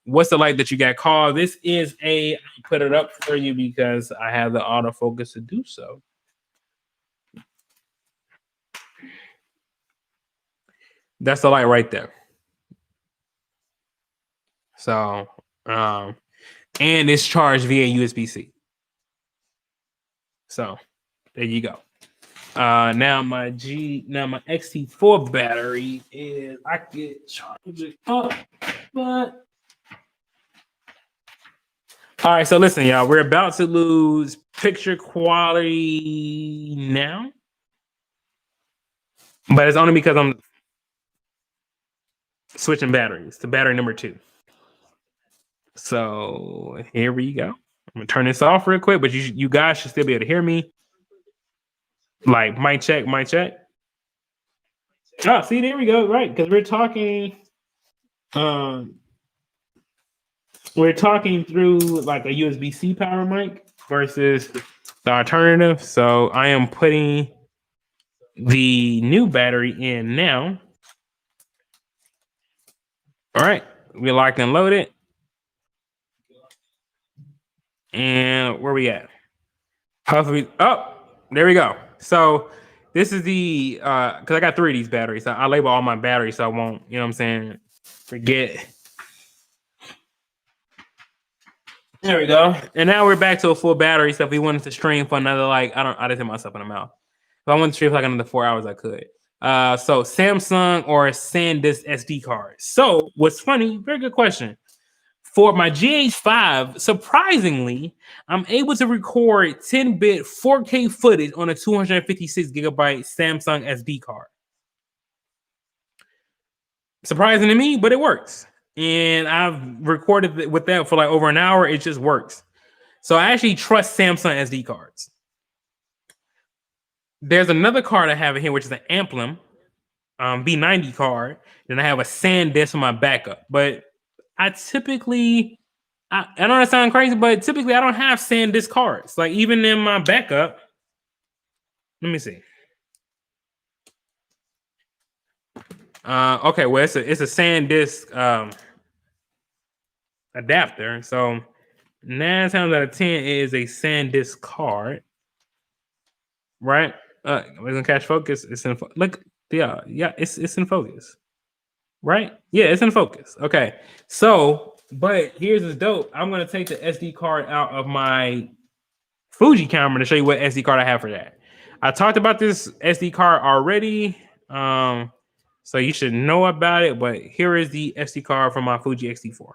What's the light that you got called? This is I'll put it up for you because I have the autofocus to do so. That's the light right there. So, and it's charged via USB-C. So, there you go. Now my X-T4 battery is, I could charge it up, but all right. So listen, y'all, we're about to lose picture quality now, but it's only because I'm switching batteries to battery number 2. So here we go. I'm gonna turn this off real quick, but you guys should still be able to hear me. Like, mic check. Oh, see, there we go. Right, because we're talking through like a USB-C power mic versus the alternative. So I am putting the new battery in now. All right, we locked and loaded. And where we at? Hopefully, oh, there we go. So this is the because I got 3 of these batteries. So I label all my batteries so I won't, you know what I'm saying, forget. There we go. And now we're back to a full battery. So if we wanted to stream for another, like, I just hit myself in the mouth. If I wanted to stream for like another 4 hours, I could. So Samsung or SanDisk SD card. So what's funny, very good question. For my GH5, surprisingly, I'm able to record 10-bit 4K footage on a 256 gigabyte Samsung SD card. Surprising to me, but it works. And I've recorded with that for like over an hour. It just works. So I actually trust Samsung SD cards. There's another card I have in here, which is an Amplum B90 card. Then I have a SanDisk for my backup. But I typically, I know that sounds crazy, but typically I don't have SanDisk cards. Like even in my backup, let me see. Okay, well it's a SanDisk adapter. So 9 times out of 10 is a SanDisk card, right? We're gonna catch focus. It's in look, yeah, it's in focus, right? Yeah, it's in focus. Okay, so but here's the dope. I'm gonna take the SD card out of my Fuji camera to show you what SD card I have for that. I talked about this SD card already, so you should know about it. But here is the SD card from my Fuji X-T4.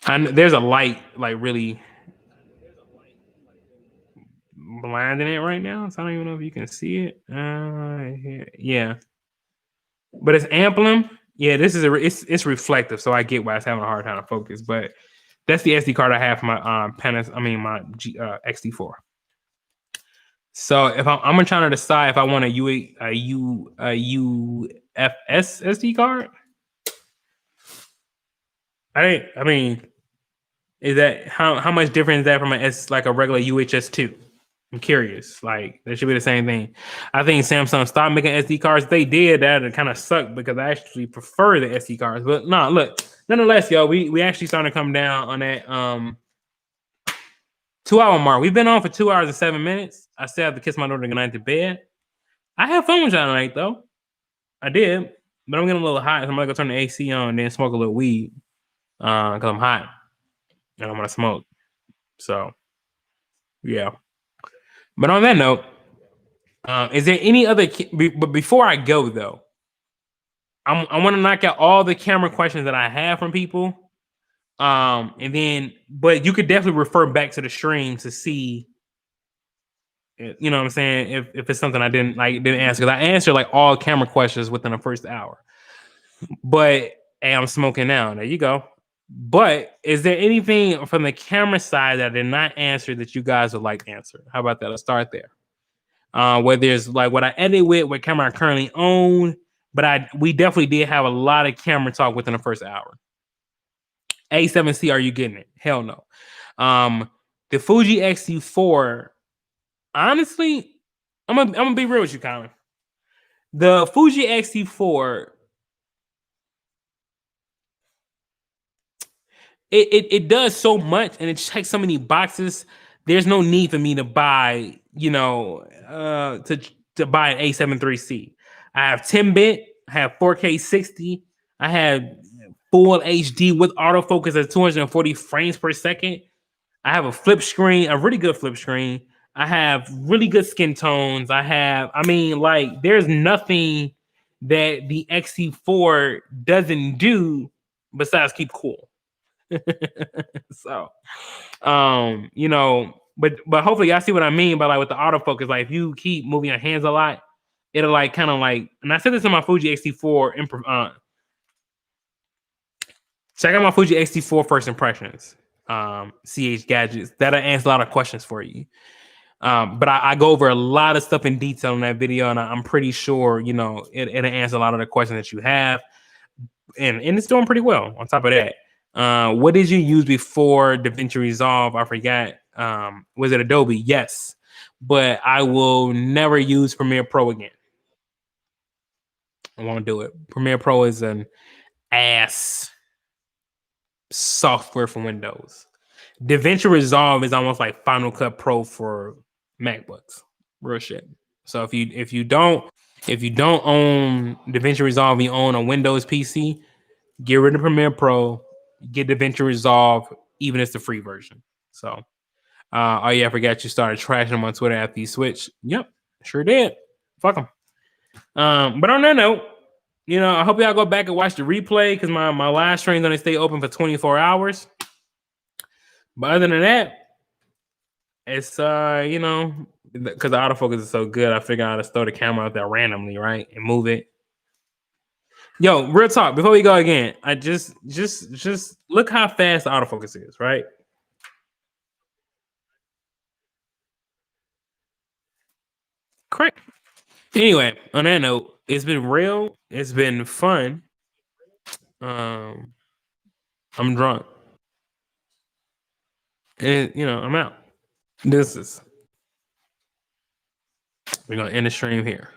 And there's a light like really blinding it right now, so I don't even know if you can see it. Yeah, but it's Amplum. Yeah, this is it's reflective, so I get why it's having a hard time to focus. But that's the SD card I have for my my X-T4. So if I'm trying to decide if I want a UFS SD card, I mean, is that how much different is that from like a regular UHS-2? I'm curious. Like that should be the same thing. I think Samsung stopped making SD cards. They did that. It kind of sucked because I actually prefer the SD cards. But no, look, nonetheless, y'all, we actually starting to come down on that 2-hour mark. We've been on for 2 hours and 7 minutes. I still have to kiss my daughter goodnight to bed. I had fun with y'all tonight, though. I did, but I'm getting a little hot. So I'm gonna go turn the AC on and then smoke a little weed because I'm hot and I'm gonna smoke. So, yeah. But on that note, is there any other? But before I go, though, I want to knock out all the camera questions that I have from people. And then, but you could definitely refer back to the stream to see, you know what I'm saying, if it's something I didn't answer. Because I answered like all camera questions within the first hour. But hey, I'm smoking now. There you go. But is there anything from the camera side that I did not answer that you guys would like to answer? How about that? Let's start there. Whether it's like what I edit with, what camera I currently own, but we definitely did have a lot of camera talk within the first hour. A7C, are you getting it? Hell no. The Fuji X-T4, honestly, I'm gonna be real with you, Colin. The Fuji X-T4, it does so much and it checks so many boxes. There's no need for me to buy, to buy an A7 IIIC. I have 10-bit, I have 4K 60, I have full HD with autofocus at 240 frames per second. I have a flip screen, a really good flip screen. I have really good skin tones. There's nothing that the X-T4 doesn't do besides keep cool. So, but hopefully y'all see what I mean by like with the autofocus. Like if you keep moving your hands a lot, it'll like kind of like. And I said this in my Fuji X-T4. Check out my Fuji X-T4 first impressions. CH Gadgets. That'll answer a lot of questions for you. But I go over a lot of stuff in detail in that video, and I'm pretty sure it'll answer a lot of the questions that you have, and it's doing pretty well. On top of that, what did you use before DaVinci Resolve? I forgot. Was it Adobe? Yes, but I will never use Premiere Pro again. I won't do it. Premiere Pro is an ass software for Windows. DaVinci Resolve is almost like Final Cut Pro for MacBooks. Real shit. So if you don't own DaVinci Resolve, you own a Windows PC, get rid of Premiere Pro, get DaVinci Resolve, even if it's the free version. So oh yeah, I forgot you started trashing them on Twitter after you switched. Yep, sure did. Fuck them. But on that note, I hope y'all go back and watch the replay because my live stream is gonna stay open for 24 hours. But other than that, it's because the autofocus is so good, I figure out to throw the camera out there randomly, right, and move it. Yo, real talk. Before we go again, I just look how fast the autofocus is, right? Correct. Anyway, on that note, it's been real. It's been fun. I'm drunk, and I'm out. We're gonna end the stream here.